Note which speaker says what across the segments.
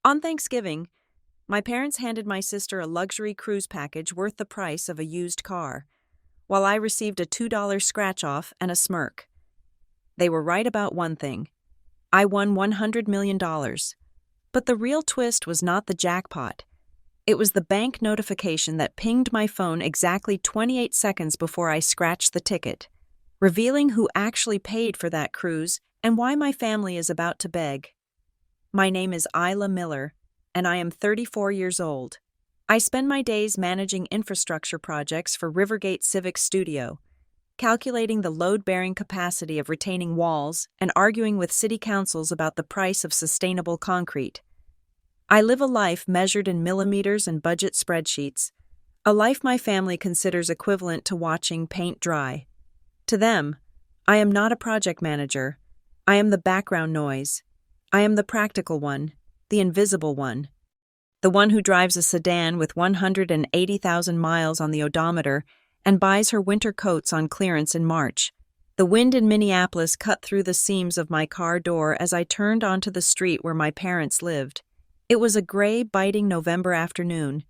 Speaker 1: On Thanksgiving, my parents handed my sister a luxury cruise package worth the price of a used car, while I received a $2 scratch-off and a smirk. They were right about one thing. I won $100 million. But the real twist was not the jackpot. It was the bank notification that pinged my phone exactly 28 seconds before I scratched the ticket, revealing who actually paid for that cruise and why my family is about to beg. My name is Isla Miller, and I am 34 years old. I spend my days managing infrastructure projects for Rivergate Civic Studio, calculating the load-bearing capacity of retaining walls and arguing with city councils about the price of sustainable concrete. I live a life measured in millimeters and budget spreadsheets, a life my family considers equivalent to watching paint dry. To them, I am not a project manager. I am the background noise. I am the practical one, the invisible one. The one who drives a sedan with 180,000 miles on the odometer and buys her winter coats on clearance in March. The wind in Minneapolis cut through the seams of my car door as I turned onto the street where my parents lived. It was a gray, biting November afternoon,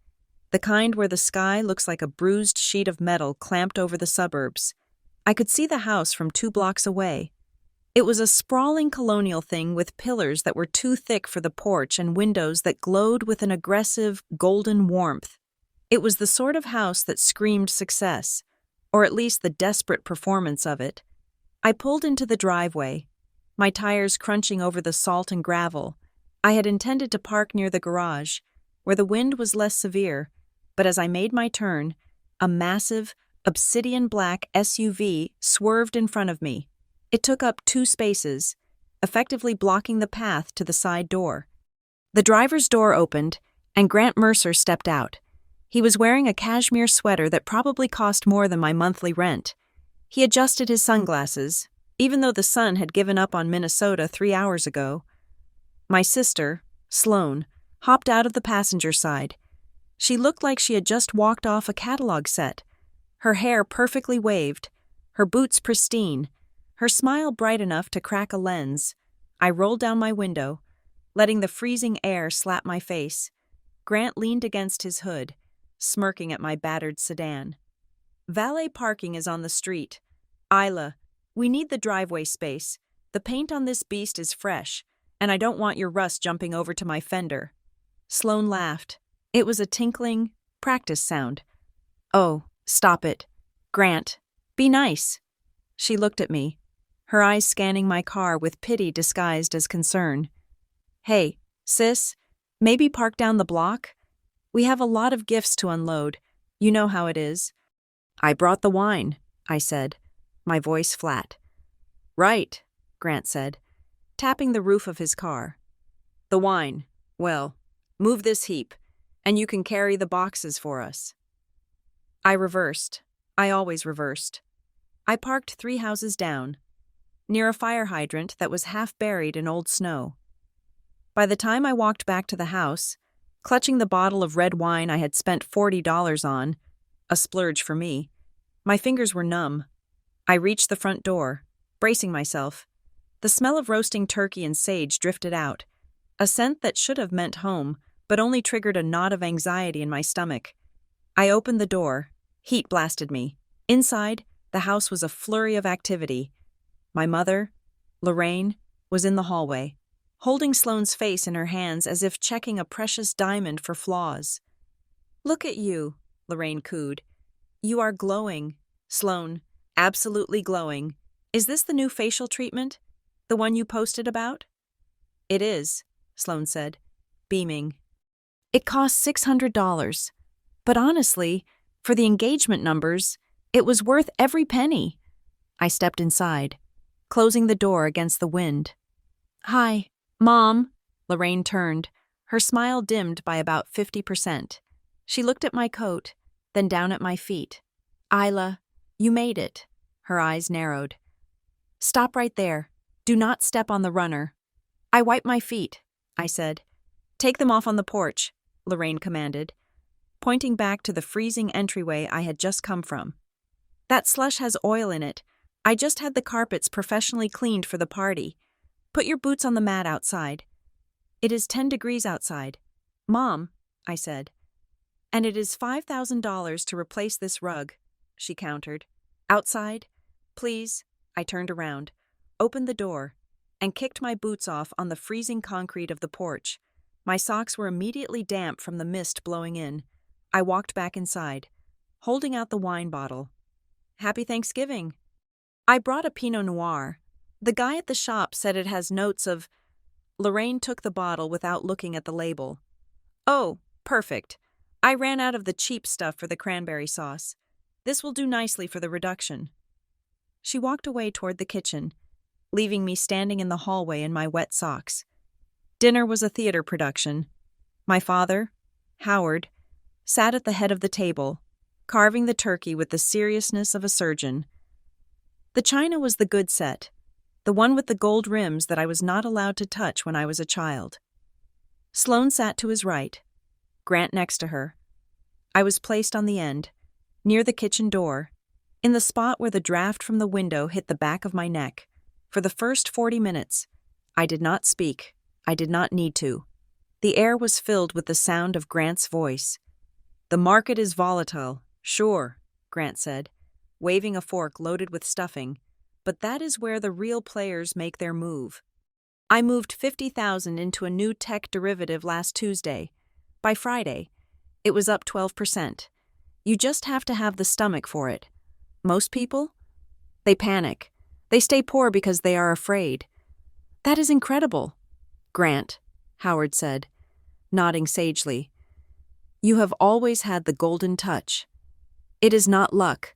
Speaker 1: the kind where the sky looks like a bruised sheet of metal clamped over the suburbs. I could see the house from 2 blocks away. It was a sprawling colonial thing with pillars that were too thick for the porch and windows that glowed with an aggressive, golden warmth. It was the sort of house that screamed success, or at least the desperate performance of it. I pulled into the driveway, my tires crunching over the salt and gravel. I had intended to park near the garage, where the wind was less severe, but as I made my turn, a massive, obsidian-black SUV swerved in front of me. It took up 2 spaces, effectively blocking the path to the side door. The driver's door opened, and Grant Mercer stepped out. He was wearing a cashmere sweater that probably cost more than my monthly rent. He adjusted his sunglasses, even though the sun had given up on Minnesota 3 hours ago. My sister, Sloane, hopped out of the passenger side. She looked like she had just walked off a catalog set. Her hair perfectly waved, her boots pristine, her smile bright enough to crack a lens. I rolled down my window, letting the freezing air slap my face. Grant leaned against his hood, smirking at my battered sedan. Valet parking is on the street. Isla, we need the driveway space. The paint on this beast is fresh, and I don't want your rust jumping over to my fender. Sloane laughed. It was a tinkling, practice sound. Oh, stop it. Grant, be nice. She looked at me, her eyes scanning my car with pity disguised as concern. Hey, sis, maybe park down the block? We have a lot of gifts to unload. You know how it is. I brought the wine, I said, my voice flat. Right, Grant said, tapping the roof of his car. The wine. Well, move this heap, and you can carry the boxes for us. I reversed. I always reversed. I parked 3 houses down, near a fire hydrant that was half buried in old snow. By the time I walked back to the house, clutching the bottle of red wine I had spent $40 on, a splurge for me, my fingers were numb. I reached the front door, bracing myself. The smell of roasting turkey and sage drifted out, a scent that should have meant home, but only triggered a knot of anxiety in my stomach. I opened the door. Heat blasted me. Inside, the house was a flurry of activity. My mother, Lorraine, was in the hallway, holding Sloane's face in her hands as if checking a precious diamond for flaws. Look at you, Lorraine cooed. You are glowing. Sloane, absolutely glowing. Is this the new facial treatment? The one you posted about? It is, Sloane said, beaming. It cost $600. But honestly, for the engagement numbers, it was worth every penny. I stepped inside, closing the door against the wind. Hi, Mom. Lorraine turned, her smile dimmed by about 50%. She looked at my coat, then down at my feet. Isla, you made it. Her eyes narrowed. Stop right there. Do not step on the runner. I wiped my feet, I said. Take them off on the porch, Lorraine commanded, pointing back to the freezing entryway I had just come from. That slush has oil in it. I just had the carpets professionally cleaned for the party. Put your boots on the mat outside. It is 10 degrees outside. Mom, I said. And it is $5,000 to replace this rug, she countered. Outside? Please. I turned around, opened the door, and kicked my boots off on the freezing concrete of the porch. My socks were immediately damp from the mist blowing in. I walked back inside, holding out the wine bottle. Happy Thanksgiving. I brought a Pinot Noir. The guy at the shop said it has notes of... Lorraine took the bottle without looking at the label. Oh, perfect. I ran out of the cheap stuff for the cranberry sauce. This will do nicely for the reduction. She walked away toward the kitchen, leaving me standing in the hallway in my wet socks. Dinner was a theater production. My father, Howard, sat at the head of the table, carving the turkey with the seriousness of a surgeon. The china was the good set, the one with the gold rims that I was not allowed to touch when I was a child. Sloane sat to his right, Grant next to her. I was placed on the end, near the kitchen door, in the spot where the draft from the window hit the back of my neck. For the first 40 minutes, I did not speak. I did not need to. The air was filled with the sound of Grant's voice. The market is volatile, sure, Grant said, waving a fork loaded with stuffing, but that is where the real players make their move. I moved 50,000 into a new tech derivative last Tuesday. By Friday, it was up 12%. You just have to have the stomach for it. Most people? They panic. They stay poor because they are afraid. That is incredible, Grant, Howard said, nodding sagely. You have always had the golden touch. It is not luck.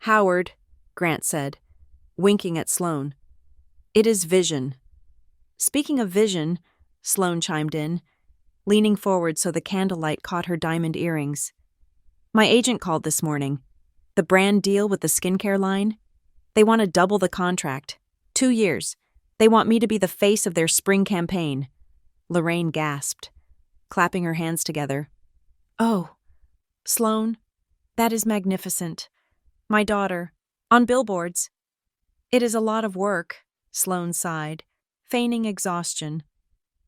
Speaker 1: Howard, Grant said, winking at Sloane. It is vision. Speaking of vision, Sloane chimed in, leaning forward so the candlelight caught her diamond earrings. My agent called this morning. The brand deal with the skincare line? They want to double the contract. 2 years. They want me to be the face of their spring campaign. Lorraine gasped, clapping her hands together. Oh, Sloane, that is magnificent. My daughter, on billboards. It is a lot of work, Sloane sighed, feigning exhaustion.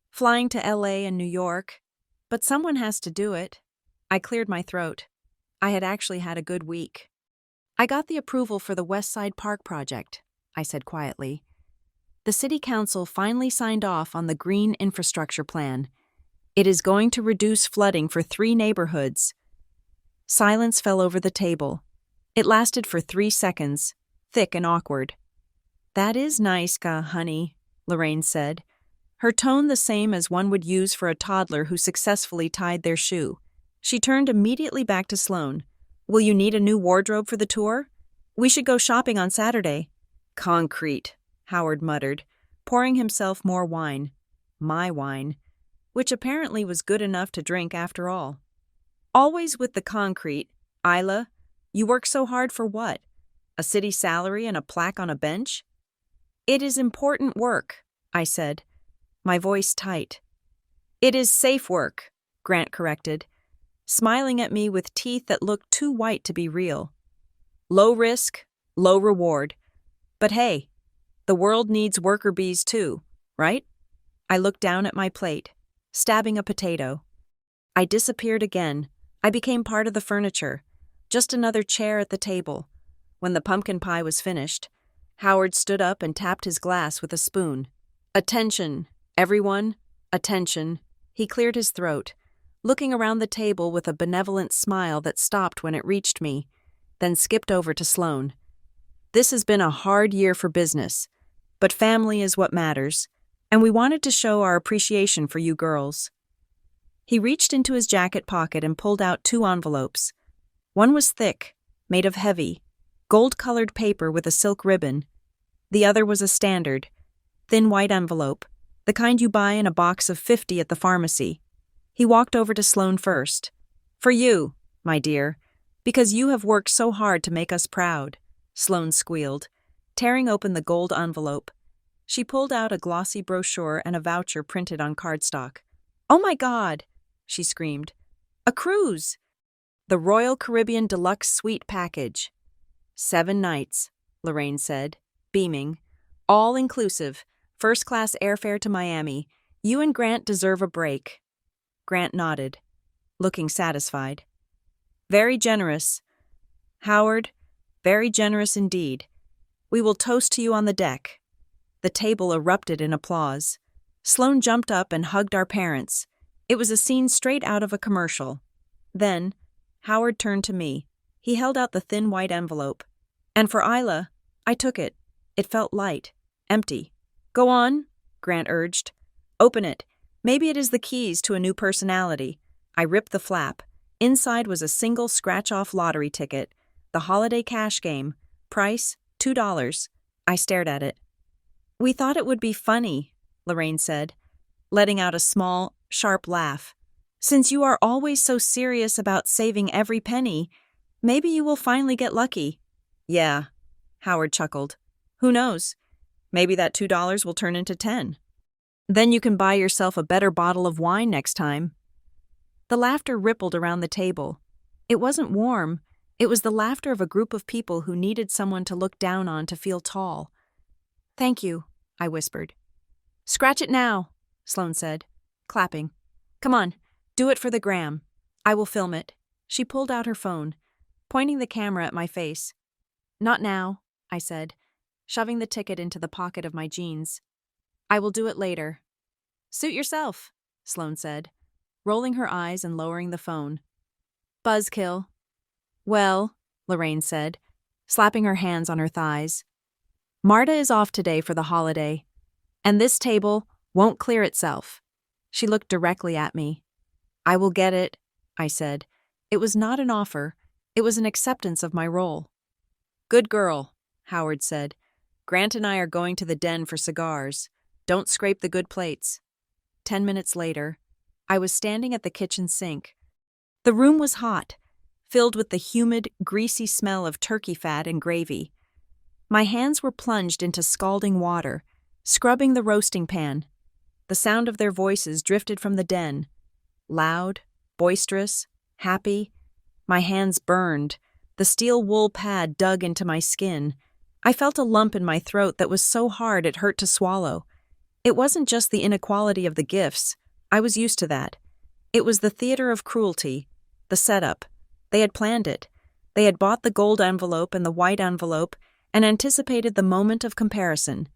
Speaker 1: Flying to LA and New York, but someone has to do it. I cleared my throat. I had actually had a good week. I got the approval for the West Side Park project, I said quietly. The city council finally signed off on the green infrastructure plan. It is going to reduce flooding for 3 neighborhoods. Silence fell over the table. It lasted for 3 seconds, thick and awkward. That is nice, honey, Lorraine said, her tone the same as one would use for a toddler who successfully tied their shoe. She turned immediately back to Sloane. Will you need a new wardrobe for the tour? We should go shopping on Saturday. Concrete, Howard muttered, pouring himself more wine. My wine, which apparently was good enough to drink after all. Always with the concrete. Isla, you work so hard for what? A city salary and a plaque on a bench? It is important work, I said, my voice tight. It is safe work, Grant corrected, smiling at me with teeth that looked too white to be real. Low risk, low reward. But hey, the world needs worker bees too, right? I looked down at my plate, stabbing a potato. I disappeared again. I became part of the furniture, just another chair at the table. When the pumpkin pie was finished, Howard stood up and tapped his glass with a spoon. Attention, everyone, attention. He cleared his throat, looking around the table with a benevolent smile that stopped when it reached me, then skipped over to Sloane. This has been a hard year for business, but family is what matters, and we wanted to show our appreciation for you girls. He reached into his jacket pocket and pulled out 2 envelopes. One was thick, made of heavy, gold-colored paper with a silk ribbon. The other was a standard, thin white envelope, the kind you buy in a box of 50 at the pharmacy. He walked over to Sloane first. For you, my dear, because you have worked so hard to make us proud, Sloane squealed, tearing open the gold envelope. She pulled out a glossy brochure and a voucher printed on cardstock. Oh my God, she screamed. A cruise! The Royal Caribbean Deluxe Suite Package. 7 nights, Lorraine said, beaming. All inclusive, first-class airfare to Miami. You and Grant deserve a break. Grant nodded, looking satisfied. Very generous. Howard, very generous indeed. We will toast to you on the deck. The table erupted in applause. Sloane jumped up and hugged our parents. It was a scene straight out of a commercial. Then, Howard turned to me. He held out the thin white envelope. And for Isla, I took it. It felt light, empty. Go on, Grant urged. Open it. Maybe it is the keys to a new personality. I ripped the flap. Inside was a single scratch-off lottery ticket. The holiday cash game. Price, $2. I stared at it. We thought it would be funny, Lorraine said, letting out a small, sharp laugh. Since you are always so serious about saving every penny, maybe you will finally get lucky. Yeah, Howard chuckled. Who knows? Maybe that $2 will turn into 10. Then you can buy yourself a better bottle of wine next time. The laughter rippled around the table. It wasn't warm. It was the laughter of a group of people who needed someone to look down on to feel tall. Thank you, I whispered. Scratch it now, Sloane said, clapping. Come on, do it for the gram. I will film it. She pulled out her phone, pointing the camera at my face. Not now, I said, shoving the ticket into the pocket of my jeans. I will do it later. Suit yourself, Sloane said, rolling her eyes and lowering the phone. Buzzkill. Well, Lorraine said, slapping her hands on her thighs. Marta is off today for the holiday, and this table won't clear itself. She looked directly at me. I will get it, I said. It was not an offer. It was an acceptance of my role. Good girl, Howard said. Grant and I are going to the den for cigars. Don't scrape the good plates. 10 minutes later, I was standing at the kitchen sink. The room was hot, filled with the humid, greasy smell of turkey fat and gravy. My hands were plunged into scalding water, scrubbing the roasting pan. The sound of their voices drifted from the den. Loud, boisterous, happy. My hands burned. The steel wool pad dug into my skin. I felt a lump in my throat that was so hard it hurt to swallow. It wasn't just the inequality of the gifts. I was used to that. It was the theater of cruelty, the setup. They had planned it. They had bought the gold envelope and the white envelope and anticipated the moment of comparison.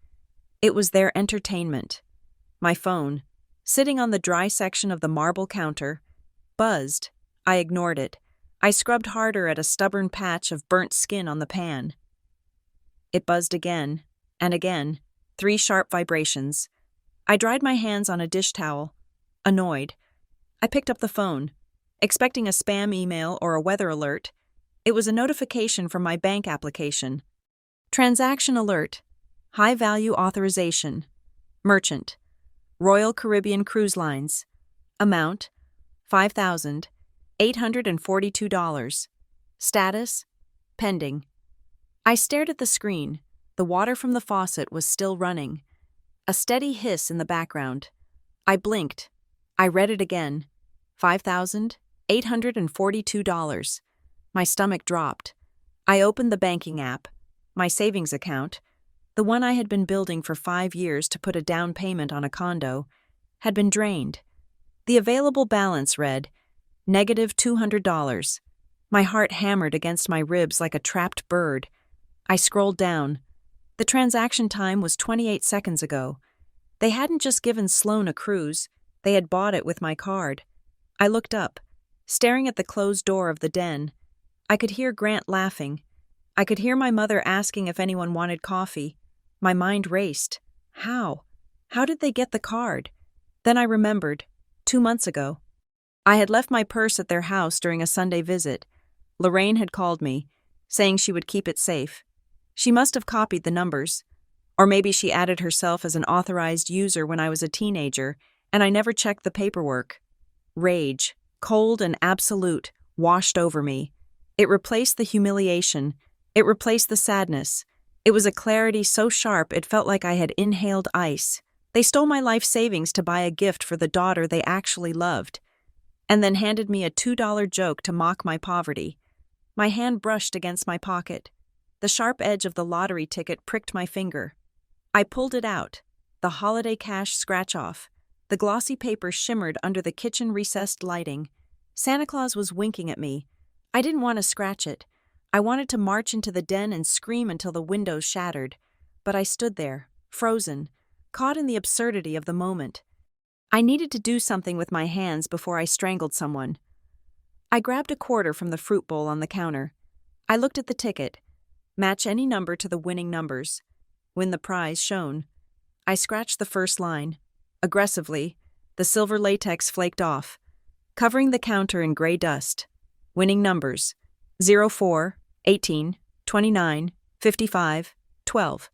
Speaker 1: It was their entertainment. My phone, sitting on the dry section of the marble counter, buzzed. I ignored it. I scrubbed harder at a stubborn patch of burnt skin on the pan. It buzzed again, and again, 3 sharp vibrations. I dried my hands on a dish towel, annoyed. I picked up the phone, expecting a spam email or a weather alert. It was a notification from my bank application. Transaction alert. High-value authorization. Merchant. Royal Caribbean Cruise Lines. Amount, $5,842. Status, pending. I stared at the screen. The water from the faucet was still running. A steady hiss in the background. I blinked. I read it again. $5,842. My stomach dropped. I opened the banking app. My savings account, the one I had been building for 5 years to put a down payment on a condo, had been drained. The available balance read, -$200. My heart hammered against my ribs like a trapped bird. I scrolled down. The transaction time was 28 seconds ago. They hadn't just given Sloane a cruise, they had bought it with my card. I looked up, staring at the closed door of the den. I could hear Grant laughing. I could hear my mother asking if anyone wanted coffee. My mind raced. How? How did they get the card? Then I remembered. 2 months ago. I had left my purse at their house during a Sunday visit. Lorraine had called me, saying she would keep it safe. She must have copied the numbers. Or maybe she added herself as an authorized user when I was a teenager, and I never checked the paperwork. Rage, cold and absolute, washed over me. It replaced the humiliation. It replaced the sadness. It was a clarity so sharp it felt like I had inhaled ice. They stole my life savings to buy a gift for the daughter they actually loved, and then handed me a $2 joke to mock my poverty. My hand brushed against my pocket. The sharp edge of the lottery ticket pricked my finger. I pulled it out, the holiday cash scratch-off, The glossy paper shimmered under the kitchen recessed lighting. Santa Claus was winking at me. I didn't want to scratch it. I wanted to march into the den and scream until the windows shattered. But I stood there, frozen, caught in the absurdity of the moment. I needed to do something with my hands before I strangled someone. I grabbed a quarter from the fruit bowl on the counter. I looked at the ticket. Match any number to the winning numbers. Win the prize shown. I scratched the first line. Aggressively, the silver latex flaked off, covering the counter in gray dust. Winning numbers: 04, 18, 29, 55, 12.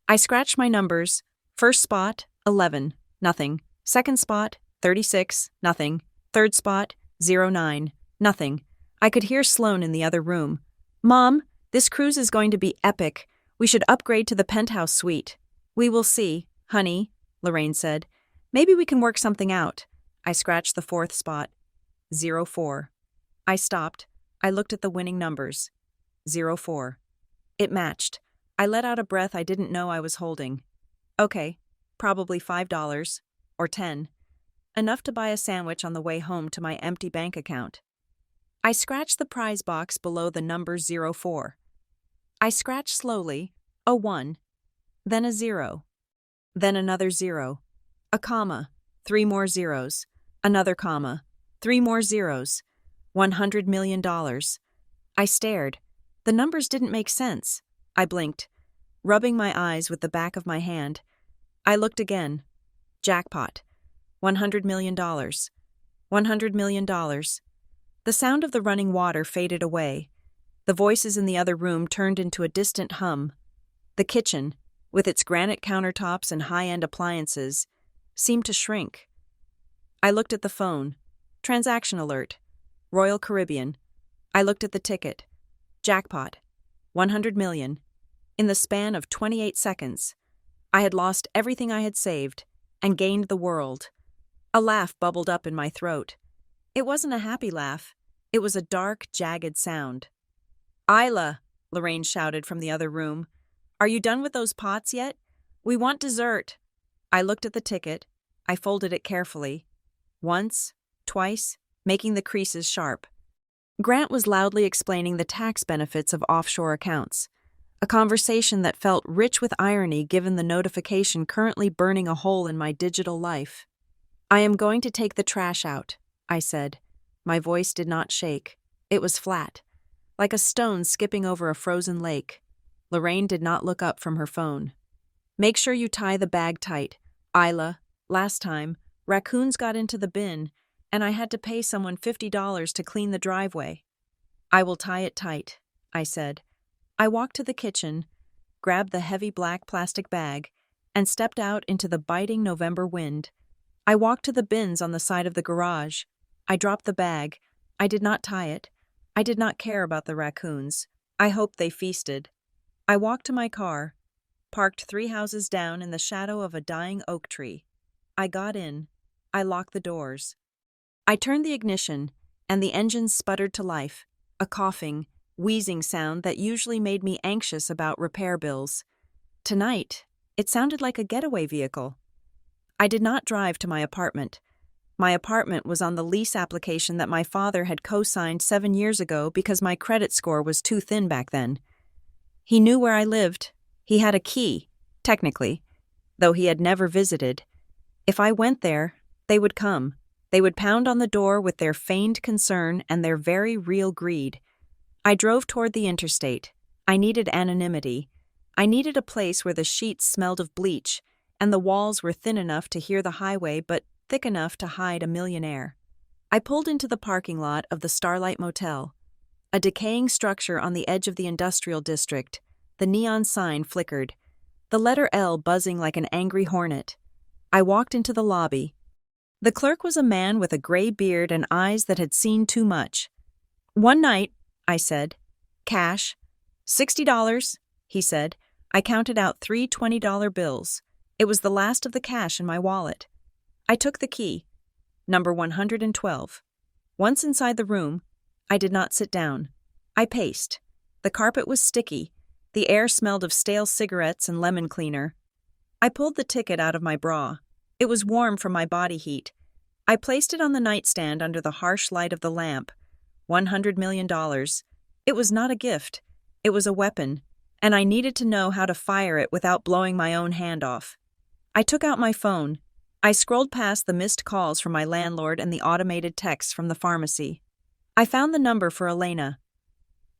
Speaker 1: I scratched my numbers. First spot, 11, nothing. Second spot, 36, nothing. Third spot, 09, nothing. I could hear Sloan in the other room. "Mom, this cruise is going to be epic. We should upgrade to the penthouse suite." "We will see, honey," Lorraine said. "Maybe we can work something out." I scratched the fourth spot. 04. I stopped. I looked at the winning numbers. 04. It matched. I let out a breath I didn't know I was holding. Okay, probably $5 or 10. Enough to buy a sandwich on the way home to my empty bank account. I scratched the prize box below the number 04. I scratched slowly, a 1, then a 0, then another 0, a comma, 3 more zeros, another comma, 3 more zeros, $100 million. I stared. The numbers didn't make sense. I blinked, rubbing my eyes with the back of my hand. I looked again. Jackpot. $100 million. $100 million. The sound of the running water faded away. The voices in the other room turned into a distant hum. The kitchen, with its granite countertops and high-end appliances, seemed to shrink. I looked at the phone. Transaction alert. Royal Caribbean. I looked at the ticket. Jackpot. 100 million. In the span of 28 seconds, I had lost everything I had saved and gained the world. A laugh bubbled up in my throat. It wasn't a happy laugh. It was a dark, jagged sound. "Isla," Lorraine shouted from the other room. "Are you done with those pots yet? We want dessert." I looked at the ticket. I folded it carefully. Once, twice, making the creases sharp. Grant was loudly explaining the tax benefits of offshore accounts, a conversation that felt rich with irony given the notification currently burning a hole in my digital life. "I am going to take the trash out," I said. My voice did not shake. It was flat, like a stone skipping over a frozen lake. Lorraine did not look up from her phone. "Make sure you tie the bag tight. Isla, last time, raccoons got into the bin, and I had to pay someone $50 to clean the driveway." "I will tie it tight," I said. I walked to the kitchen, grabbed the heavy black plastic bag, and stepped out into the biting November wind. I walked to the bins on the side of the garage. I dropped the bag. I did not tie it. I did not care about the raccoons. I hoped they feasted. I walked to my car, parked 3 houses down in the shadow of a dying oak tree. I got in. I locked the doors. I turned the ignition, and the engine sputtered to life, a coughing, wheezing sound that usually made me anxious about repair bills. Tonight, it sounded like a getaway vehicle. I did not drive to my apartment. My apartment was on the lease application that my father had co-signed 7 years ago because my credit score was too thin back then. He knew where I lived. He had a key, technically, though he had never visited. If I went there, they would come. They would pound on the door with their feigned concern and their very real greed. I drove toward the interstate. I needed anonymity. I needed a place where the sheets smelled of bleach and the walls were thin enough to hear the highway but thick enough to hide a millionaire. I pulled into the parking lot of the Starlight Motel, a decaying structure on the edge of the industrial district. The neon sign flickered, the letter L buzzing like an angry hornet. I walked into the lobby. The clerk was a man with a gray beard and eyes that had seen too much. "One night," I said. "Cash." $60, he said. I counted out 3 $20 bills. It was the last of the cash in my wallet. I took the key. Number 112. Once inside the room, I did not sit down. I paced. The carpet was sticky. The air smelled of stale cigarettes and lemon cleaner. I pulled the ticket out of my bra. It was warm from my body heat. I placed it on the nightstand under the harsh light of the lamp. $100 million. It was not a gift. It was a weapon, and I needed to know how to fire it without blowing my own hand off. I took out my phone. I scrolled past the missed calls from my landlord and the automated texts from the pharmacy. I found the number for Elena,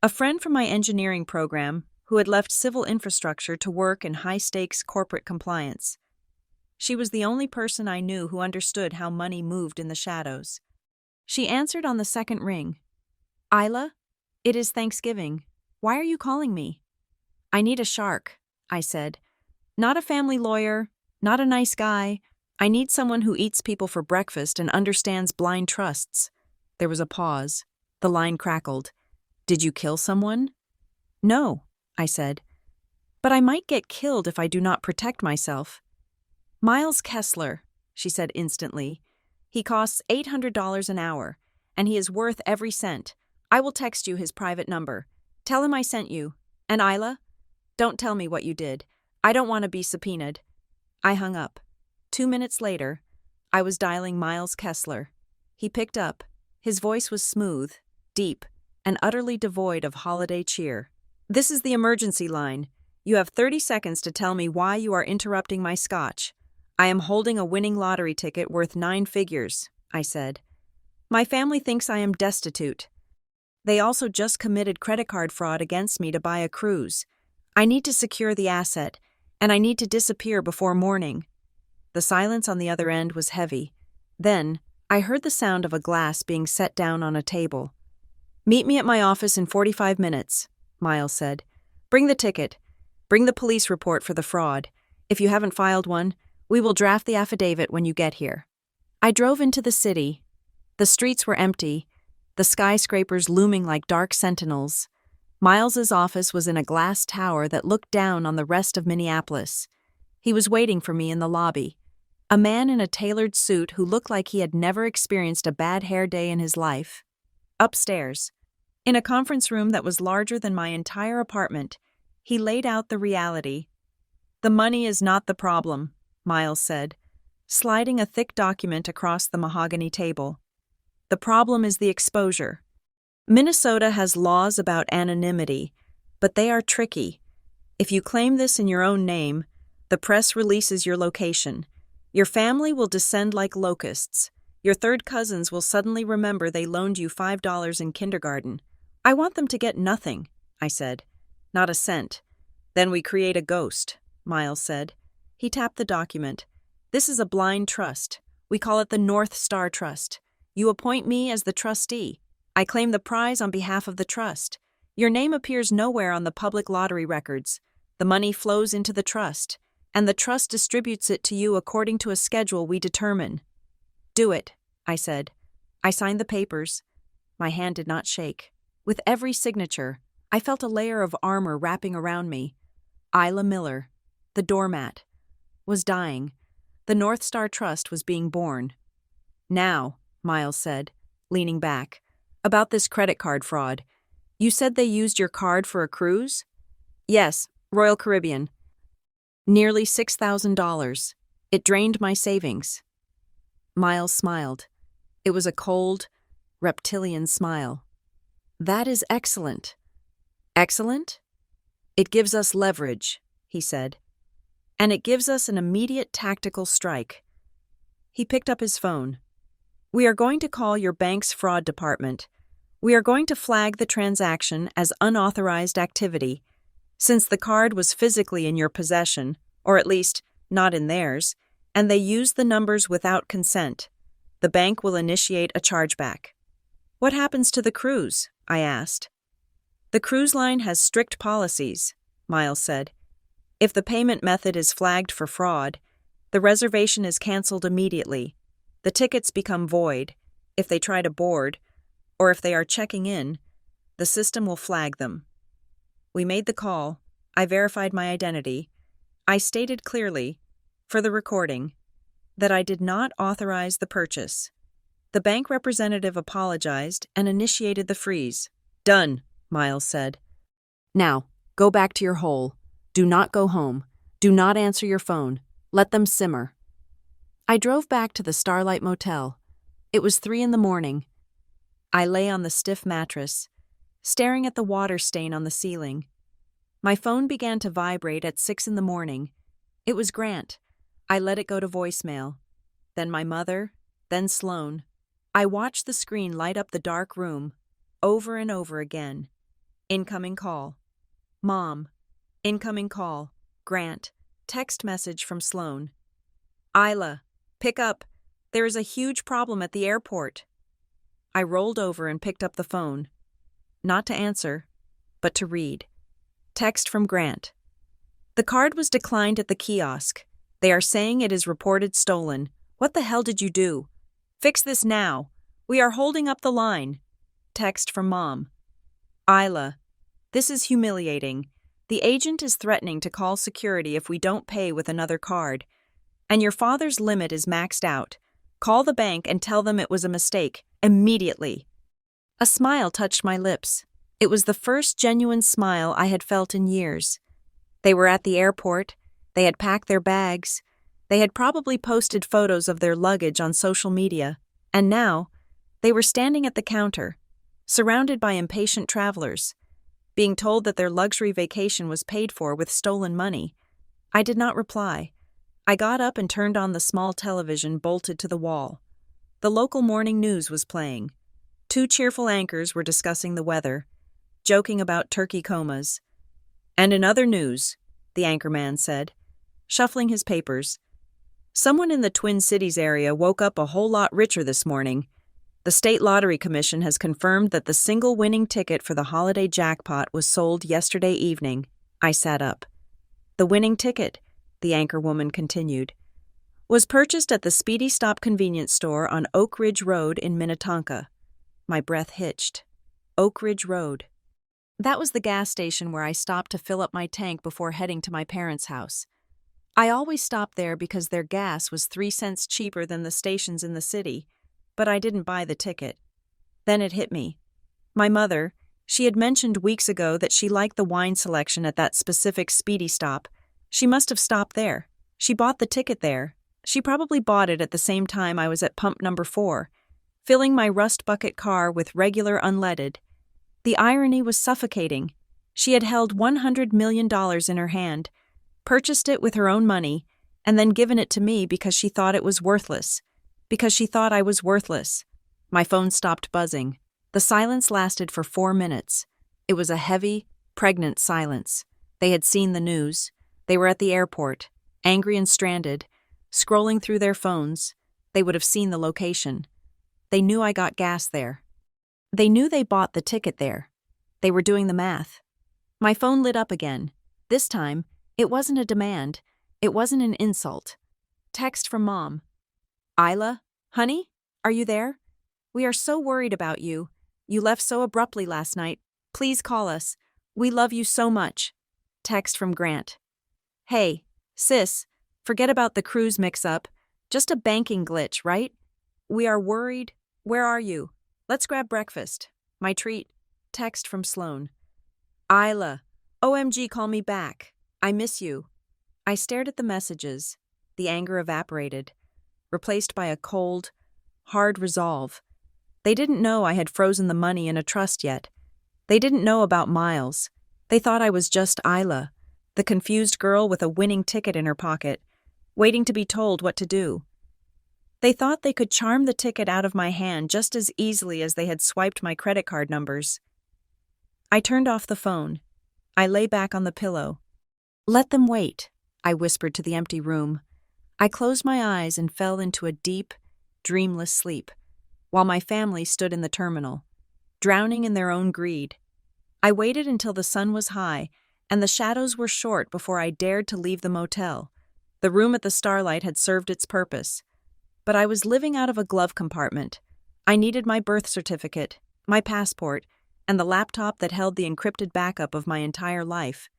Speaker 1: a friend from my engineering program who had left civil infrastructure to work in high-stakes corporate compliance. She was the only person I knew who understood how money moved in the shadows. She answered on the second ring. "Isla, it is Thanksgiving. Why are you calling me?" "I need a shark," I said. "Not a family lawyer, not a nice guy. I need someone who eats people for breakfast and understands blind trusts." There was a pause. The line crackled. "Did you kill someone?" "No," I said. "But I might get killed if I do not protect myself." "Miles Kessler," she said instantly. "He costs $800 an hour, and he is worth every cent. I will text you his private number. Tell him I sent you. And Isla, don't tell me what you did. I don't want to be subpoenaed." I hung up. 2 minutes later, I was dialing Miles Kessler. He picked up. His voice was smooth, deep, and utterly devoid of holiday cheer. "This is the emergency line. You have 30 seconds to tell me why you are interrupting my scotch. I am holding a winning lottery ticket worth 9 figures, I said. "My family thinks I am destitute. They also just committed credit card fraud against me to buy a cruise. I need to secure the asset, and I need to disappear before morning." The silence on the other end was heavy. Then, I heard the sound of a glass being set down on a table. "Meet me at my office in 45 minutes, Miles said. "Bring the ticket. Bring the police report for the fraud. If you haven't filed one, we will draft the affidavit when you get here." I drove into the city. The streets were empty, the skyscrapers looming like dark sentinels. Miles's office was in a glass tower that looked down on the rest of Minneapolis. He was waiting for me in the lobby. A man in a tailored suit who looked like he had never experienced a bad hair day in his life. Upstairs, in a conference room that was larger than my entire apartment, he laid out the reality. "The money is not the problem," Miles said, sliding a thick document across the mahogany table. "The problem is the exposure. Minnesota has laws about anonymity, but they are tricky. If you claim this in your own name, the press releases your location. Your family will descend like locusts. Your third cousins will suddenly remember they loaned you $5 in kindergarten. I want them to get nothing," I said. "Not a cent." "Then we create a ghost," Miles said. He tapped the document. "This is a blind trust. We call it the North Star Trust. You appoint me as the trustee. I claim the prize on behalf of the trust. Your name appears nowhere on the public lottery records. The money flows into the trust, and the trust distributes it to you according to a schedule we determine." "Do it," I said. I signed the papers. My hand did not shake. With every signature, I felt a layer of armor wrapping around me. Isla Miller, the doormat, was dying. The North Star Trust was being born. "Now," Miles said, leaning back, "about this credit card fraud. You said they used your card for a cruise?" "Yes, Royal Caribbean. Nearly $6,000. It drained my savings." Miles smiled. It was a cold, reptilian smile. "That is excellent." "Excellent? It gives us leverage," he said. "And it gives us an immediate tactical strike." He picked up his phone. "We are going to call your bank's fraud department. We are going to flag the transaction as unauthorized activity. Since the card was physically in your possession, or at least not in theirs, and they used the numbers without consent, the bank will initiate a chargeback." "What happens to the cruise?" I asked. "The cruise line has strict policies," Miles said. "If the payment method is flagged for fraud, the reservation is canceled immediately. The tickets become void. If they try to board, or if they are checking in, the system will flag them." We made the call. I verified my identity. I stated clearly, for the recording, that I did not authorize the purchase. The bank representative apologized and initiated the freeze. "Done," Miles said. "Now, go back to your hole. Do not go home. Do not answer your phone. Let them simmer." I drove back to the Starlight Motel. It was 3 in the morning. I lay on the stiff mattress, staring at the water stain on the ceiling. My phone began to vibrate at 6 in the morning. It was Grant. I let it go to voicemail. Then my mother, then Sloan. I watched the screen light up the dark room, over and over again. Incoming call. Mom. Incoming call. Grant. Text message from Sloan. Isla, pick up. There is a huge problem at the airport. I rolled over and picked up the phone. Not to answer, but to read. Text from Grant. The card was declined at the kiosk. They are saying it is reported stolen. What the hell did you do? Fix this now. We are holding up the line. Text from Mom. Isla, this is humiliating. The agent is threatening to call security if we don't pay with another card. And your father's limit is maxed out. Call the bank and tell them it was a mistake, immediately. A smile touched my lips. It was the first genuine smile I had felt in years. They were at the airport. They had packed their bags. They had probably posted photos of their luggage on social media. And now, they were standing at the counter, surrounded by impatient travelers, being told that their luxury vacation was paid for with stolen money. I did not reply. I got up and turned on the small television bolted to the wall. The local morning news was playing. 2 cheerful anchors were discussing the weather, joking about turkey comas. And in other news, the anchorman said, shuffling his papers, someone in the Twin Cities area woke up a whole lot richer this morning. The State Lottery Commission has confirmed that the single winning ticket for the holiday jackpot was sold yesterday evening. I sat up. The winning ticket, the anchorwoman continued, was purchased at the Speedy Stop convenience store on Oak Ridge Road in Minnetonka. My breath hitched. Oak Ridge Road. That was the gas station where I stopped to fill up my tank before heading to my parents' house. I always stopped there because their gas was 3 cents cheaper than the stations in the city, but I didn't buy the ticket. Then it hit me. My mother, she had mentioned weeks ago that she liked the wine selection at that specific Speedy Stop. She must have stopped there. She bought the ticket there. She probably bought it at the same time I was at pump number 4, filling my rust bucket car with regular unleaded. The irony was suffocating. She had held $100 million in her hand, purchased it with her own money, and then given it to me because she thought it was worthless. Because she thought I was worthless. My phone stopped buzzing. The silence lasted for 4 minutes. It was a heavy, pregnant silence. They had seen the news. They were at the airport, angry and stranded, scrolling through their phones. They would have seen the location. They knew I got gas there. They knew they bought the ticket there. They were doing the math. My phone lit up again. This time, it wasn't a demand. It wasn't an insult. Text from Mom. Isla, honey, are you there? We are so worried about you. You left so abruptly last night. Please call us. We love you so much. Text from Grant. Hey, sis, forget about the cruise mix-up. Just a banking glitch, right? We are worried. Where are you? Let's grab breakfast. My treat. Text from Sloan. Isla, OMG, call me back. I miss you. I stared at the messages. The anger evaporated, replaced by a cold, hard resolve. They didn't know I had frozen the money in a trust yet. They didn't know about Miles. They thought I was just Isla, the confused girl with a winning ticket in her pocket, waiting to be told what to do. They thought they could charm the ticket out of my hand just as easily as they had swiped my credit card numbers. I turned off the phone. I lay back on the pillow. Let them wait, I whispered to the empty room. I closed my eyes and fell into a deep, dreamless sleep, while my family stood in the terminal, drowning in their own greed. I waited until the sun was high and the shadows were short before I dared to leave the motel. The room at the Starlight had served its purpose. But I was living out of a glove compartment. I needed my birth certificate, my passport, and the laptop that held the encrypted backup of my entire life.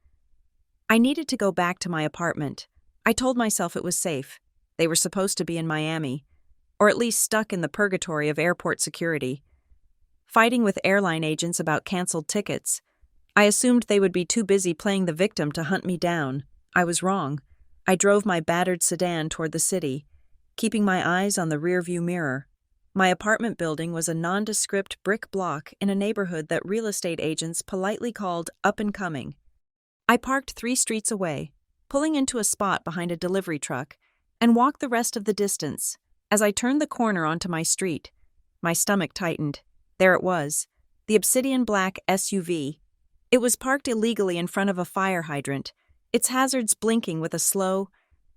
Speaker 1: I needed to go back to my apartment. I told myself it was safe. They were supposed to be in Miami, or at least stuck in the purgatory of airport security. Fighting with airline agents about canceled tickets, I assumed they would be too busy playing the victim to hunt me down. I was wrong. I drove my battered sedan toward the city, keeping my eyes on the rearview mirror. My apartment building was a nondescript brick block in a neighborhood that real estate agents politely called up and coming. I parked 3 streets away, pulling into a spot behind a delivery truck, and walked the rest of the distance. As I turned the corner onto my street, my stomach tightened. There it was, the obsidian black SUV. It was parked illegally in front of a fire hydrant, its hazards blinking with a slow,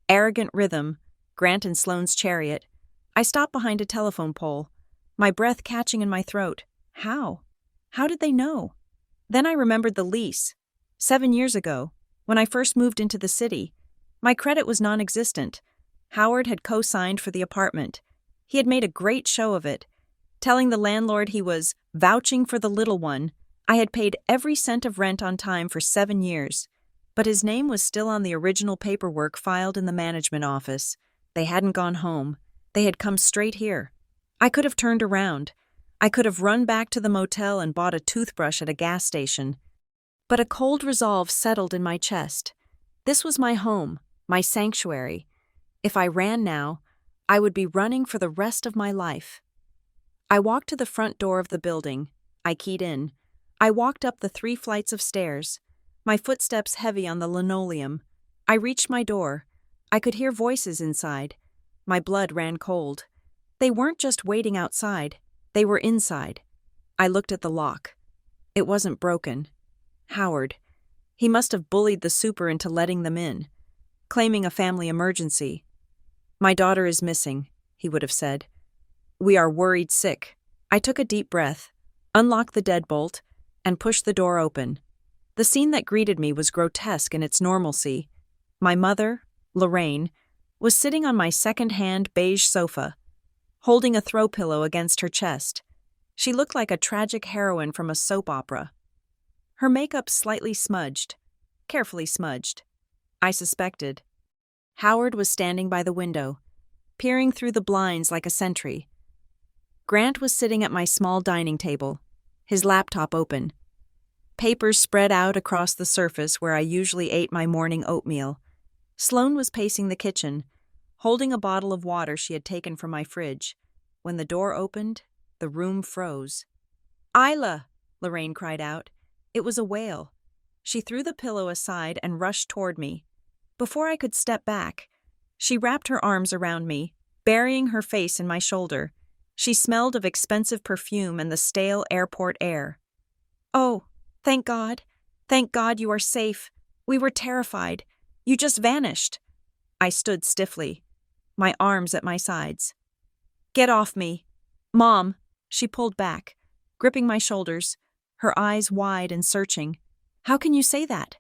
Speaker 1: arrogant rhythm. Grant and Sloane's chariot. I stopped behind a telephone pole, my breath catching in my throat. How? How did they know? Then I remembered the lease. 7 years ago, when I first moved into the city, my credit was non-existent. Howard had co-signed for the apartment. He had made a great show of it, telling the landlord he was vouching for the little one. I had paid every cent of rent on time for 7 years, but his name was still on the original paperwork filed in the management office. They hadn't gone home. They had come straight here. I could have turned around. I could have run back to the motel and bought a toothbrush at a gas station. But a cold resolve settled in my chest. This was my home, my sanctuary. If I ran now, I would be running for the rest of my life. I walked to the front door of the building. I keyed in. I walked up the 3 flights of stairs, my footsteps heavy on the linoleum. I reached my door. I could hear voices inside. My blood ran cold. They weren't just waiting outside. They were inside. I looked at the lock. It wasn't broken. Howard. He must have bullied the super into letting them in, claiming a family emergency. "My daughter is missing," he would have said. "We are worried sick." I took a deep breath, unlocked the deadbolt, and pushed the door open. The scene that greeted me was grotesque in its normalcy. My mother, Lorraine, was sitting on my second-hand beige sofa, holding a throw pillow against her chest. She looked like a tragic heroine from a soap opera. Her makeup slightly smudged, carefully smudged. I suspected. Howard was standing by the window, peering through the blinds like a sentry. Grant was sitting at my small dining table, his laptop open. Papers spread out across the surface where I usually ate my morning oatmeal. Sloane was pacing the kitchen, holding a bottle of water she had taken from my fridge. When the door opened, the room froze. "Isla!" Lorraine cried out. It was a wail. She threw the pillow aside and rushed toward me. Before I could step back, she wrapped her arms around me, burying her face in my shoulder. She smelled of expensive perfume and the stale airport air. "Oh, thank God. Thank God you are safe. We were terrified. You just vanished." I stood stiffly, my arms at my sides. "Get off me. Mom!" She pulled back, gripping my shoulders, her eyes wide and searching. "How can you say that?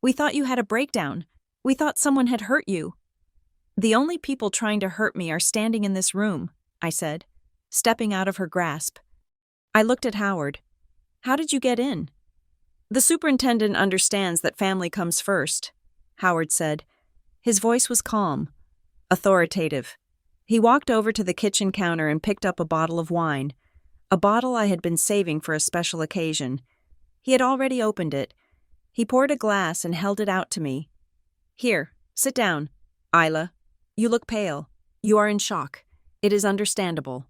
Speaker 1: We thought you had a breakdown. We thought someone had hurt you." "The only people trying to hurt me are standing in this room," I said, stepping out of her grasp. I looked at Howard. "How did you get in?" "The superintendent understands that family comes first," Howard said. His voice was calm, authoritative. He walked over to the kitchen counter and picked up a bottle of wine, a bottle I had been saving for a special occasion. He had already opened it. He poured a glass and held it out to me. "Here, sit down, Isla. You look pale. You are in shock. It is understandable."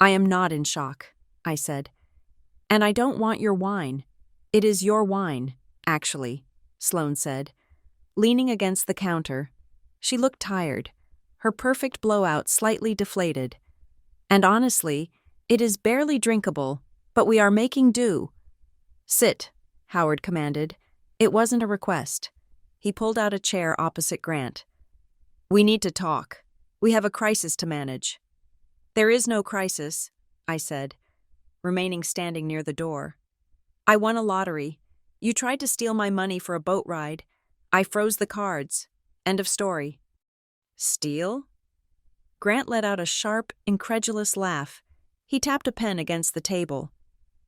Speaker 1: "I am not in shock," I said. "And I don't want your wine. It is your wine, actually," Sloane said, leaning against the counter. She looked tired, her perfect blowout slightly deflated. "And honestly, it is barely drinkable, but we are making do." "Sit," Howard commanded. It wasn't a request. He pulled out a chair opposite Grant. "We need to talk. We have a crisis to manage." "There is no crisis," I said, remaining standing near the door. "I won a lottery. You tried to steal my money for a boat ride. I froze the cards. End of story." "Steal?" Grant let out a sharp, incredulous laugh. He tapped a pen against the table.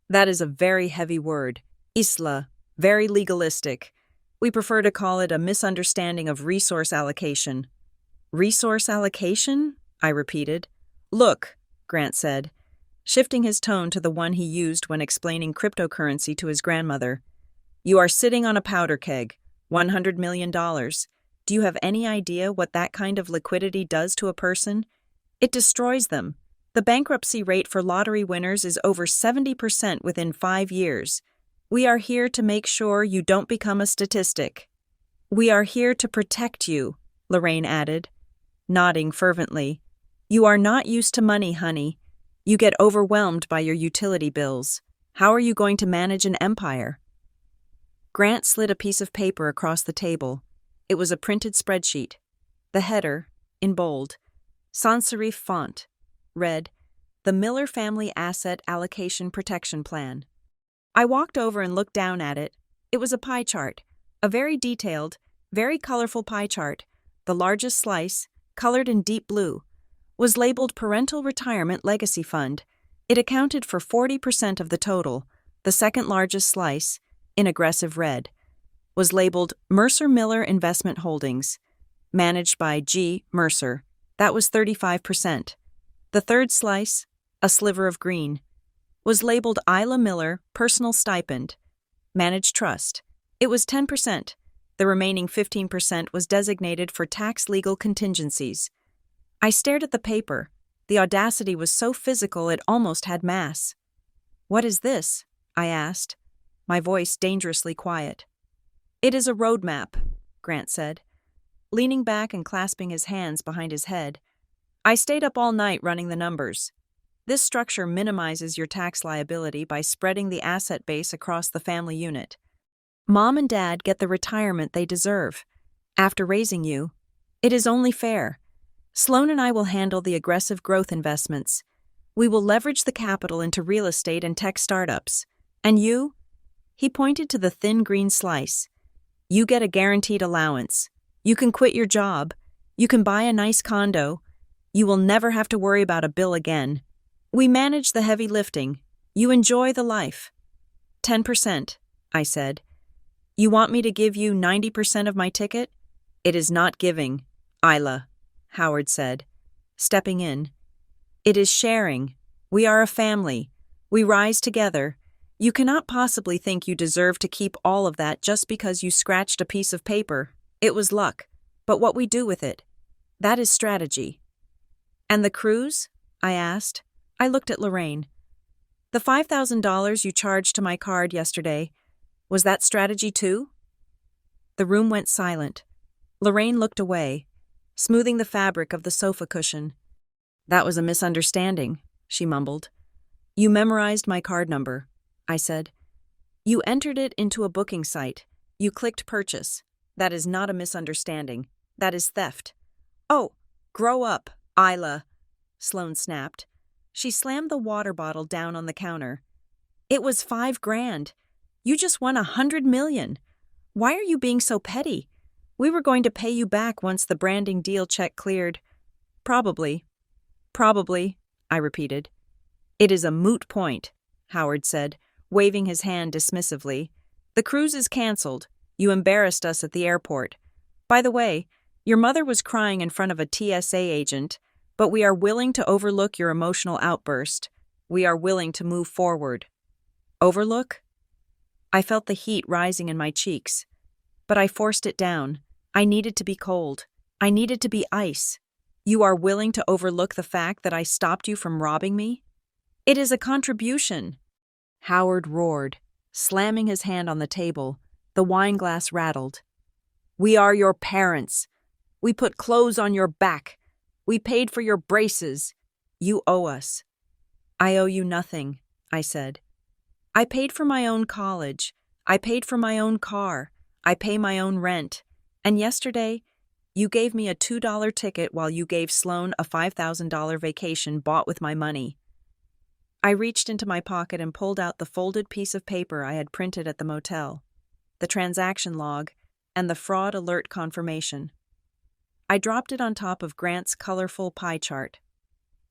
Speaker 1: "That is a very heavy word. Isla, very legalistic. We prefer to call it a misunderstanding of resource allocation." "Resource allocation?" I repeated. "Look," Grant said, shifting his tone to the one he used when explaining cryptocurrency to his grandmother. "You are sitting on a powder keg, $100 million. Do you have any idea what that kind of liquidity does to a person? It destroys them. The bankruptcy rate for lottery winners is over 70% within 5 years. We are here to make sure you don't become a statistic. We are here to protect you, Lorraine added, nodding fervently. You are not used to money, honey. You get overwhelmed by your utility bills. How are you going to manage an empire? Grant slid a piece of paper across the table. It was a printed spreadsheet. The header, in bold, sans serif font, read, "The Miller Family Asset Allocation Protection Plan." I walked over and looked down at it. It was a pie chart, a very detailed, very colorful pie chart. The largest slice, colored in deep blue, was labeled Parental Retirement Legacy Fund. It accounted for 40% of the total. The second largest slice, in aggressive red, was labeled Mercer Miller Investment Holdings, managed by G. Mercer. That was 35%. The third slice, a sliver of green, was labeled Isla Miller Personal Stipend, Managed Trust. It was 10%. The remaining 15% was designated for tax legal contingencies. I stared at the paper. The audacity was so physical it almost had mass. "What is this?" I asked, my voice dangerously quiet. "It is a roadmap," Grant said, leaning back and clasping his hands behind his head. "I stayed up all night running the numbers. This structure minimizes your tax liability by spreading the asset base across the family unit. Mom and Dad get the retirement they deserve. After raising you, it is only fair. Sloan and I will handle the aggressive growth investments. We will leverage the capital into real estate and tech startups. And you?" He pointed to the thin green slice. "You get a guaranteed allowance. You can quit your job. You can buy a nice condo. You will never have to worry about a bill again. We manage the heavy lifting. You enjoy the life." 10%, I said. "You want me to give you 90% of my ticket?" "It is not giving, Isla," Howard said, stepping in. "It is sharing. We are a family. We rise together. You cannot possibly think you deserve to keep all of that just because you scratched a piece of paper. It was luck. But what we do with it, that is strategy." "And the cruise?" I asked. I looked at Lorraine. "The $5,000 you charged to my card yesterday, was that strategy too?" The room went silent. Lorraine looked away, smoothing the fabric of the sofa cushion. "That was a misunderstanding," she mumbled. "You memorized my card number," I said. "You entered it into a booking site. You clicked purchase. That is not a misunderstanding. That is theft." "Oh, grow up, Isla," Sloan snapped. She slammed the water bottle down on the counter. "It was $5,000. You just won $100 million. Why are you being so petty? We were going to pay you back once the branding deal check cleared." Probably, I repeated. "It is a moot point," Howard said, waving his hand dismissively. "The cruise is canceled. You embarrassed us at the airport. By the way, your mother was crying in front of a TSA agent, but we are willing to overlook your emotional outburst. We are willing to move forward." Overlook? I felt the heat rising in my cheeks, but I forced it down. I needed to be cold. I needed to be ice. "You are willing to overlook the fact that I stopped you from robbing me? It is a contribution." Howard roared, slamming his hand on the table. The wine glass rattled. "We are your parents. We put clothes on your back. We paid for your braces. You owe us." "I owe you nothing," I said. "I paid for my own college. I paid for my own car. I pay my own rent. And yesterday, you gave me a $2 ticket while you gave Sloan a $5,000 vacation bought with my money." I reached into my pocket and pulled out the folded piece of paper I had printed at the motel, the transaction log, and the fraud alert confirmation. I dropped it on top of Grant's colorful pie chart.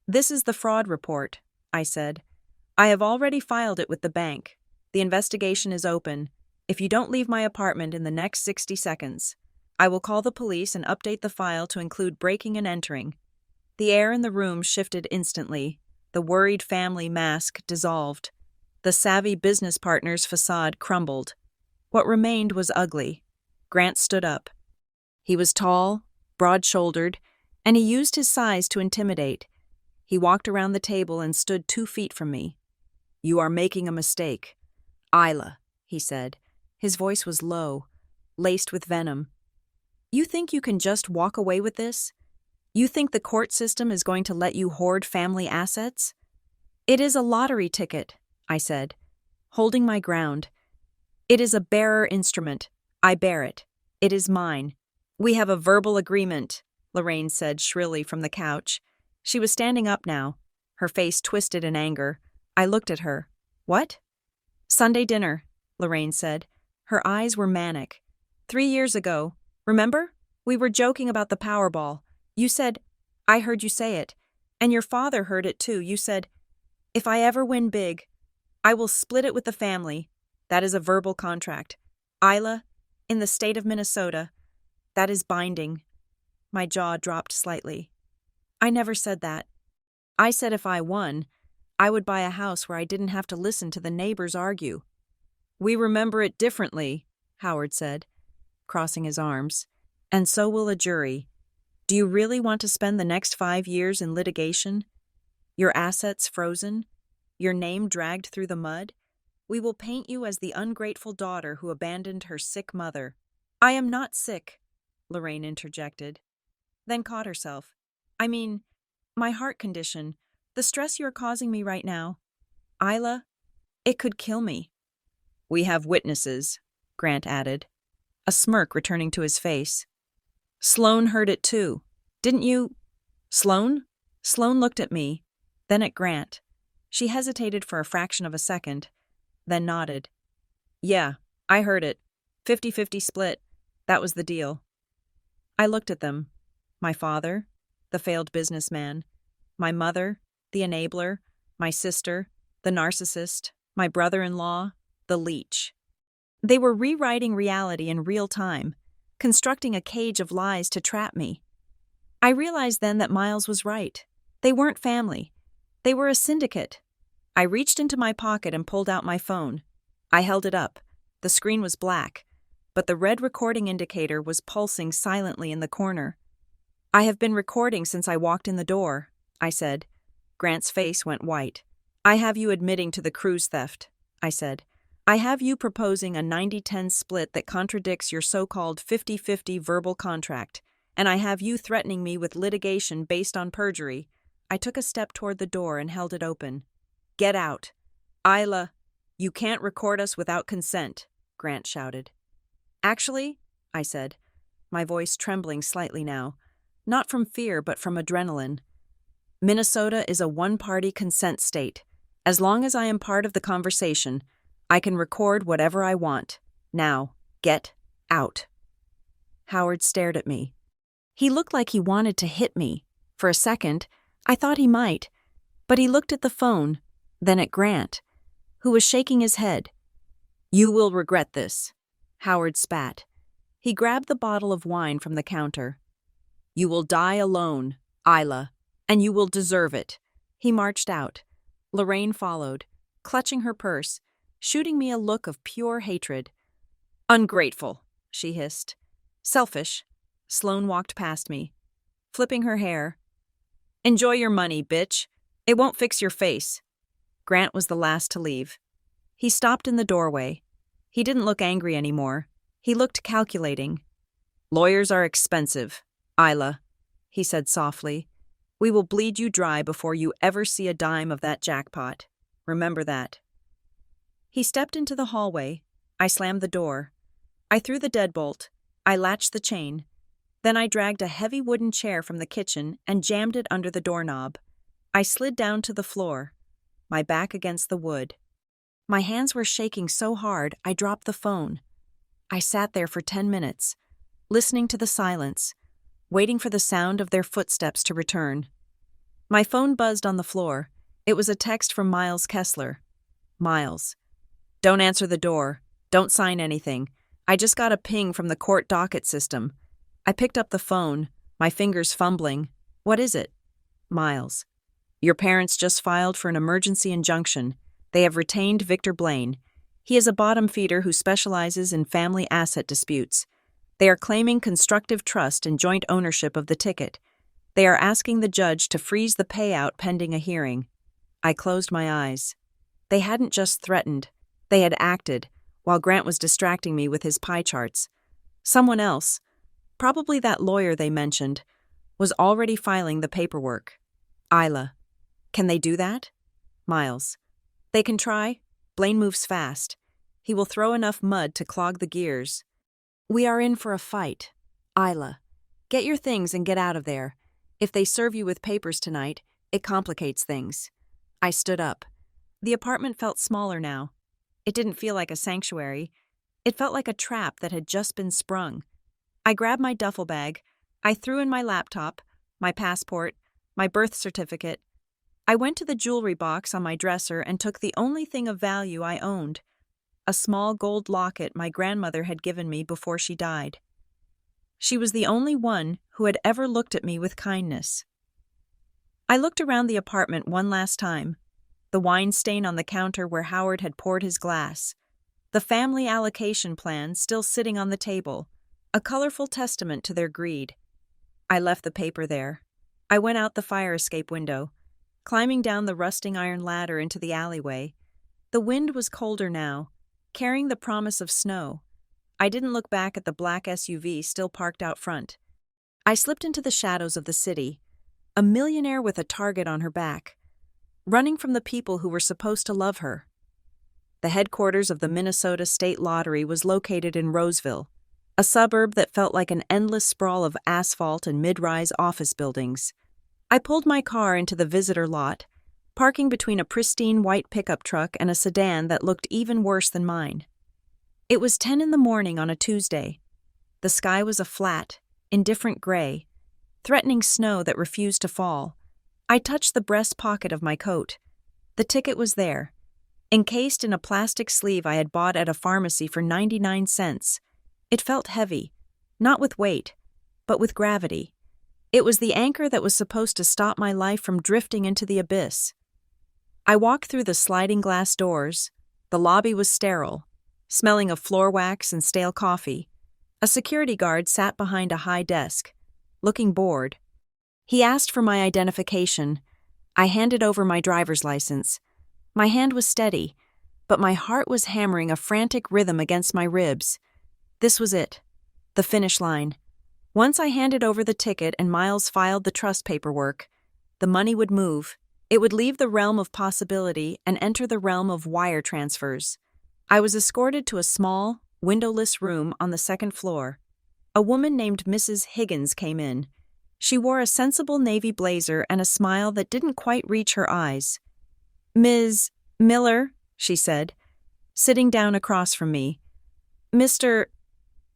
Speaker 1: "This is the fraud report," I said. "I have already filed it with the bank. The investigation is open. If you don't leave my apartment in the next 60 seconds, I will call the police and update the file to include breaking and entering." The air in the room shifted instantly. The worried family mask dissolved. The savvy business partner's facade crumbled. What remained was ugly. Grant stood up. He was tall, broad-shouldered, and he used his size to intimidate. He walked around the table and stood 2 feet from me. "You are making a mistake. Isla," he said. His voice was low, laced with venom. "You think you can just walk away with this? You think the court system is going to let you hoard family assets?" "It is a lottery ticket," I said, holding my ground. "It is a bearer instrument. I bear it. It is mine." "We have a verbal agreement," Lorraine said shrilly from the couch. She was standing up now, her face twisted in anger. I looked at her. "What?" "Sunday dinner," Lorraine said. Her eyes were manic. 3 years ago, remember? We were joking about the Powerball. You said, I heard you say it, and your father heard it too. You said, "If I ever win big, I will split it with the family." That is a verbal contract. Isla, in the state of Minnesota, that is binding. My jaw dropped slightly. "I never said that. I said if I won, I would buy a house where I didn't have to listen to the neighbors argue." "We remember it differently," Howard said, crossing his arms. "And so will a jury. Do you really want to spend the next 5 years in litigation? Your assets frozen? Your name dragged through the mud? We will paint you as the ungrateful daughter who abandoned her sick mother." "I am not sick," Lorraine interjected, then caught herself. "I mean, my heart condition, the stress you're causing me right now. Isla, it could kill me." "We have witnesses," Grant added, a smirk returning to his face. "Sloan heard it too. Didn't you—" "Sloan?" Sloan looked at me, then at Grant. She hesitated for a fraction of a second, then nodded. "Yeah, I heard it. 50-50 split. That was the deal." I looked at them. My father, the failed businessman. My mother, the enabler. My sister, the narcissist. My brother-in-law, the leech. They were rewriting reality in real time, constructing a cage of lies to trap me. I realized then that Miles was right. They weren't family. They were a syndicate. I reached into my pocket and pulled out my phone. I held it up. The screen was black, but the red recording indicator was pulsing silently in the corner. "I have been recording since I walked in the door," I said. Grant's face went white. "I have you admitting to the cruise theft," I said. "I have you proposing a 90-10 split that contradicts your so-called 50-50 verbal contract, and I have you threatening me with litigation based on perjury." I took a step toward the door and held it open. "Get out." "Isla, you can't record us without consent," Grant shouted. "Actually," I said, my voice trembling slightly now, not from fear but from adrenaline, "Minnesota is a one-party consent state. As long as I am part of the conversation, I can record whatever I want. Now, get out." Howard stared at me. He looked like he wanted to hit me. For a second, I thought he might, but he looked at the phone, then at Grant, who was shaking his head. "You will regret this." Howard spat. He grabbed the bottle of wine from the counter. "You will die alone, Isla, and you will deserve it." He marched out. Lorraine followed, clutching her purse, shooting me a look of pure hatred. "Ungrateful," she hissed. "Selfish." Sloan walked past me, flipping her hair. "Enjoy your money, bitch. It won't fix your face." Grant was the last to leave. He stopped in the doorway. He didn't look angry anymore. He looked calculating. "Lawyers are expensive, Isla," he said softly. "We will bleed you dry before you ever see a dime of that jackpot. Remember that." He stepped into the hallway. I slammed the door. I threw the deadbolt. I latched the chain. Then I dragged a heavy wooden chair from the kitchen and jammed it under the doorknob. I slid down to the floor, my back against the wood. My hands were shaking so hard I dropped the phone. I sat there for 10 minutes, listening to the silence, waiting for the sound of their footsteps to return. My phone buzzed on the floor. It was a text from Miles Kessler. "Miles, don't answer the door. Don't sign anything. I just got a ping from the court docket system." I picked up the phone, my fingers fumbling. "What is it?" "Miles, your parents just filed for an emergency injunction. They have retained Victor Blaine. He is a bottom feeder who specializes in family asset disputes. They are claiming constructive trust and joint ownership of the ticket. They are asking the judge to freeze the payout pending a hearing. I closed my eyes. They hadn't just threatened. They had acted, while Grant was distracting me with his pie charts. Someone else, probably that lawyer they mentioned, was already filing the paperwork. Isla. Can they do that? Miles. They can try. Blaine moves fast. He will throw enough mud to clog the gears. We are in for a fight. Isla. Get your things and get out of there. If they serve you with papers tonight, it complicates things. I stood up. The apartment felt smaller now. It didn't feel like a sanctuary. It felt like a trap that had just been sprung. I grabbed my duffel bag. I threw in my laptop, my passport, my birth certificate. I went to the jewelry box on my dresser and took the only thing of value I owned, a small gold locket my grandmother had given me before she died. She was the only one who had ever looked at me with kindness. I looked around the apartment one last time, the wine stain on the counter where Howard had poured his glass, the family allocation plan still sitting on the table, a colorful testament to their greed. I left the paper there. I went out the fire escape window, climbing down the rusting iron ladder into the alleyway. The wind was colder now, carrying the promise of snow. I didn't look back at the black SUV still parked out front. I slipped into the shadows of the city, a millionaire with a target on her back, running from the people who were supposed to love her. The headquarters of the Minnesota State Lottery was located in Roseville, a suburb that felt like an endless sprawl of asphalt and mid-rise office buildings. I pulled my car into the visitor lot, parking between a pristine white pickup truck and a sedan that looked even worse than mine. It was 10 in the morning on a Tuesday. The sky was a flat, indifferent gray, threatening snow that refused to fall. I touched the breast pocket of my coat. The ticket was there, encased in a plastic sleeve I had bought at a pharmacy for 99 cents. It felt heavy, not with weight, but with gravity. It was the anchor that was supposed to stop my life from drifting into the abyss. I walked through the sliding glass doors. The lobby was sterile, smelling of floor wax and stale coffee. A security guard sat behind a high desk, looking bored. He asked for my identification. I handed over my driver's license. My hand was steady, but my heart was hammering a frantic rhythm against my ribs. This was it, the finish line. Once I handed over the ticket and Miles filed the trust paperwork, the money would move. It would leave the realm of possibility and enter the realm of wire transfers. I was escorted to a small, windowless room on the second floor. A woman named Mrs. Higgins came in. She wore a sensible navy blazer and a smile that didn't quite reach her eyes. "Ms. Miller," she said, sitting down across from me. "Mr.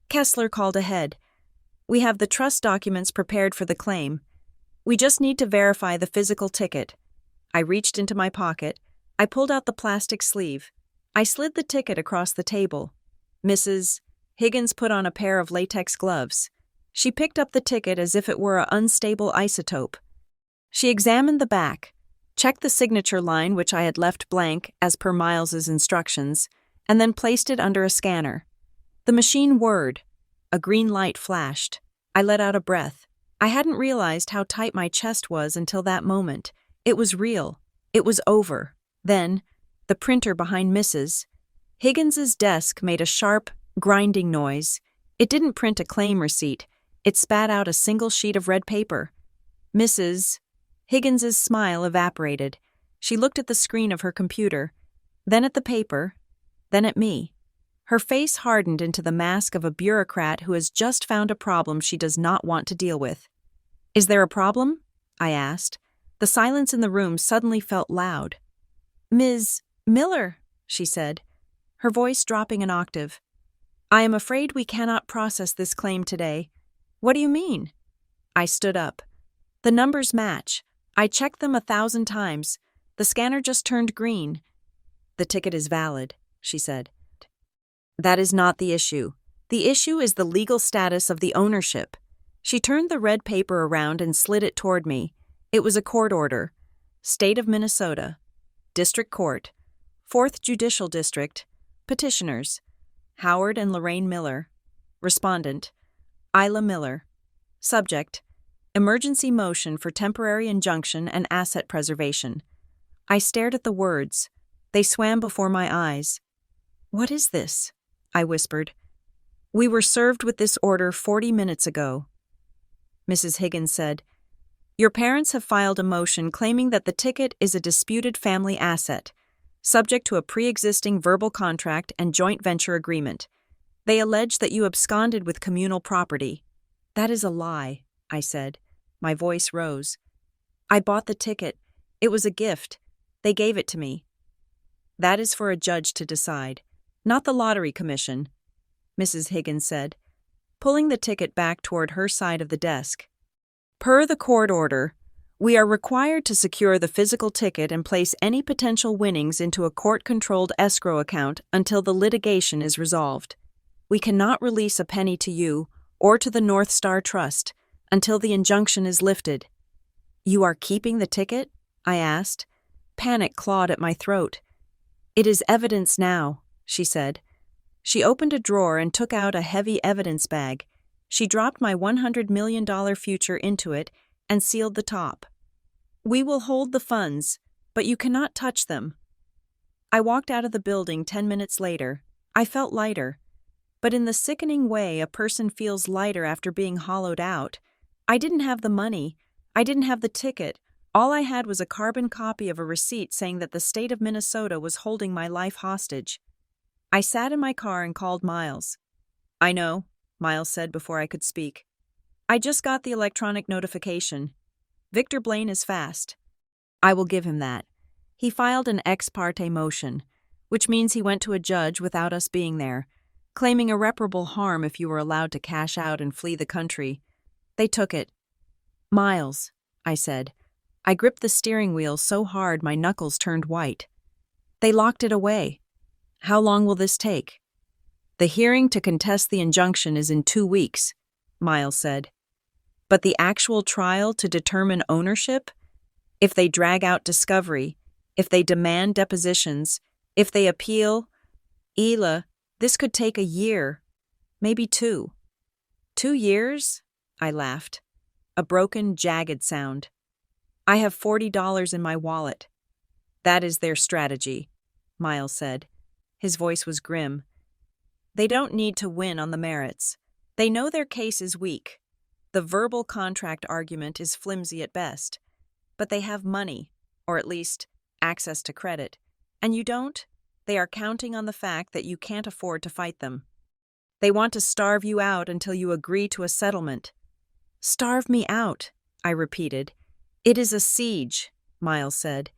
Speaker 1: Kessler called ahead. We have the trust documents prepared for the claim. We just need to verify the physical ticket." I reached into my pocket. I pulled out the plastic sleeve. I slid the ticket across the table. Mrs. Higgins put on a pair of latex gloves. She picked up the ticket as if it were an unstable isotope. She examined the back, checked the signature line which I had left blank as per Miles's instructions, and then placed it under a scanner. The machine whirred. A green light flashed. I let out a breath. I hadn't realized how tight my chest was until that moment. It was real. It was over. Then, the printer behind Mrs. Higgins's desk made a sharp, grinding noise. It didn't print a claim receipt. It spat out a single sheet of red paper. Mrs. Higgins's smile evaporated. She looked at the screen of her computer, then at the paper, then at me. Her face hardened into the mask of a bureaucrat who has just found a problem she does not want to deal with. "Is there a problem?" I asked. The silence in the room suddenly felt loud. "Ms. Miller," she said, her voice dropping an octave. "I am afraid we cannot process this claim today." "What do you mean?" I stood up. "The numbers match. I checked them 1,000 times. The scanner just turned green." "The ticket is valid," she said. "That is not the issue. The issue is the legal status of the ownership." She turned the red paper around and slid it toward me. It was a court order. State of Minnesota. District Court. 4th Judicial District. Petitioners: Howard and Lorraine Miller. Respondent: Isla Miller. Subject: Emergency motion for temporary injunction and asset preservation. I stared at the words. They swam before my eyes. "What is this?" I whispered. "We were served with this order 40 minutes ago." Mrs. Higgins said, "Your parents have filed a motion claiming that the ticket is a disputed family asset, subject to a pre-existing verbal contract and joint venture agreement. They allege that you absconded with communal property." "That is a lie," I said. My voice rose. "I bought the ticket. It was a gift. They gave it to me." "That is for a judge to decide, not the Lottery Commission," Mrs. Higgins said, pulling the ticket back toward her side of the desk. "Per the court order, we are required to secure the physical ticket and place any potential winnings into a court-controlled escrow account until the litigation is resolved. We cannot release a penny to you or to the North Star Trust until the injunction is lifted." "You are keeping the ticket?" I asked. Panic clawed at my throat. "It is evidence now," she said. She opened a drawer and took out a heavy evidence bag. She dropped my $100 million future into it and sealed the top. "We will hold the funds, but you cannot touch them." I walked out of the building 10 minutes later. I felt lighter. But in the sickening way a person feels lighter after being hollowed out. I didn't have the money. I didn't have the ticket. All I had was a carbon copy of a receipt saying that the state of Minnesota was holding my life hostage. I sat in my car and called Miles. "I know," Miles said before I could speak. "I just got the electronic notification. Victor Blaine is fast." I will give him that. He filed an ex parte motion, which means he went to a judge without us being there, claiming irreparable harm if you were allowed to cash out and flee the country. They took it. "Miles," I said. I gripped the steering wheel so hard my knuckles turned white. "They locked it away. How long will this take?" "The hearing to contest the injunction is in 2 weeks," Miles said. "But the actual trial to determine ownership? If they drag out discovery, if they demand depositions, if they appeal, Ela, this could take a year, maybe 2. 2 years? I laughed. A broken, jagged sound. "I have $40 in my wallet." "That is their strategy," Miles said. His voice was grim. "They don't need to win on the merits. They know their case is weak. The verbal contract argument is flimsy at best. But they have money, or at least access to credit. And you don't? They are counting on the fact that you can't afford to fight them. They want to starve you out until you agree to a settlement." "Starve me out," I repeated. "It is a siege," Miles said.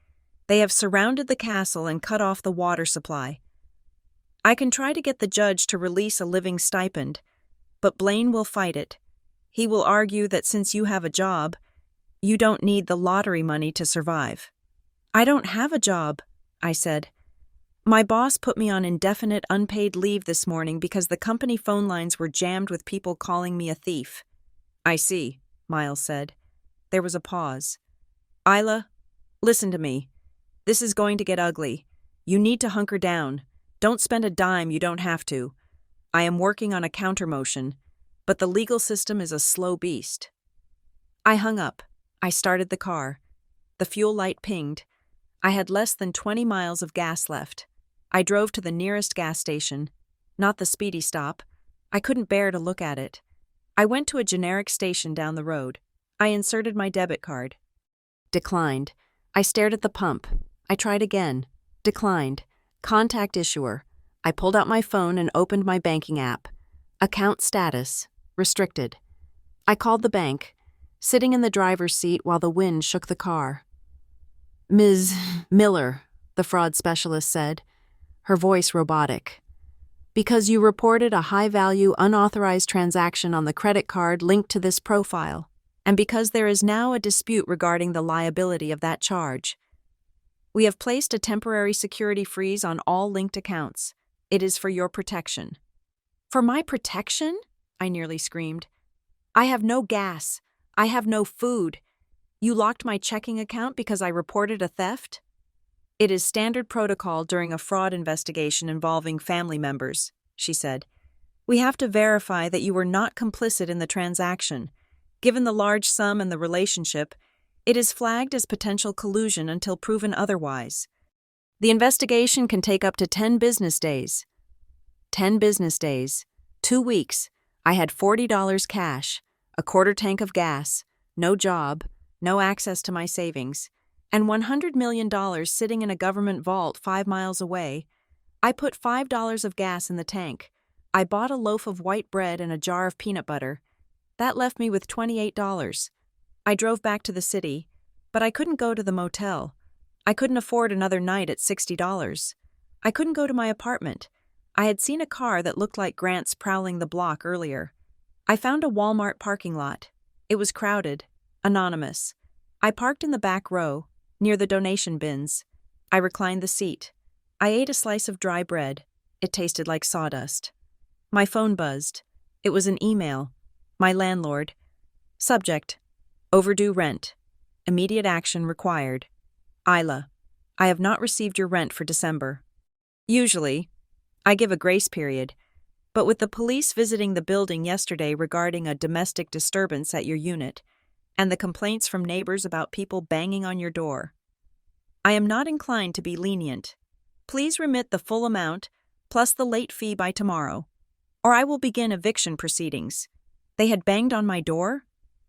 Speaker 1: "They have surrounded the castle and cut off the water supply. I can try to get the judge to release a living stipend, but Blaine will fight it. He will argue that since you have a job, you don't need the lottery money to survive." "I don't have a job," I said. "My boss put me on indefinite unpaid leave this morning because the company phone lines were jammed with people calling me a thief." "I see," Miles said. There was a pause. "Isla, listen to me. This is going to get ugly. You need to hunker down. Don't spend a dime you don't have to. I am working on a counter-motion, but the legal system is a slow beast." I hung up. I started the car. The fuel light pinged. I had less than 20 miles of gas left. I drove to the nearest gas station. Not the speedy stop. I couldn't bear to look at it. I went to a generic station down the road. I inserted my debit card. Declined. I stared at the pump. I tried again. Declined. Contact issuer. I pulled out my phone and opened my banking app. Account status. Restricted. I called the bank, sitting in the driver's seat while the wind shook the car. "Ms. Miller," the fraud specialist said, her voice robotic. "Because you reported a high-value, unauthorized transaction on the credit card linked to this profile, and because there is now a dispute regarding the liability of that charge. We have placed a temporary security freeze on all linked accounts. It is for your protection." "For my protection?" I nearly screamed. "I have no gas. I have no food. You locked my checking account because I reported a theft?" "It is standard protocol during a fraud investigation involving family members," she said. "We have to verify that you were not complicit in the transaction. Given the large sum and the relationship, it is flagged as potential collusion until proven otherwise. The investigation can take up to 10 business days. 10 business days. 2 weeks. I had $40 cash, a quarter tank of gas, no job, no access to my savings, and $100 million sitting in a government vault 5 miles away. I put $5 of gas in the tank. I bought a loaf of white bread and a jar of peanut butter. That left me with $28. I drove back to the city, but I couldn't go to the motel. I couldn't afford another night at $60. I couldn't go to my apartment. I had seen a car that looked like Grant's prowling the block earlier. I found a Walmart parking lot. It was crowded, anonymous. I parked in the back row, near the donation bins. I reclined the seat. I ate a slice of dry bread. It tasted like sawdust. My phone buzzed. It was an email. My landlord. Subject: overdue rent. Immediate action required. Isla, I have not received your rent for December. Usually, I give a grace period, but with the police visiting the building yesterday regarding a domestic disturbance at your unit, and the complaints from neighbors about people banging on your door, I am not inclined to be lenient. Please remit the full amount, plus the late fee by tomorrow, or I will begin eviction proceedings. They had banged on my door?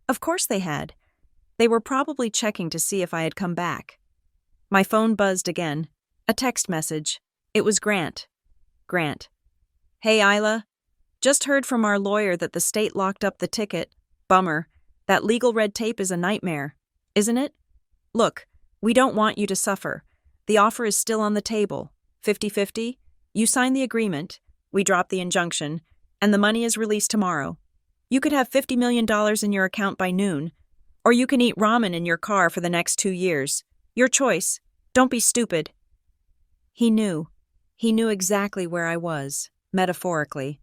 Speaker 1: Of course they had. They were probably checking to see if I had come back. My phone buzzed again. A text message. It was Grant. Grant. Hey, Isla. Just heard from our lawyer that the state locked up the ticket. Bummer. That legal red tape is a nightmare, isn't it? Look, we don't want you to suffer. The offer is still on the table. 50-50. You sign the agreement, we drop the injunction, and the money is released tomorrow. You could have $50 million in your account by noon, or you can eat ramen in your car for the next 2 years. Your choice. Don't be stupid. He knew. He knew exactly where I was, metaphorically.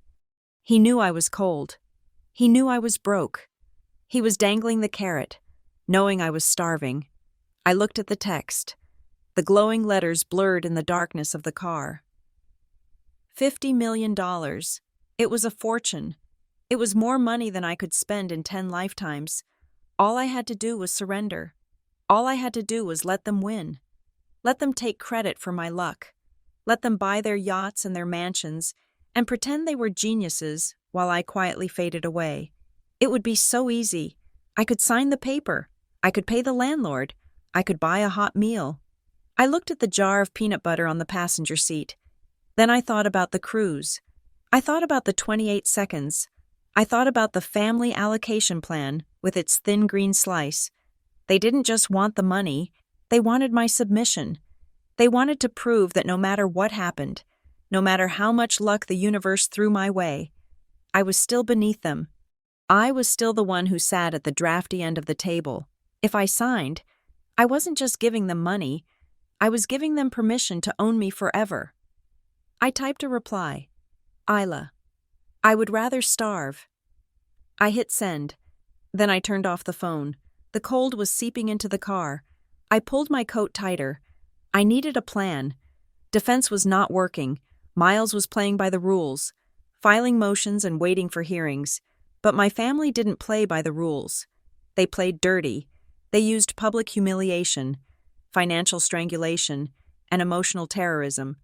Speaker 1: He knew I was cold. He knew I was broke. He was dangling the carrot, knowing I was starving. I looked at the text. The glowing letters blurred in the darkness of the car. $50 million. It was a fortune. It was more money than I could spend in 10 lifetimes. All I had to do was surrender. All I had to do was let them win. Let them take credit for my luck. Let them buy their yachts and their mansions and pretend they were geniuses while I quietly faded away. It would be so easy. I could sign the paper. I could pay the landlord. I could buy a hot meal. I looked at the jar of peanut butter on the passenger seat. Then I thought about the cruise. I thought about the 28 seconds. I thought about the family allocation plan with its thin green slice. They didn't just want the money. They wanted my submission. They wanted to prove that no matter what happened, no matter how much luck the universe threw my way, I was still beneath them. I was still the one who sat at the drafty end of the table. If I signed, I wasn't just giving them money, I was giving them permission to own me forever. I typed a reply. Isla, I would rather starve. I hit send. Then I turned off the phone. The cold was seeping into the car. I pulled my coat tighter. I needed a plan. Defense was not working. Miles was playing by the rules, filing motions and waiting for hearings. But my family didn't play by the rules. They played dirty. They used public humiliation, financial strangulation, and emotional terrorism.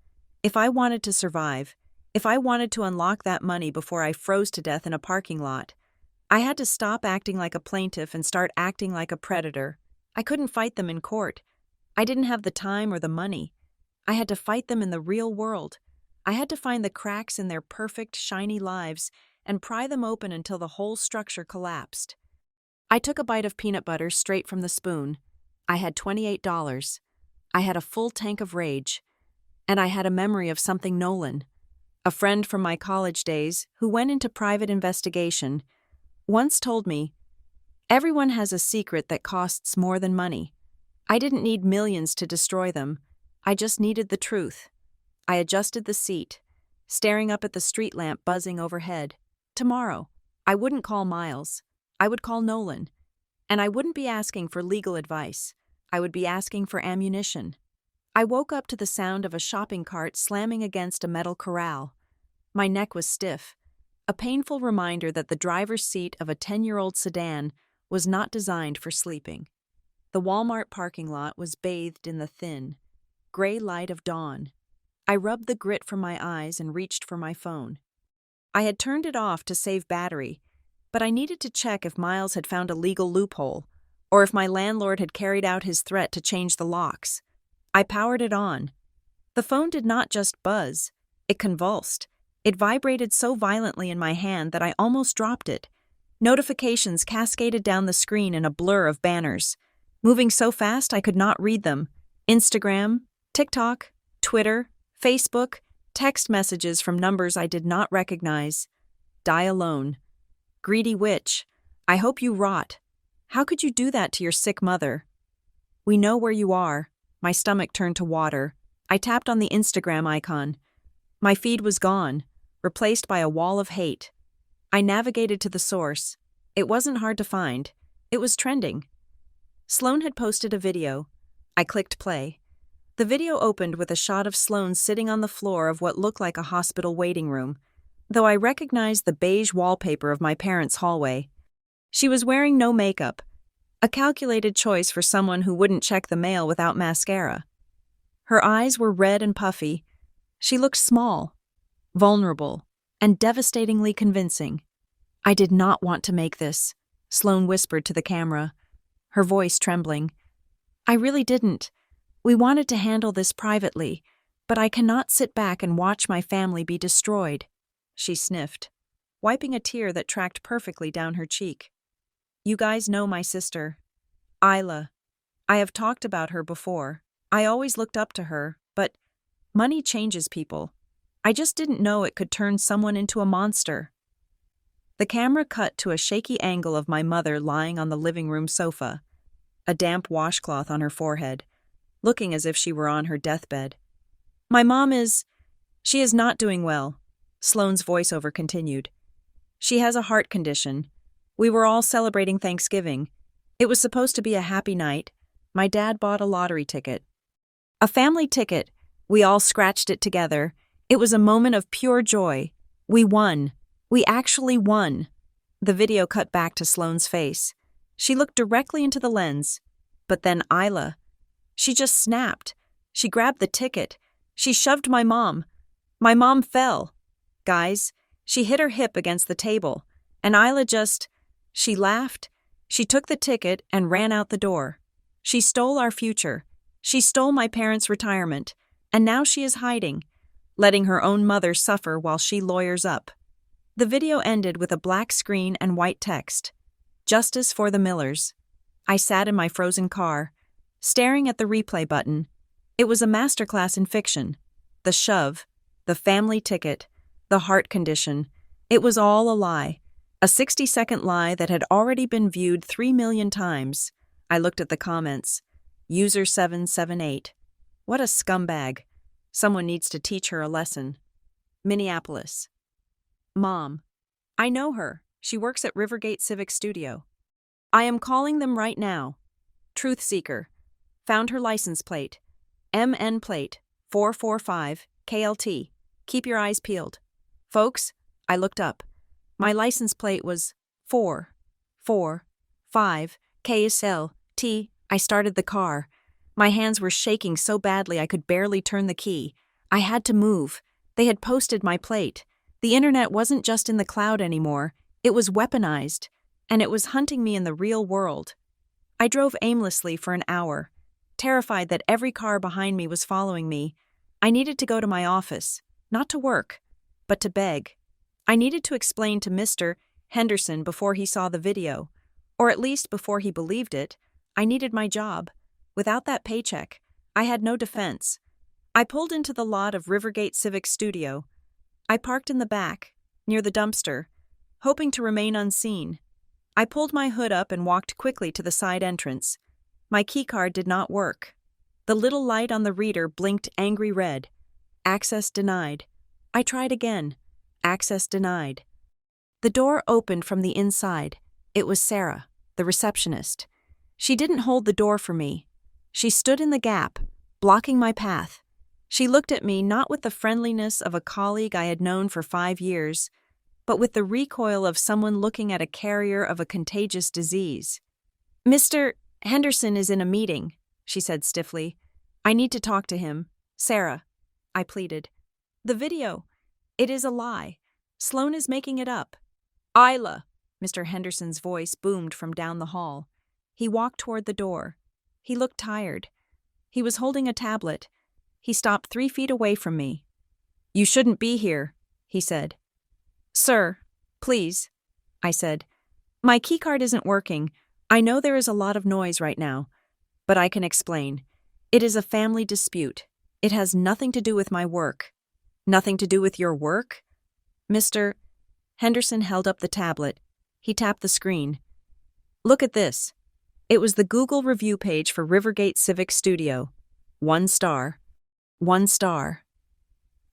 Speaker 1: If I wanted to survive, if I wanted to unlock that money before I froze to death in a parking lot, I had to stop acting like a plaintiff and start acting like a predator. I couldn't fight them in court. I didn't have the time or the money. I had to fight them in the real world. I had to find the cracks in their perfect, shiny lives and pry them open until the whole structure collapsed. I took a bite of peanut butter straight from the spoon. I had $28. I had a full tank of rage. And I had a memory of something Nolan, a friend from my college days who went into private investigation, once told me, everyone has a secret that costs more than money. I didn't need millions to destroy them. I just needed the truth. I adjusted the seat, staring up at the street lamp buzzing overhead. Tomorrow, I wouldn't call Miles. I would call Nolan. And I wouldn't be asking for legal advice. I would be asking for ammunition. I woke up to the sound of a shopping cart slamming against a metal corral. My neck was stiff, a painful reminder that the driver's seat of a 10-year-old sedan was not designed for sleeping. The Walmart parking lot was bathed in the thin, gray light of dawn. I rubbed the grit from my eyes and reached for my phone. I had turned it off to save battery, but I needed to check if Miles had found a legal loophole, or if my landlord had carried out his threat to change the locks. I powered it on. The phone did not just buzz, it convulsed. It vibrated so violently in my hand that I almost dropped it. Notifications cascaded down the screen in a blur of banners, moving so fast I could not read them. Instagram, TikTok, Twitter, Facebook, text messages from numbers I did not recognize. Die alone. Greedy witch. I hope you rot. How could you do that to your sick mother? We know where you are. My stomach turned to water. I tapped on the Instagram icon. My feed was gone, replaced by a wall of hate. I navigated to the source. It wasn't hard to find. It was trending. Sloan had posted a video. I clicked play. The video opened with a shot of Sloan sitting on the floor of what looked like a hospital waiting room, though I recognized the beige wallpaper of my parents' hallway. She was wearing no makeup, a calculated choice for someone who wouldn't check the mail without mascara. Her eyes were red and puffy. She looked small, vulnerable, and devastatingly convincing. I did not want to make this, Sloan whispered to the camera, her voice trembling. I really didn't. We wanted to handle this privately, but I cannot sit back and watch my family be destroyed, she sniffed, wiping a tear that tracked perfectly down her cheek. You guys know my sister, Isla. I have talked about her before. I always looked up to her, but money changes people. I just didn't know it could turn someone into a monster. The camera cut to a shaky angle of my mother lying on the living room sofa, a damp washcloth on her forehead, looking as if she were on her deathbed. My mom she is not doing well, Sloane's voiceover continued. She has a heart condition. We were all celebrating Thanksgiving. It was supposed to be a happy night. My dad bought a lottery ticket. A family ticket. We all scratched it together. It was a moment of pure joy. We won. We actually won. The video cut back to Sloane's face. She looked directly into the lens. But then Isla. She just snapped. She grabbed the ticket. She shoved my mom. My mom fell. Guys, she hit her hip against the table. And Isla she laughed. She took the ticket and ran out the door. She stole our future. She stole my parents' retirement. And now she is hiding, letting her own mother suffer while she lawyers up. The video ended with a black screen and white text. Justice for the Millers. I sat in my frozen car, staring at the replay button. It was a masterclass in fiction. The shove, the family ticket, the heart condition. It was all a lie. A 60-second lie that had already been viewed 3 million times. I looked at the comments. User 778. What a scumbag. Someone needs to teach her a lesson. Minneapolis. Mom. I know her. She works at Rivergate Civic Studio. I am calling them right now. Truth Seeker. Found her license plate. MN plate 445 KLT. Keep your eyes peeled. Folks, I looked up. My license plate was 445 KSLT. I started the car. My hands were shaking so badly I could barely turn the key. I had to move. They had posted my plate. The internet wasn't just in the cloud anymore. It was weaponized, and it was hunting me in the real world. I drove aimlessly for an hour, terrified that every car behind me was following me. I needed to go to my office, not to work, but to beg. I needed to explain to Mr. Henderson before he saw the video, or at least before he believed it. I needed my job. Without that paycheck, I had no defense. I pulled into the lot of Rivergate Civic Studio. I parked in the back, near the dumpster, hoping to remain unseen. I pulled my hood up and walked quickly to the side entrance. My keycard did not work. The little light on the reader blinked angry red. Access denied. I tried again. Access denied. The door opened from the inside. It was Sarah, the receptionist. She didn't hold the door for me. She stood in the gap, blocking my path. She looked at me not with the friendliness of a colleague I had known for 5 years, but with the recoil of someone looking at a carrier of a contagious disease. "Mr. Henderson is in a meeting," she said stiffly. "I need to talk to him. Sarah," I pleaded. "The video. It is a lie. Sloan is making it up." "Isla," Mr. Henderson's voice boomed from down the hall. He walked toward the door. He looked tired. He was holding a tablet. He stopped 3 feet away from me. "You shouldn't be here," he said. "Sir, please," I said. "My keycard isn't working. I know there is a lot of noise right now, but I can explain. It is a family dispute. It has nothing to do with my work." "Nothing to do with your work?" Mr. Henderson held up the tablet. He tapped the screen. "Look at this." It was the Google review page for Rivergate Civic Studio. 1 star. 1 star.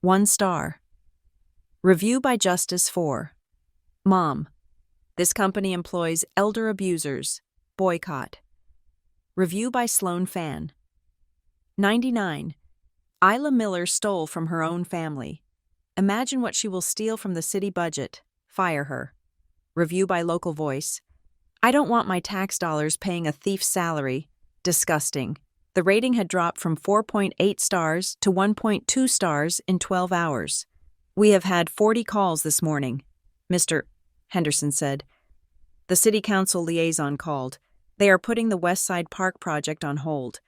Speaker 1: 1 star. Review by Justice 4. Mom. This company employs elder abusers. Boycott. Review by Sloan Fan. 99. Isla Miller stole from her own family. Imagine what she will steal from the city budget. Fire her. Review by Local Voice. I don't want my tax dollars paying a thief's salary. Disgusting. The rating had dropped from 4.8 stars to 1.2 stars in 12 hours. "We have had 40 calls this morning," Mr. Henderson said. The city council liaison called. They are putting the West Side Park project on hold.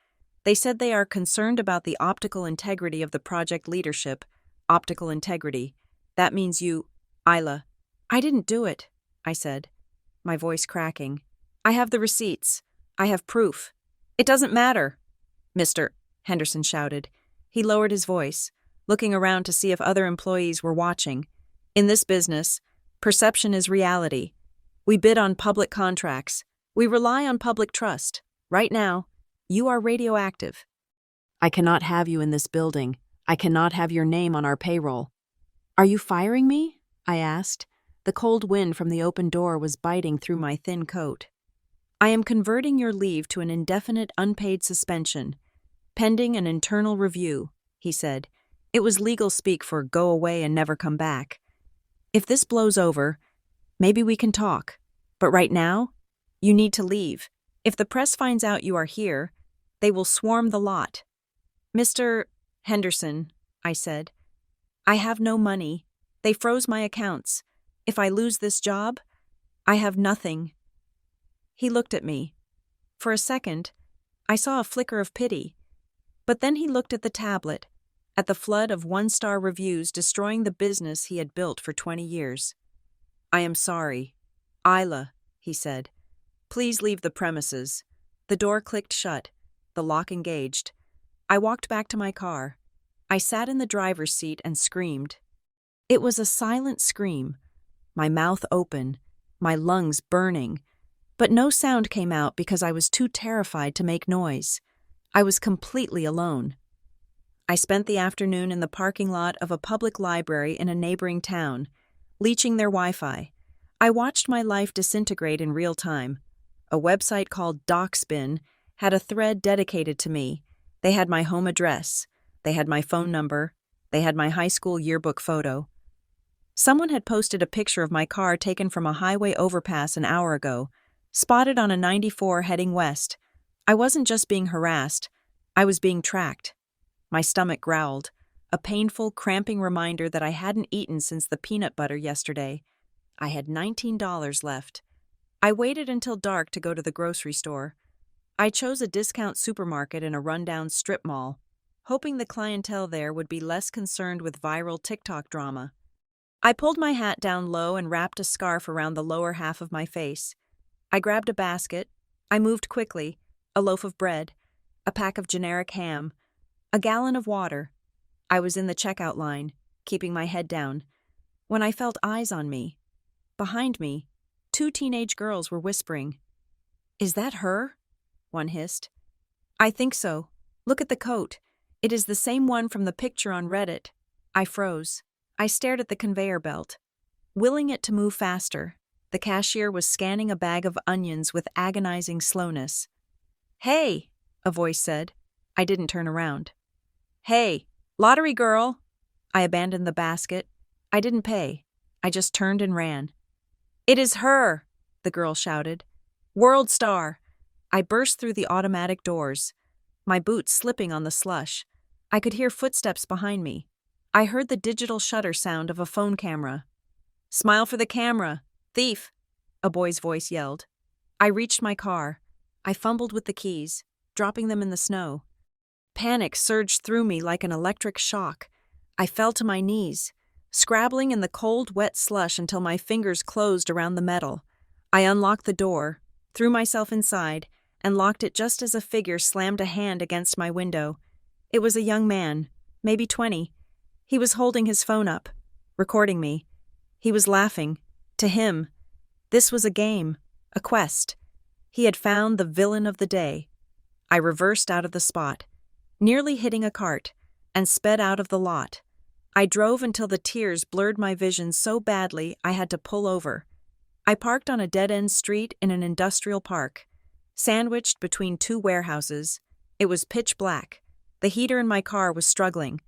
Speaker 1: They said they are concerned about the optical integrity of the project leadership. Optical integrity. That means you, Isla. "I didn't do it," I said, my voice cracking. "I have the receipts. I have proof." "It doesn't matter," Mr. Henderson shouted. He lowered his voice, looking around to see if other employees were watching. "In this business, perception is reality. We bid on public contracts. We rely on public trust. Right now, you are radioactive. I cannot have you in this building. I cannot have your name on our payroll." "Are you firing me?" I asked. The cold wind from the open door was biting through my thin coat. "I am converting your leave to an indefinite unpaid suspension, pending an internal review," he said. It was legal speak for go away and never come back. "If this blows over, maybe we can talk. But right now, you need to leave. If the press finds out you are here, they will swarm the lot." "Mr. Henderson," I said, "I have no money. They froze my accounts. If I lose this job, I have nothing." He looked at me. For a second, I saw a flicker of pity. But then he looked at the tablet, at the flood of 1-star reviews destroying the business he had built for 20 years. "I am sorry. Isla," he said. "Please leave the premises." The door clicked shut, the lock engaged. I walked back to my car. I sat in the driver's seat and screamed. It was a silent scream, my mouth open, my lungs burning, but no sound came out because I was too terrified to make noise. I was completely alone. I spent the afternoon in the parking lot of a public library in a neighboring town, leeching their Wi-Fi. I watched my life disintegrate in real time. A website called DocSpin had a thread dedicated to me. They had my home address. They had my phone number. They had my high school yearbook photo. Someone had posted a picture of my car taken from a highway overpass an hour ago, spotted on a 94 heading west. I wasn't just being harassed. I was being tracked. My stomach growled, a painful, cramping reminder that I hadn't eaten since the peanut butter yesterday. I had $19 left. I waited until dark to go to the grocery store. I chose a discount supermarket in a rundown strip mall, hoping the clientele there would be less concerned with viral TikTok drama. I pulled my hat down low and wrapped a scarf around the lower half of my face. I grabbed a basket. I moved quickly, a loaf of bread, a pack of generic ham, a gallon of water. I was in the checkout line, keeping my head down, when I felt eyes on me. Behind me, 2 teenage girls were whispering. "Is that her?" one hissed. "I think so. Look at the coat. It is the same one from the picture on Reddit." I froze. I stared at the conveyor belt, willing it to move faster. The cashier was scanning a bag of onions with agonizing slowness. "Hey," a voice said. I didn't turn around. "Hey, lottery girl." I abandoned the basket. I didn't pay. I just turned and ran. "It is her!" the girl shouted. "World star!" I burst through the automatic doors, my boots slipping on the slush. I could hear footsteps behind me. I heard the digital shutter sound of a phone camera. "Smile for the camera, thief!" a boy's voice yelled. I reached my car. I fumbled with the keys, dropping them in the snow. Panic surged through me like an electric shock. I fell to my knees, scrabbling in the cold, wet slush until my fingers closed around the metal. I unlocked the door, threw myself inside, and locked it just as a figure slammed a hand against my window. It was a young man, maybe 20. He was holding his phone up, recording me. He was laughing. To him, this was a game, a quest. He had found the villain of the day. I reversed out of the spot, nearly hitting a cart, and sped out of the lot. I drove until the tears blurred my vision so badly I had to pull over. I parked on a dead-end street in an industrial park, sandwiched between two warehouses. It was pitch black. The heater in my car was struggling.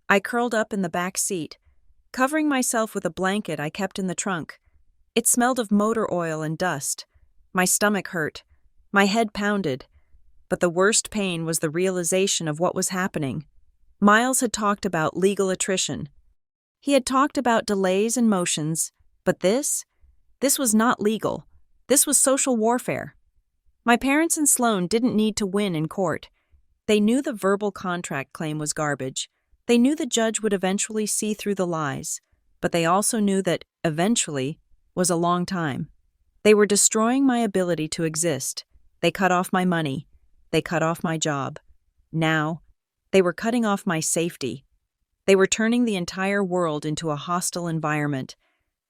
Speaker 1: I curled up in the back seat, covering myself with a blanket I kept in the trunk. It smelled of motor oil and dust. My stomach hurt. My head pounded. But the worst pain was the realization of what was happening. Miles had talked about legal attrition. He had talked about delays and motions, but this was not legal. This was social warfare. My parents and Sloan didn't need to win in court. They knew the verbal contract claim was garbage. They knew the judge would eventually see through the lies, but they also knew that eventually was a long time. They were destroying my ability to exist. They cut off my money. They cut off my job. Now, they were cutting off my safety. They were turning the entire world into a hostile environment.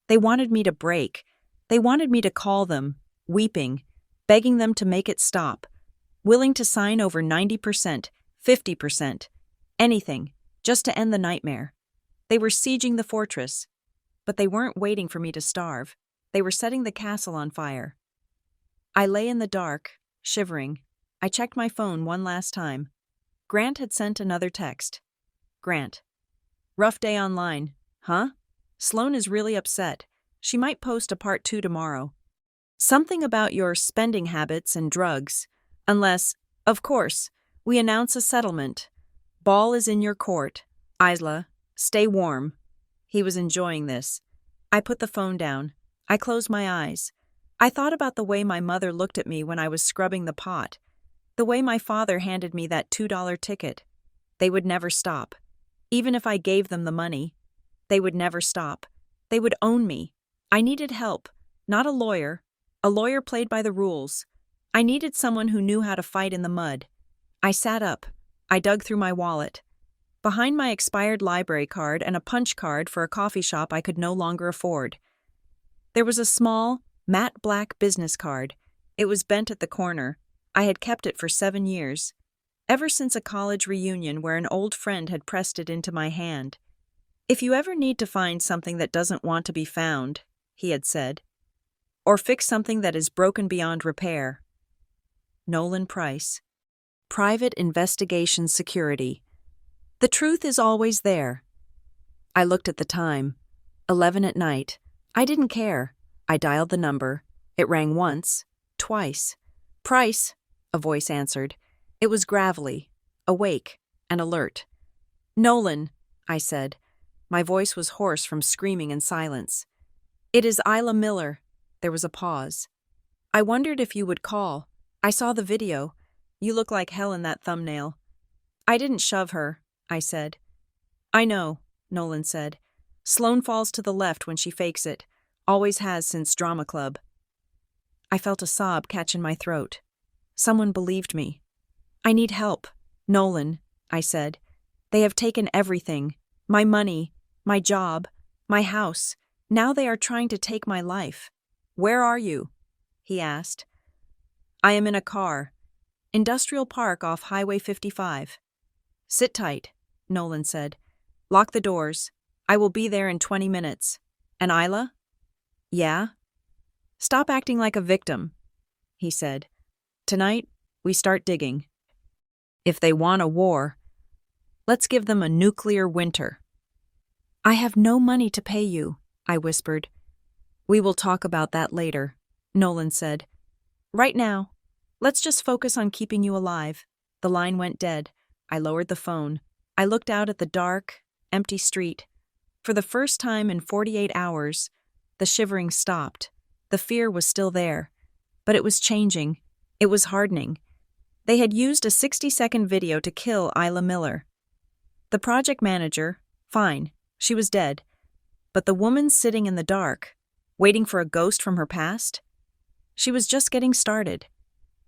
Speaker 1: They wanted me to break. They wanted me to call them, weeping, begging them to make it stop, willing to sign over 90%, 50%, anything, just to end the nightmare. They were sieging the fortress, but they weren't waiting for me to starve. They were setting the castle on fire. I lay in the dark, shivering. I checked my phone one last time. Grant had sent another text. Grant. Rough day online, huh? Sloan is really upset. She might post a part 2 tomorrow. Something about your spending habits and drugs. Unless, of course, we announce a settlement. Ball is in your court. Isla, stay warm. He was enjoying this. I put the phone down. I closed my eyes. I thought about the way my mother looked at me when I was scrubbing the pot. The way my father handed me that $2 ticket. They would never stop. Even if I gave them the money, they would never stop. They would own me. I needed help, not a lawyer played by the rules. I needed someone who knew how to fight in the mud. I sat up. I dug through my wallet. Behind my expired library card and a punch card for a coffee shop I could no longer afford. There was a small, matte black business card. It was bent at the corner. I had kept it for 7 years. Ever since a college reunion where an old friend had pressed it into my hand. If you ever need to find something that doesn't want to be found, he had said, or fix something that is broken beyond repair. Nolan Price. Private Investigation Security. The truth is always there. I looked at the time. 11 at night. I didn't care. I dialed the number. It rang once, twice. Price, a voice answered. It was gravelly, awake, and alert. Nolan, I said. My voice was hoarse from screaming in silence. It is Isla Miller. There was a pause. I wondered if you would call. I saw the video. You look like hell in that thumbnail. I didn't shove her, I said. I know, Nolan said. Sloan falls to the left when she fakes it. Always has since drama club. I felt a sob catch in my throat. Someone believed me. I need help, Nolan, I said. They have taken everything. My money, my job, my house. Now they are trying to take my life. Where are you? He asked. I am in a car. Industrial Park off Highway 55. Sit tight, Nolan said. Lock the doors. I will be there in 20 minutes. And Isla? Yeah? Stop acting like a victim, he said. Tonight, we start digging. If they want a war, let's give them a nuclear winter. I have no money to pay you, I whispered. We will talk about that later, Nolan said. Right now, let's just focus on keeping you alive. The line went dead. I lowered the phone. I looked out at the dark, empty street. For the first time in 48 hours, the shivering stopped. The fear was still there. But it was changing. It was hardening. They had used a 60-second video to kill Isla Miller. The project manager, fine, she was dead. But the woman sitting in the dark, waiting for a ghost from her past? She was just getting started.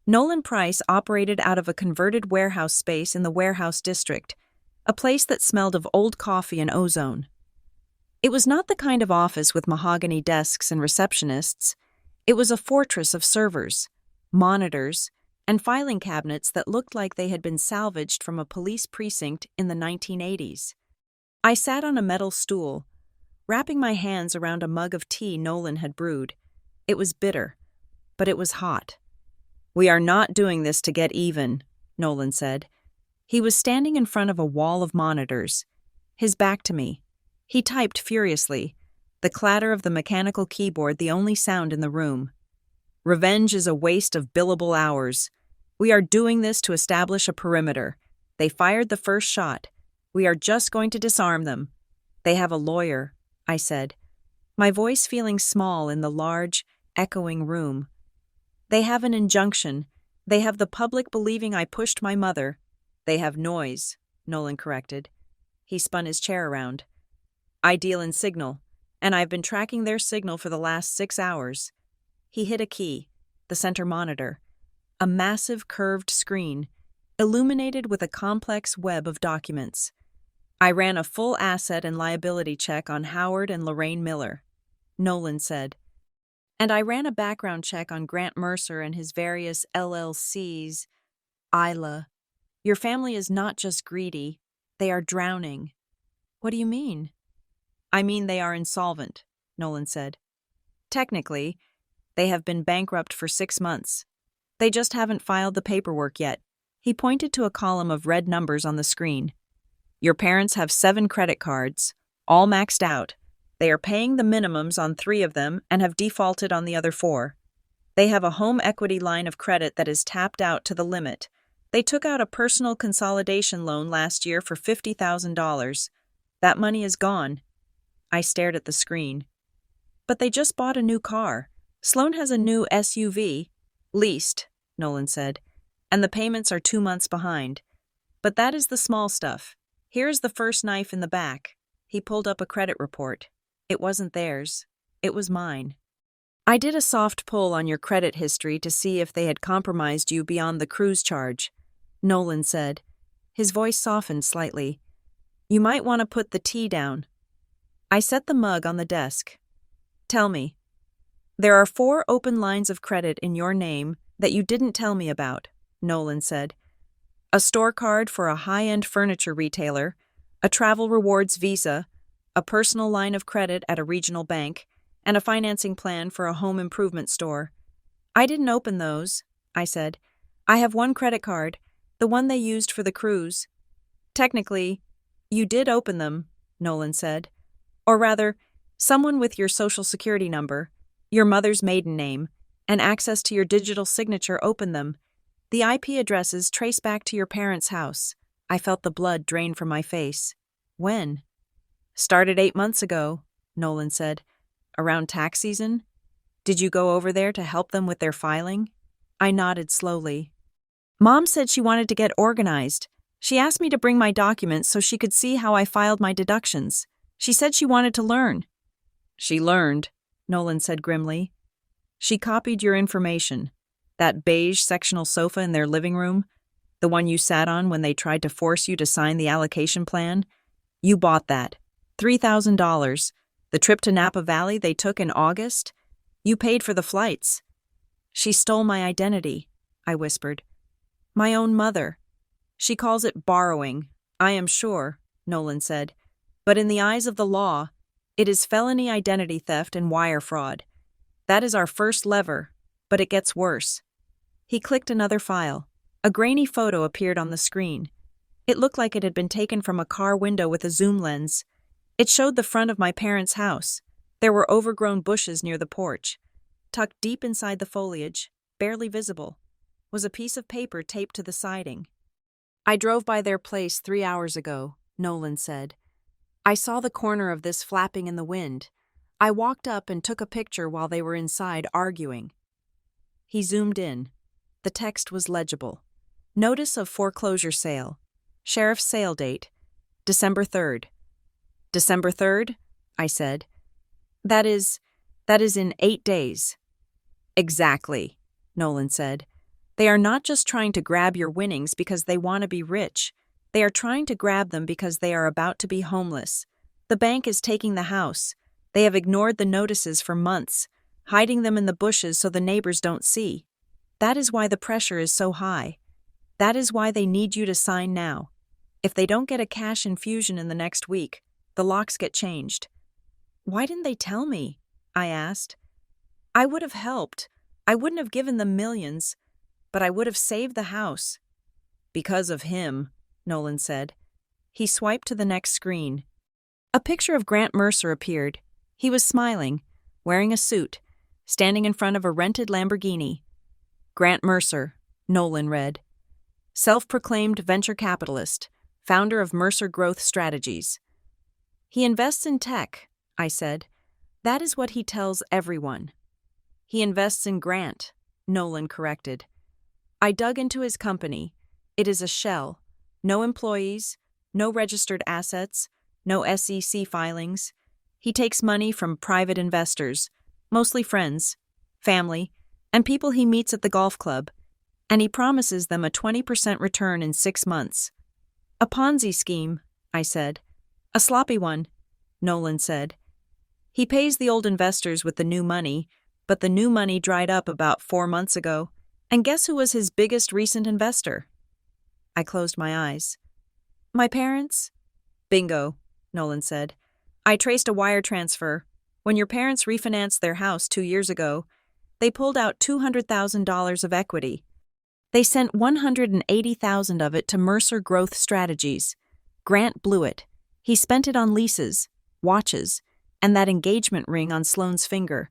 Speaker 1: Nolan Price operated out of a converted warehouse space in the warehouse district, a place that smelled of old coffee and ozone. It was not the kind of office with mahogany desks and receptionists. It was a fortress of servers, monitors, and filing cabinets that looked like they had been salvaged from a police precinct in the 1980s. I sat on a metal stool, wrapping my hands around a mug of tea Nolan had brewed. It was bitter, but it was hot. We are not doing this to get even, Nolan said. He was standing in front of a wall of monitors, his back to me. He typed furiously, the clatter of the mechanical keyboard the only sound in the room. Revenge is a waste of billable hours. We are doing this to establish a perimeter. They fired the first shot. We are just going to disarm them. They have a lawyer, I said, my voice feeling small in the large, echoing room. They have an injunction. They have the public believing I pushed my mother. They have noise, Nolan corrected. He spun his chair around. I deal in signal, and I've been tracking their signal for the last 6 hours. He hit a key, the center monitor, a massive curved screen, illuminated with a complex web of documents. I ran a full asset and liability check on Howard and Lorraine Miller, Nolan said. And I ran a background check on Grant Mercer and his various LLCs. Isla, your family is not just greedy, they are drowning. What do you mean? I mean they are insolvent, Nolan said. Technically, they have been bankrupt for 6 months. They just haven't filed the paperwork yet. He pointed to a column of red numbers on the screen. Your parents have 7 credit cards, all maxed out. They are paying the minimums on 3 of them and have defaulted on the other 4. They have a home equity line of credit that is tapped out to the limit. They took out a personal consolidation loan last year for $50,000. That money is gone. I stared at the screen. But they just bought a new car. Sloan has a new SUV. Leased, Nolan said, and the payments are 2 months behind. But that is the small stuff. Here's the first knife in the back. He pulled up a credit report. It wasn't theirs. It was mine. I did a soft pull on your credit history to see if they had compromised you beyond the cruise charge, Nolan said. His voice softened slightly. You might want to put the tea down. I set the mug on the desk. Tell me. There are 4 open lines of credit in your name that you didn't tell me about, Nolan said. A store card for a high-end furniture retailer, a travel rewards visa, a personal line of credit at a regional bank, and a financing plan for a home improvement store. I didn't open those, I said. I have 1 credit card, the one they used for the cruise. Technically, you did open them, Nolan said. Or rather, someone with your social security number, your mother's maiden name, and access to your digital signature opened them. The IP addresses trace back to your parents' house. I felt the blood drain from my face. When? Started 8 months ago, Nolan said. Around tax season? Did you go over there to help them with their filing? I nodded slowly. Mom said she wanted to get organized. She asked me to bring my documents so she could see how I filed my deductions. She said she wanted to learn. She learned, Nolan said grimly. She copied your information. That beige sectional sofa in their living room, the one you sat on when they tried to force you to sign the allocation plan. You bought that. $3,000. The trip to Napa Valley they took in August. You paid for the flights. She stole my identity, I whispered. My own mother. She calls it borrowing, I am sure, Nolan said. But in the eyes of the law, it is felony identity theft and wire fraud. That is our first lever, but it gets worse. He clicked another file. A grainy photo appeared on the screen. It looked like it had been taken from a car window with a zoom lens. It showed the front of my parents' house. There were overgrown bushes near the porch. Tucked deep inside the foliage, barely visible, was a piece of paper taped to the siding. "I drove by their place 3 hours ago," Nolan said. "I saw the corner of this flapping in the wind. I walked up and took a picture while they were inside arguing." He zoomed in. The text was legible. "Notice of foreclosure sale. Sheriff's sale date, December 3rd. "December 3rd?" I said. That is in 8 days." "Exactly," Nolan said. "They are not just trying to grab your winnings because they want to be rich. They are trying to grab them because they are about to be homeless. The bank is taking the house. They have ignored the notices for months, hiding them in the bushes so the neighbors don't see. That is why the pressure is so high. That is why they need you to sign now. If they don't get a cash infusion in the next week, the locks get changed." "Why didn't they tell me?" I asked. "I would have helped. I wouldn't have given them millions, but I would have saved the house." "Because of him," Nolan said. He swiped to the next screen. A picture of Grant Mercer appeared. He was smiling, wearing a suit, standing in front of a rented Lamborghini. "Grant Mercer," Nolan read. "Self-proclaimed venture capitalist, founder of Mercer Growth Strategies." "He invests in tech," I said. "That is what he tells everyone." "He invests in Grant," Nolan corrected. "I dug into his company. It is a shell. No employees, no registered assets, no SEC filings. He takes money from private investors, mostly friends, family, and people he meets at the golf club, and he promises them a 20% return in 6 months. "A Ponzi scheme," I said. "A sloppy one," Nolan said. "He pays the old investors with the new money, but the new money dried up about 4 months ago, and guess who was his biggest recent investor?" I closed my eyes. "My parents?" "Bingo," Nolan said. "I traced a wire transfer. When your parents refinanced their house 2 years ago, they pulled out $200,000 of equity. They sent $180,000 of it to Mercer Growth Strategies. Grant blew it. He spent it on leases, watches, and that engagement ring on Sloane's finger.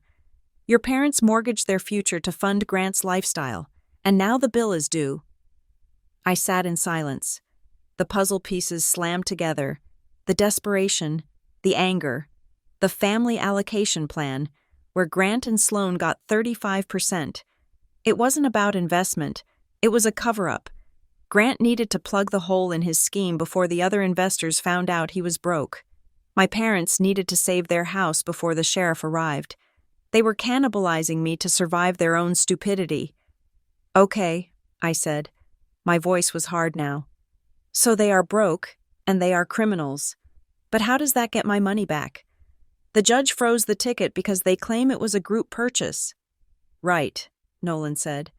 Speaker 1: Your parents mortgaged their future to fund Grant's lifestyle, and now the bill is due." I sat in silence. The puzzle pieces slammed together. The desperation, the anger, the family allocation plan, where Grant and Sloane got 35%. It wasn't about investment. It was a cover-up. Grant needed to plug the hole in his scheme before the other investors found out he was broke. My parents needed to save their house before the sheriff arrived. They were cannibalizing me to survive their own stupidity. "Okay," I said. My voice was hard now. "So they are broke, and they are criminals. But how does that get my money back? The judge froze the ticket because they claim it was a group purchase." "Right," Nolan said.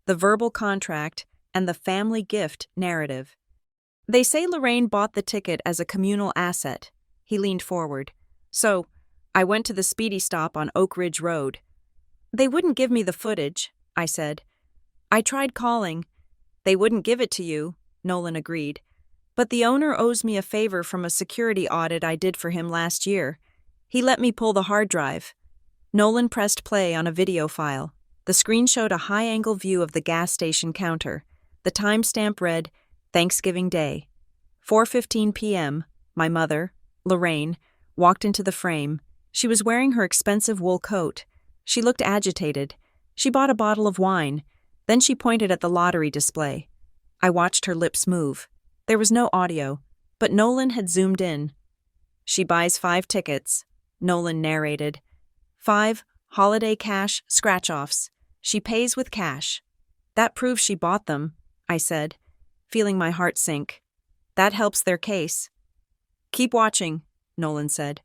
Speaker 1: "The verbal contract and the family gift narrative. They say Lorraine bought the ticket as a communal asset." He leaned forward. "So, I went to the speedy stop on Oak Ridge Road." "They wouldn't give me the footage," I said. "I tried calling." "They wouldn't give it to you," Nolan agreed. "But the owner owes me a favor from a security audit I did for him last year. He let me pull the hard drive." Nolan pressed play on a video file. The screen showed a high-angle view of the gas station counter. The timestamp read, Thanksgiving Day. 4:15 p.m., my mother, Lorraine, walked into the frame. She was wearing her expensive wool coat. She looked agitated. She bought a bottle of wine. Then she pointed at the lottery display. I watched her lips move. There was no audio, but Nolan had zoomed in. "She buys 5 tickets," Nolan narrated. 5 holiday cash scratch-offs. She pays with cash. "That proves she bought them," I said, feeling my heart sink. "That helps their case." "Keep watching," Nolan said.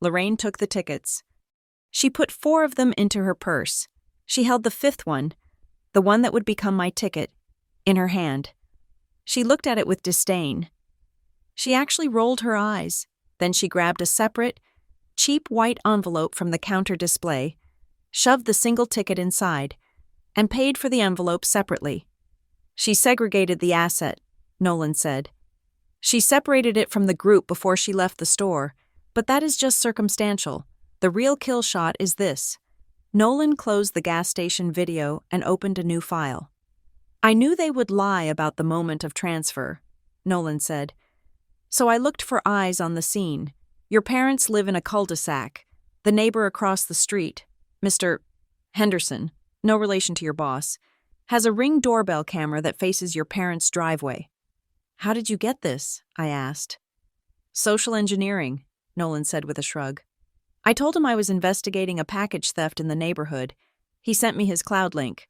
Speaker 1: Lorraine took the tickets. She put 4 of them into her purse. She held the 5th one, the one that would become my ticket, in her hand. She looked at it with disdain. She actually rolled her eyes. Then she grabbed a separate, cheap white envelope from the counter display, shoved the single ticket inside, and paid for the envelope separately. "She segregated the asset," Nolan said. "She separated it from the group before she left the store, but that is just circumstantial. The real kill shot is this. Nolan closed the gas station video and opened a new file. I knew they would lie about the moment of transfer, Nolan said. So I looked for eyes on the scene. Your parents live in a cul-de-sac. The neighbor across the street, Mr. Henderson, no relation to your boss, has a Ring doorbell camera that faces your parents' driveway. How did you get this? I asked. Social engineering, Nolan said with a shrug. I told him I was investigating a package theft in the neighborhood. He sent me his cloud link.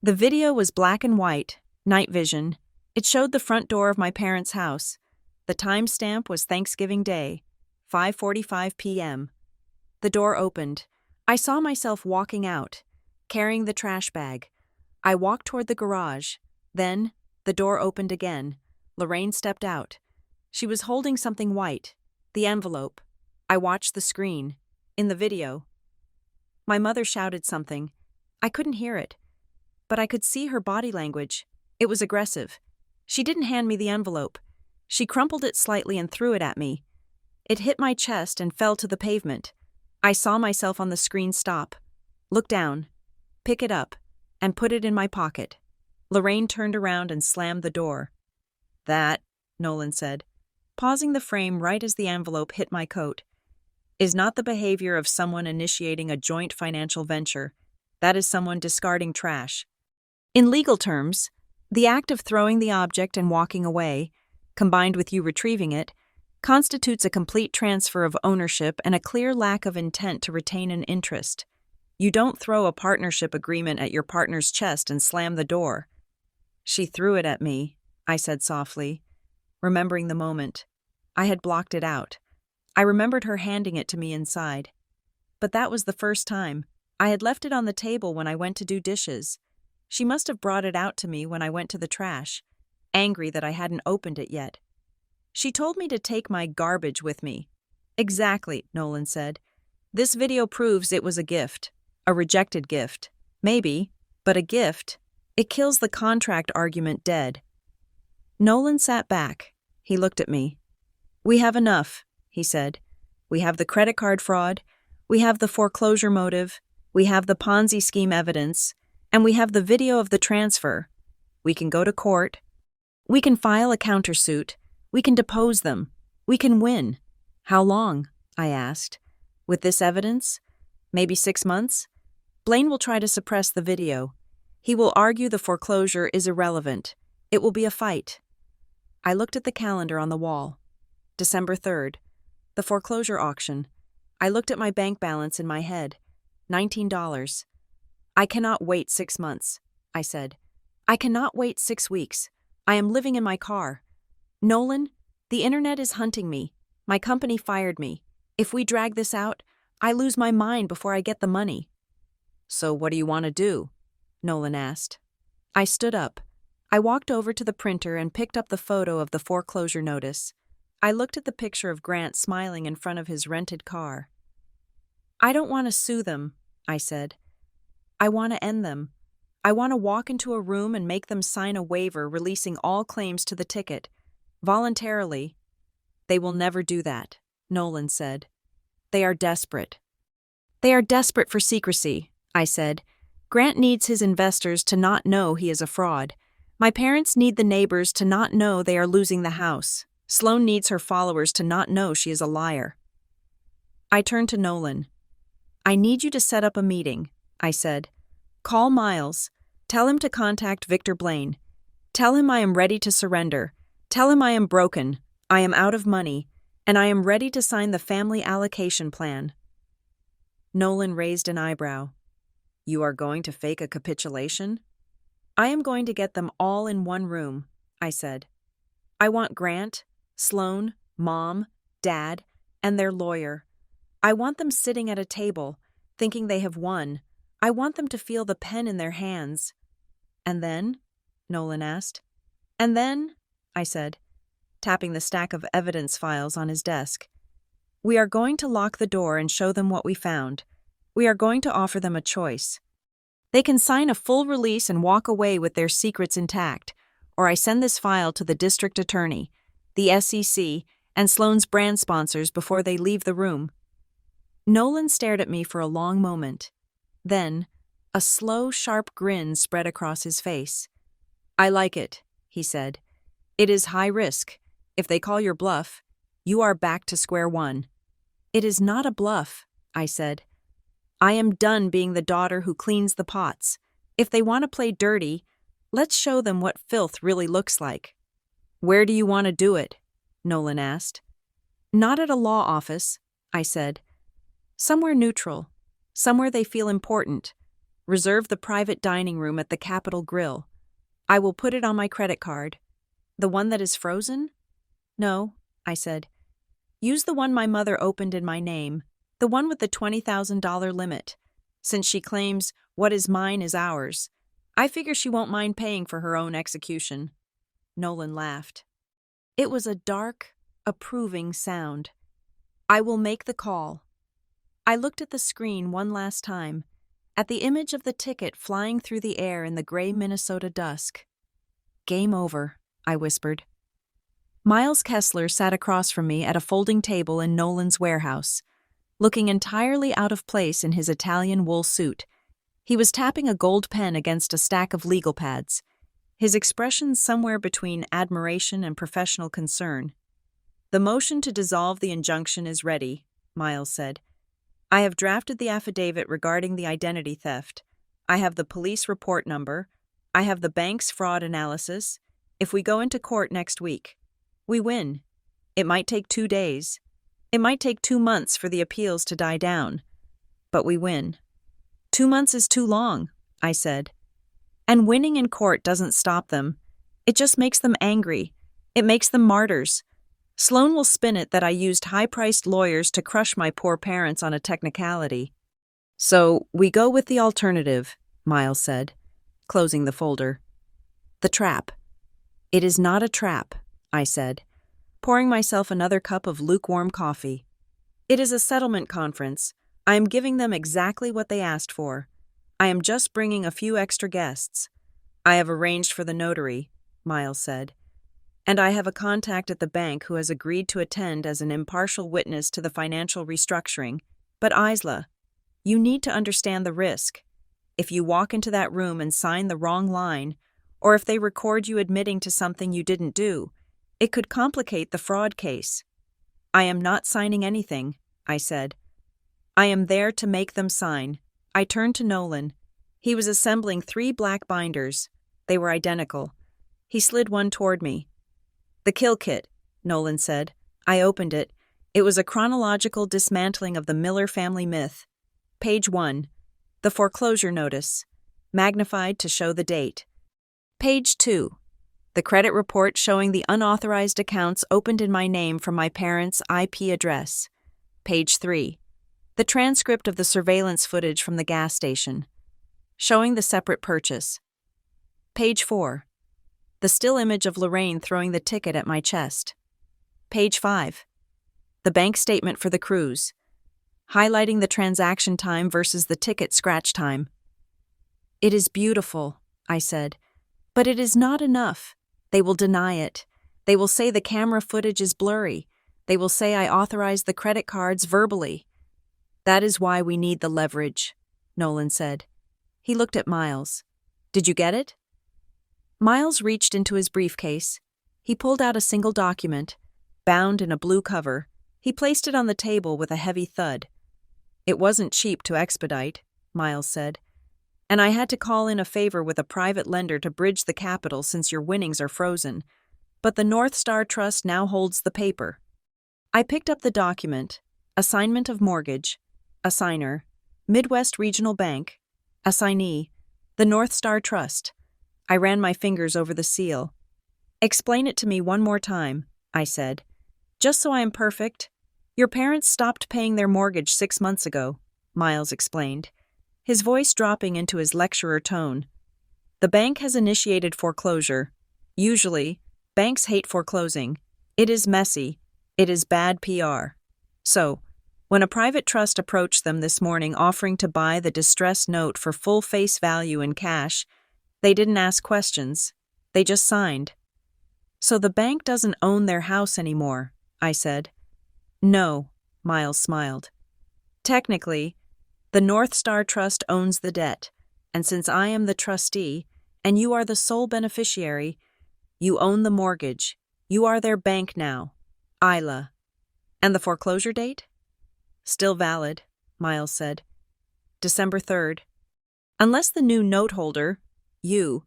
Speaker 1: The video was black and white, night vision. It showed the front door of my parents' house. The timestamp was Thanksgiving Day, 5:45 p.m. The door opened. I saw myself walking out, carrying the trash bag. I walked toward the garage. Then, the door opened again. Lorraine stepped out. She was holding something white, the envelope. I watched the screen. In the video, my mother shouted something. I couldn't hear it, but I could see her body language. It was aggressive. She didn't hand me the envelope. She crumpled it slightly and threw it at me. It hit my chest and fell to the pavement. I saw myself on the screen stop, look down, pick it up, and put it in my pocket. Lorraine turned around and slammed the door. That, Nolan said, pausing the frame right as the envelope hit my coat, is not the behavior of someone initiating a joint financial venture. That is someone discarding trash. In legal terms, the act of throwing the object and walking away, combined with you retrieving it, constitutes a complete transfer of ownership and a clear lack of intent to retain an interest. You don't throw a partnership agreement at your partner's chest and slam the door. She threw it at me, I said softly, remembering the moment. I had blocked it out. I remembered her handing it to me inside. But that was the first time. I had left it on the table when I went to do dishes. She must have brought it out to me when I went to the trash, angry that I hadn't opened it yet. She told me to take my garbage with me. Exactly, Nolan said. This video proves it was a gift. A rejected gift. Maybe, but a gift. It kills the contract argument dead. Nolan sat back. He looked at me. We have enough, he said. We have the credit card fraud, we have the foreclosure motive, we have the Ponzi scheme evidence, and we have the video of the transfer. We can go to court. We can file a countersuit. We can depose them. We can win. How long? I asked. With this evidence? Maybe 6 months? Blaine will try to suppress the video. He will argue the foreclosure is irrelevant. It will be a fight. I looked at the calendar on the wall. December 3rd. The foreclosure auction. I looked at my bank balance in my head. $19. I cannot wait 6 months, I said. I cannot wait 6 weeks. I am living in my car. Nolan, the internet is hunting me. My company fired me. If we drag this out, I lose my mind before I get the money. So what do you want to do? Nolan asked. I stood up. I walked over to the printer and picked up the photo of the foreclosure notice. I looked at the picture of Grant smiling in front of his rented car. I don't want to sue them, I said. I want to end them. I want to walk into a room and make them sign a waiver releasing all claims to the ticket. Voluntarily. They will never do that, Nolan said. They are desperate. They are desperate for secrecy, I said. Grant needs his investors to not know he is a fraud. My parents need the neighbors to not know they are losing the house. Sloane needs her followers to not know she is a liar. I turned to Nolan. I need you to set up a meeting, I said. Call Miles. Tell him to contact Victor Blaine. Tell him I am ready to surrender. Tell him I am broken. I am out of money. And I am ready to sign the family allocation plan. Nolan raised an eyebrow. You are going to fake a capitulation? I am going to get them all in one room, I said. I want Grant, Sloane, Mom, Dad, and their lawyer. I want them sitting at a table, thinking they have won. I want them to feel the pen in their hands. And then? Nolan asked. And then? I said, tapping the stack of evidence files on his desk. We are going to lock the door and show them what we found. We are going to offer them a choice. They can sign a full release and walk away with their secrets intact, or I send this file to the district attorney, the SEC, and Sloane's brand sponsors before they leave the room. Nolan stared at me for a long moment. Then, a slow, sharp grin spread across his face. "I like it," he said. "It is high risk. If they call your bluff, you are back to square one." "It is not a bluff," I said. "I am done being the daughter who cleans the pots. If they want to play dirty, let's show them what filth really looks like." "Where do you want to do it?" Nolan asked. "Not at a law office," I said. "Somewhere neutral. Somewhere they feel important. Reserve the private dining room at the Capitol Grill. I will put it on my credit card." "The one that is frozen?" "No," I said. "Use the one my mother opened in my name, the one with the $20,000 limit. Since she claims what is mine is ours, I figure she won't mind paying for her own execution." Nolan laughed. It was a dark, approving sound. "I will make the call." I looked at the screen one last time, at the image of the ticket flying through the air in the gray Minnesota dusk. "Game over," I whispered. Miles Kessler sat across from me at a folding table in Nolan's warehouse, looking entirely out of place in his Italian wool suit. He was tapping a gold pen against a stack of legal pads, his expression somewhere between admiration and professional concern. "The motion to dissolve the injunction is ready," Miles said. "I have drafted the affidavit regarding the identity theft. I have the police report number. I have the bank's fraud analysis. If we go into court next week, we win. It might take 2 days. It might take 2 months for the appeals to die down. But we win." "2 months is too long," I said. "And winning in court doesn't stop them. It just makes them angry. It makes them martyrs. Sloan will spin it that I used high-priced lawyers to crush my poor parents on a technicality." "So we go with the alternative," Miles said, closing the folder. "The trap." "It is not a trap," I said, pouring myself another cup of lukewarm coffee. "It is a settlement conference. I am giving them exactly what they asked for. I am just bringing a few extra guests. I have arranged for the notary," Miles said. "And I have a contact at the bank who has agreed to attend as an impartial witness to the financial restructuring. But Isla, you need to understand the risk. If you walk into that room and sign the wrong line, or if they record you admitting to something you didn't do, it could complicate the fraud case." "I am not signing anything," I said. "I am there to make them sign." I turned to Nolan. He was assembling 3 black binders. They were identical. He slid one toward me. "The kill kit," Nolan said. I opened it. It was a chronological dismantling of the Miller family myth. Page 1. The foreclosure notice, magnified to show the date. Page 2. The credit report showing the unauthorized accounts opened in my name from my parents' IP address. Page 3. The transcript of the surveillance footage from the gas station, showing the separate purchase. Page 4. The still image of Lorraine throwing the ticket at my chest. Page 5. The bank statement for the cruise, highlighting the transaction time versus the ticket scratch time. "It is beautiful," I said, "but it is not enough. They will deny it. They will say the camera footage is blurry. They will say I authorized the credit cards verbally." "That is why we need the leverage," Nolan said. He looked at Miles. "Did you get it?" Miles reached into his briefcase. He pulled out a single document, bound in a blue cover. He placed it on the table with a heavy thud. "It wasn't cheap to expedite," Miles said. "And I had to call in a favor with a private lender to bridge the capital since your winnings are frozen. But the North Star Trust now holds the paper." I picked up the document. Assignment of mortgage. Assigner. Midwest Regional Bank. Assignee. The North Star Trust. I ran my fingers over the seal. "Explain it to me one more time," I said. "Just so I am perfect." "Your parents stopped paying their mortgage 6 months ago," Miles explained, his voice dropping into his lecturer tone. "The bank has initiated foreclosure. Usually, banks hate foreclosing. It is messy. It is bad PR. So, when a private trust approached them this morning offering to buy the distressed note for full face value in cash, they didn't ask questions. They just signed." "So the bank doesn't own their house anymore," I said. "No," Miles smiled. Technically, the North Star Trust owns the debt, and since I am the trustee, and you are the sole beneficiary, you own the mortgage. You are their bank now. Isla. And the foreclosure date? Still valid, Miles said. December 3rd. Unless the new note holder, you,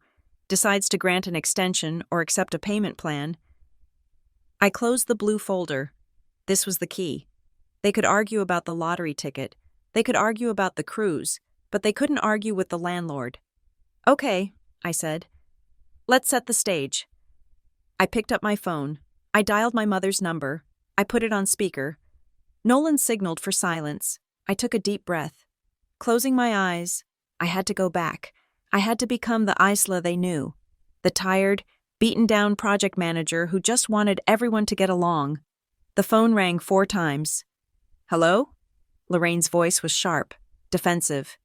Speaker 1: decides to grant an extension or accept a payment plan. I closed the blue folder. This was the key. They could argue about the lottery ticket. They could argue about the cruise, but they couldn't argue with the landlord. Okay, I said. Let's set the stage. I picked up my phone. I dialed my mother's number. I put it on speaker. Nolan signaled for silence. I took a deep breath. Closing my eyes, I had to go back. I had to become the Isla they knew. The tired, beaten-down project manager who just wanted everyone to get along. The phone rang 4 times. Hello? Lorraine's voice was sharp, defensive.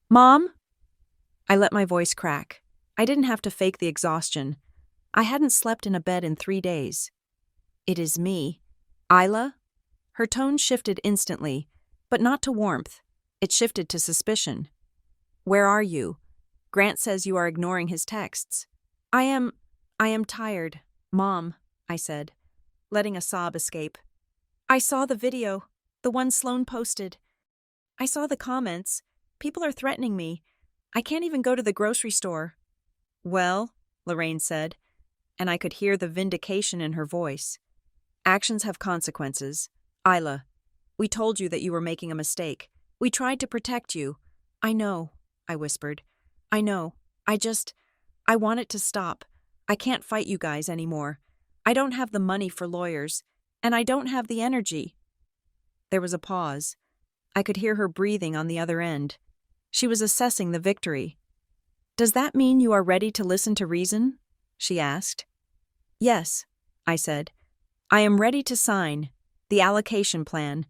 Speaker 1: Mom? I let my voice crack. I didn't have to fake the exhaustion. I hadn't slept in a bed in 3 days. It is me. Isla? Her tone shifted instantly, but not to warmth. It shifted to suspicion. Where are you? Grant says you are ignoring his texts. I am tired, Mom, I said, letting a sob escape. I saw the video, the one Sloan posted. I saw the comments. People are threatening me. I can't even go to the grocery store. Well, Lorraine said, and I could hear the vindication in her voice. Actions have consequences. Isla, we told you that you were making a mistake. We tried to protect you. I know, I whispered. I know. I want it to stop. I can't fight you guys anymore. I don't have the money for lawyers, and I don't have the energy. There was a pause. I could hear her breathing on the other end. She was assessing the victory. Does that mean you are ready to listen to reason? She asked. Yes, I said. I am ready to sign the allocation plan.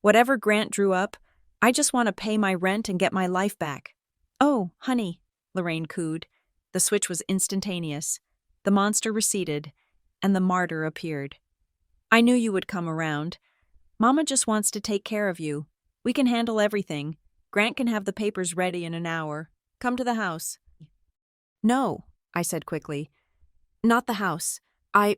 Speaker 1: Whatever Grant drew up, I just want to pay my rent and get my life back. Oh, honey, Lorraine cooed. The switch was instantaneous. The monster receded, and the martyr appeared. I knew you would come around. Mama just wants to take care of you. We can handle everything. Grant can have the papers ready in an hour. Come to the house. No, I said quickly. Not the house. I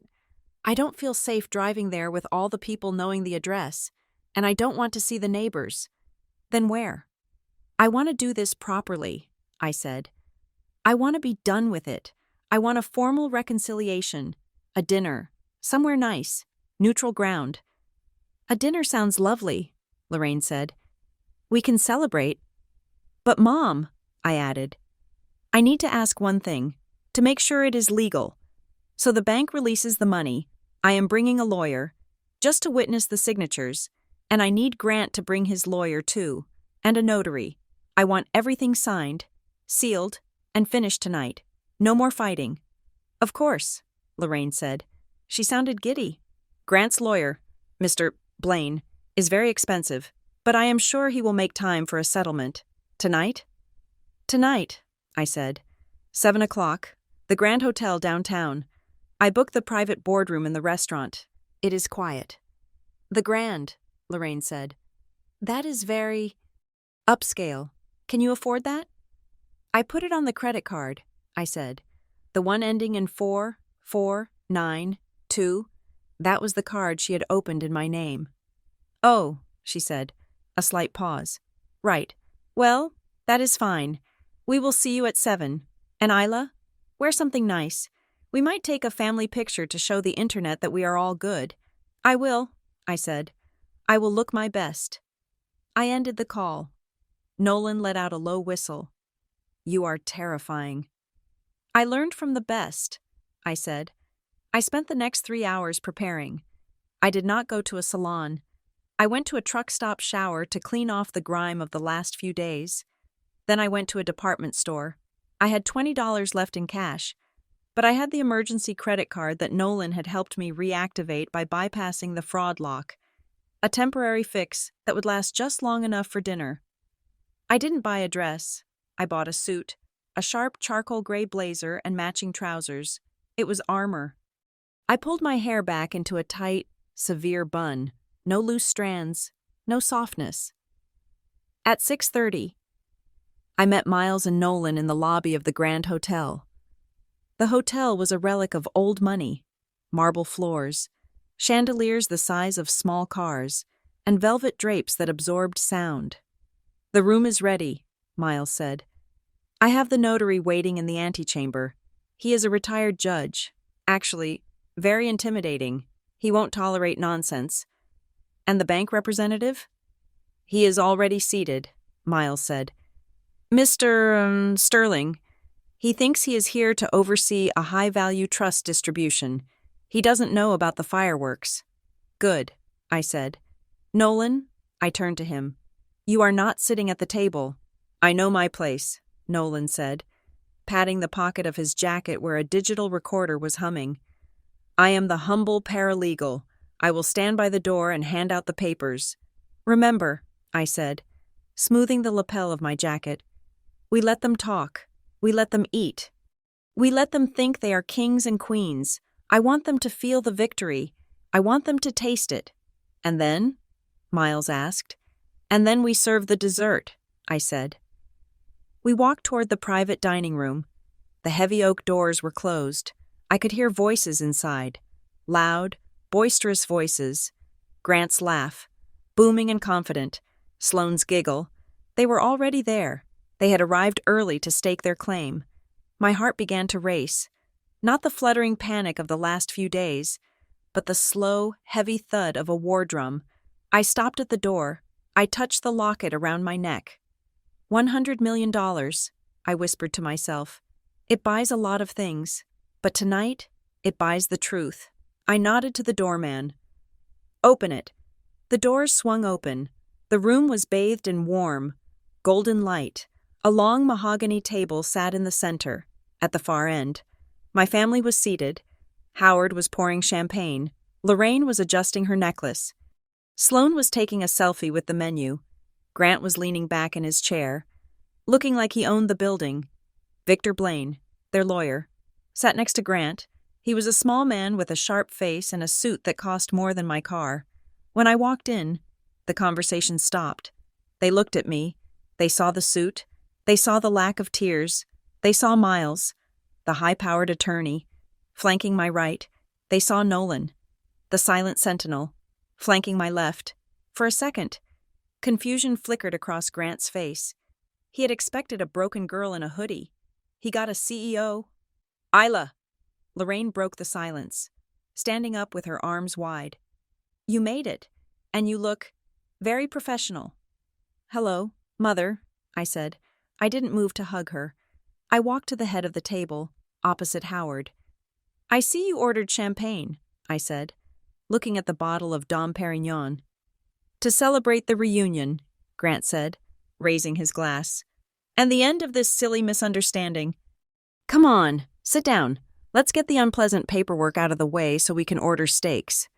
Speaker 1: don't feel safe driving there with all the people knowing the address, and I don't want to see the neighbors. Then where? I want to do this properly, I said. I want to be done with it. I want a formal reconciliation, a dinner, somewhere nice, neutral ground. A dinner sounds lovely, Lorraine said. We can celebrate. But Mom, I added, I need to ask one thing, to make sure it is legal. So the bank releases the money. I am bringing a lawyer, just to witness the signatures, and I need Grant to bring his lawyer too, and a notary. I want everything signed, sealed, and finished tonight. No more fighting. Of course, Lorraine said. She sounded giddy. Grant's lawyer, Mr. Blaine, is very expensive, but I am sure he will make time for a settlement. Tonight? Tonight, I said. 7 o'clock, the Grand Hotel downtown. I booked the private boardroom in the restaurant. It is quiet. The Grand, Lorraine said. That is very upscale. Can you afford that? I put it on the credit card, I said. The one ending in 4492. That was the card she had opened in my name. Oh, she said, a slight pause. Right. Well, that is fine. We will see you at 7. And Isla, wear something nice. We might take a family picture to show the internet that we are all good. I will, I said. I will look my best. I ended the call. Nolan let out a low whistle. You are terrifying. I learned from the best, I said. I spent the next 3 hours preparing. I did not go to a salon. I went to a truck stop shower to clean off the grime of the last few days. Then I went to a department store. I had $20 left in cash, but I had the emergency credit card that Nolan had helped me reactivate by bypassing the fraud lock, a temporary fix that would last just long enough for dinner. I didn't buy a dress. I bought a suit, a sharp charcoal gray blazer and matching trousers. It was armor. I pulled my hair back into a tight, severe bun. No loose strands, no softness. At 6:30. I met Miles and Nolan in the lobby of the Grand Hotel. The hotel was a relic of old money: marble floors, chandeliers the size of small cars, and velvet drapes that absorbed sound. "The room is ready," Miles said. "I have the notary waiting in the antechamber. He is a retired judge. Actually, very intimidating. He won't tolerate nonsense." "And the bank representative?" "He is already seated," Miles said. "Mr. Sterling. He thinks he is here to oversee a high-value trust distribution. He doesn't know about the fireworks." "Good," I said. "Nolan," I turned to him, "you are not sitting at the table." "I know my place," Nolan said, patting the pocket of his jacket where a digital recorder was humming. "I am the humble paralegal. I will stand by the door and hand out the papers." "Remember," I said, smoothing the lapel of my jacket, "we let them talk. We let them eat. We let them think they are kings and queens. I want them to feel the victory. I want them to taste it." "And then?" Miles asked. "And then we serve the dessert," I said. We walked toward the private dining room. The heavy oak doors were closed. I could hear voices inside. Loud, boisterous voices. Grant's laugh, booming and confident. Sloane's giggle. They were already there. They had arrived early to stake their claim. My heart began to race. Not the fluttering panic of the last few days, but the slow, heavy thud of a war drum. I stopped at the door. I touched the locket around my neck. $100 million, I whispered to myself. It buys a lot of things, but tonight, it buys the truth. I nodded to the doorman. "Open it." The doors swung open. The room was bathed in warm, golden light. A long mahogany table sat in the center, at the far end. My family was seated. Howard was pouring champagne. Lorraine was adjusting her necklace. Sloane was taking a selfie with the menu. Grant was leaning back in his chair, looking like he owned the building. Victor Blaine, their lawyer, sat next to Grant. He was a small man with a sharp face and a suit that cost more than my car. When I walked in, the conversation stopped. They looked at me. They saw the suit. They saw the lack of tears. They saw Miles, the high-powered attorney. Flanking my right, they saw Nolan, the silent sentinel. Flanking my left. For a second, confusion flickered across Grant's face. He had expected a broken girl in a hoodie. He got a CEO. "Isla!" Lorraine broke the silence, standing up with her arms wide. "You made it, and you look very professional." "Hello, Mother," I said. I didn't move to hug her. I walked to the head of the table, opposite Howard. "I see you ordered champagne," I said, looking at the bottle of Dom Perignon. "To celebrate the reunion," Grant said, raising his glass. "And the end of this silly misunderstanding." "Come on, sit down. Let's get the unpleasant paperwork out of the way so we can order steaks."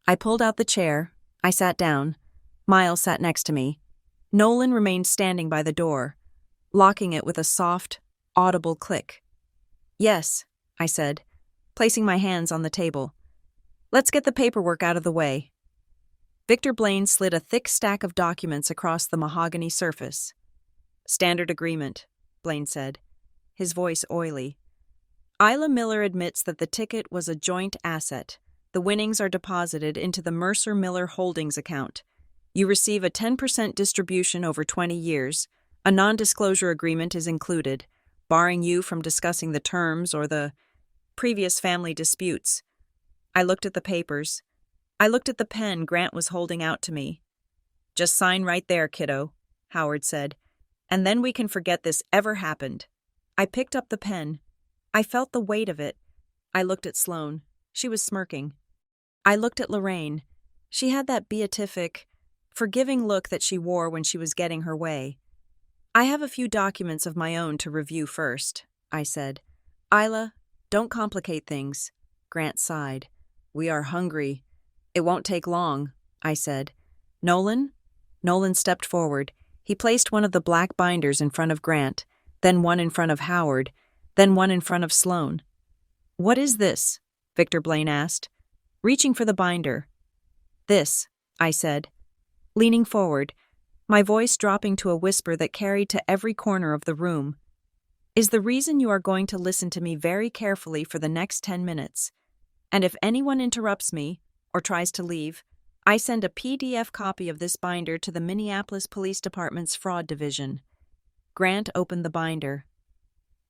Speaker 1: I pulled out the chair. I sat down. Miles sat next to me. Nolan remained standing by the door, locking it with a soft, audible click. "Yes," I said, placing my hands on the table. "Let's get the paperwork out of the way." Victor Blaine slid a thick stack of documents across the mahogany surface. "Standard agreement," Blaine said, his voice oily. "Isla Miller admits that the ticket was a joint asset. The winnings are deposited into the Mercer Miller Holdings account. You receive a 10% distribution over 20 years. A non-disclosure agreement is included, barring you from discussing the terms or the previous family disputes." I looked at the papers. I looked at the pen Grant was holding out to me. "Just sign right there, kiddo," Howard said, "and then we can forget this ever happened." I picked up the pen. I felt the weight of it. I looked at Sloane. She was smirking. I looked at Lorraine. She had that beatific, forgiving look that she wore when she was getting her way. "I have a few documents of my own to review first," I said. "Isla, don't complicate things." Grant sighed. "We are hungry." "It won't take long," I said. "Nolan?" Nolan stepped forward. He placed one of the black binders in front of Grant, then one in front of Howard, then one in front of Sloane. "What is this?" Victor Blaine asked, reaching for the binder. "This," I said, leaning forward. my voice dropping to a whisper that carried to every corner of the room, is the reason you are going to listen to me very carefully for the next 10 minutes. And if anyone interrupts me or tries to leave, I send a PDF copy of this binder to the Minneapolis Police Department's Fraud Division. Grant opened the binder.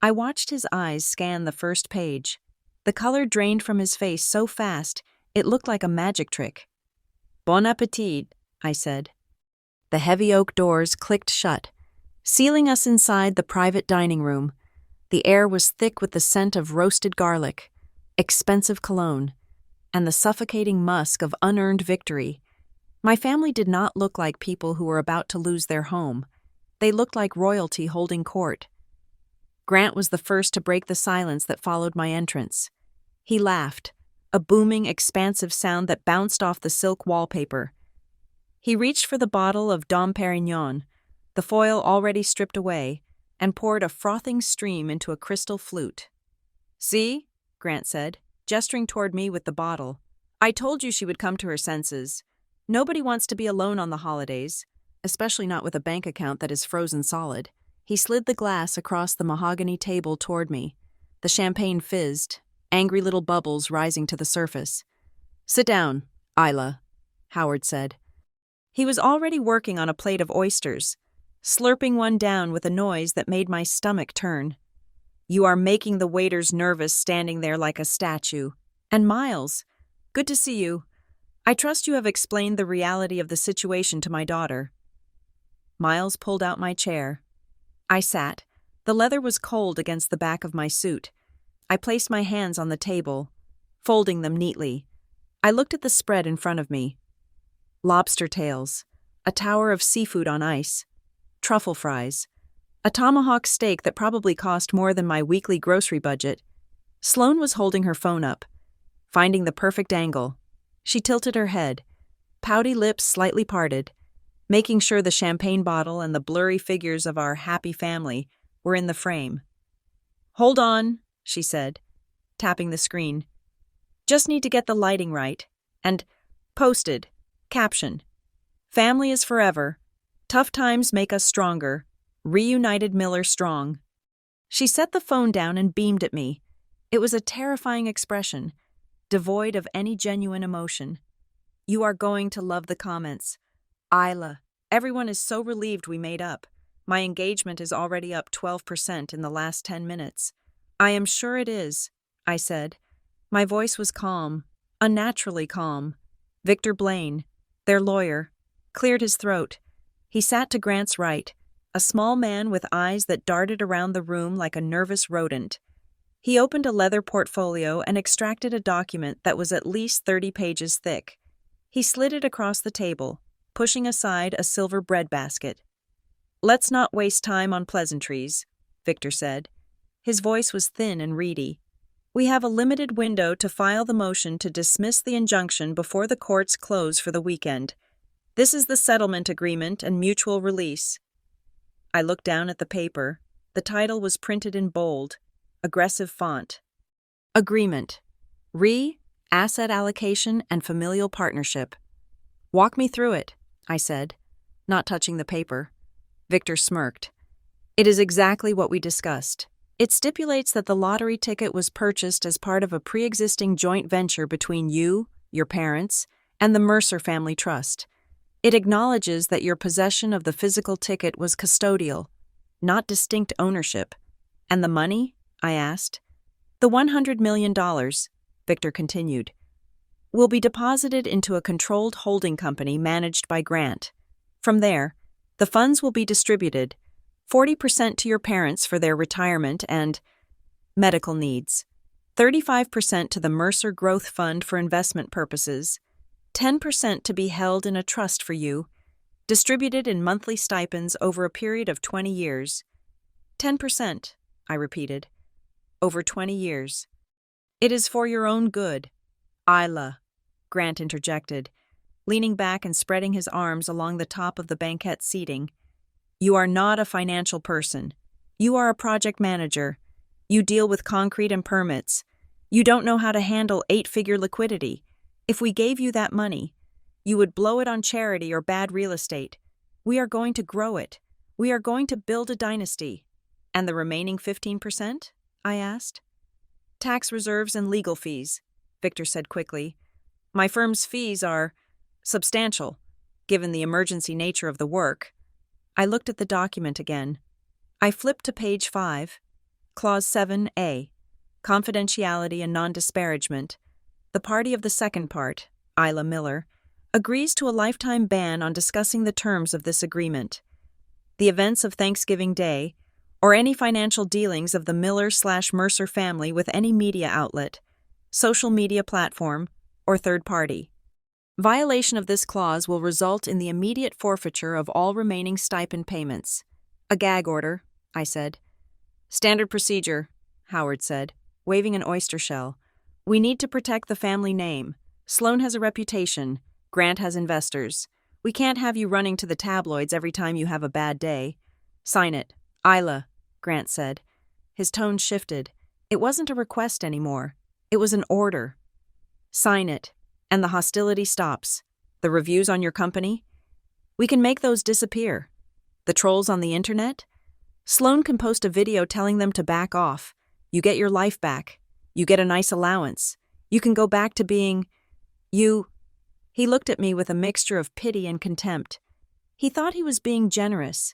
Speaker 1: I watched his eyes scan the first page. The color drained from his face so fast, it looked like a magic trick. Bon appetit, I said. The heavy oak doors clicked shut, sealing us inside the private dining room. The air was thick with the scent of roasted garlic, expensive cologne, and the suffocating musk of unearned victory. My family did not look like people who were about to lose their home. They looked like royalty holding court. Grant was the first to break the silence that followed my entrance. He laughed, a booming, expansive sound that bounced off the silk wallpaper. He reached for the bottle of Dom Perignon, the foil already stripped away, and poured a frothing stream into a crystal flute. "See?" Grant said, gesturing toward me with the bottle. "I told you she would come to her senses. Nobody wants to be alone on the holidays, especially not with a bank account that is frozen solid." He slid the glass across the mahogany table toward me. The champagne fizzed, angry little bubbles rising to the surface. "Sit down, Isla," Howard said. He was already working on a plate of oysters, slurping one down with a noise that made my stomach turn. "You are making the waiters nervous standing there like a statue. And Miles, good to see you. I trust you have explained the reality of the situation to my daughter." Miles pulled out my chair. I sat. The leather was cold against the back of my suit. I placed my hands on the table, folding them neatly. I looked at the spread in front of me. Lobster tails, a tower of seafood on ice, truffle fries, a tomahawk steak that probably cost more than my weekly grocery budget. Sloane was holding her phone up, finding the perfect angle. She tilted her head, pouty lips slightly parted, making sure the champagne bottle and the blurry figures of our happy family were in the frame. "Hold on," she said, tapping the screen. "Just need to get the lighting right. And posted. Caption. Family is forever. Tough times make us stronger. Reunited Miller strong." She set the phone down and beamed at me. It was a terrifying expression, devoid of any genuine emotion. "You are going to love the comments. Isla, everyone is so relieved we made up. My engagement is already up 12% in the last 10 minutes. "I am sure it is," I said. My voice was calm, unnaturally calm. Victor Blaine, their lawyer, cleared his throat. He sat to Grant's right, a small man with eyes that darted around the room like a nervous rodent. He opened a leather portfolio and extracted a document that was at least 30 pages thick. He slid it across the table, pushing aside a silver breadbasket. "Let's not waste time on pleasantries," Victor said. His voice was thin and reedy. "We have a limited window to file the motion to dismiss the injunction before the courts close for the weekend. This is the settlement agreement and mutual release." I looked down at the paper. The title was printed in bold, aggressive font. Agreement. Asset allocation and familial partnership. "Walk me through it," I said, not touching the paper. Victor smirked. "It is exactly what we discussed. It stipulates that the lottery ticket was purchased as part of a pre-existing joint venture between you, your parents, and the Mercer Family Trust. It acknowledges that your possession of the physical ticket was custodial, not distinct ownership. And the money?" I asked. "The $100 million, Victor continued, will be deposited into a controlled holding company managed by Grant. From there, the funds will be distributed, 40% to your parents for their retirement and medical needs, 35% to the Mercer Growth Fund for investment purposes, 10% to be held in a trust for you, distributed in monthly stipends over a period of 20 years. 10%, I repeated, over 20 years. It is for your own good. Isla, Grant interjected, leaning back and spreading his arms along the top of the banquette seating. You are not a financial person. You are a project manager. You deal with concrete and permits. You don't know how to handle 8-figure liquidity. If we gave you that money, you would blow it on charity or bad real estate. We are going to grow it. We are going to build a dynasty. And the remaining 15%? I asked. Tax reserves and legal fees, Victor said quickly. My firm's fees are substantial, given the emergency nature of the work. I looked at the document again. I flipped to page 5, Clause 7A, confidentiality and non-disparagement. The party of the second part, Isla Miller, agrees to a lifetime ban on discussing the terms of this agreement. The events of Thanksgiving Day, or any financial dealings of the Miller/Mercer family with any media outlet, social media platform, or third party. Violation of this clause will result in the immediate forfeiture of all remaining stipend payments. A gag order, I said. Standard procedure, Howard said, waving an oyster shell. We need to protect the family name. Sloan has a reputation. Grant has investors. We can't have you running to the tabloids every time you have a bad day. Sign it. Isla, Grant said. His tone shifted. It wasn't a request anymore. It was an order. Sign it, and the hostility stops. The reviews on your company? We can make those disappear. The trolls on the internet? Sloan can post a video telling them to back off. You get your life back. You get a nice allowance. You can go back to being you. He looked at me with a mixture of pity and contempt. He thought he was being generous.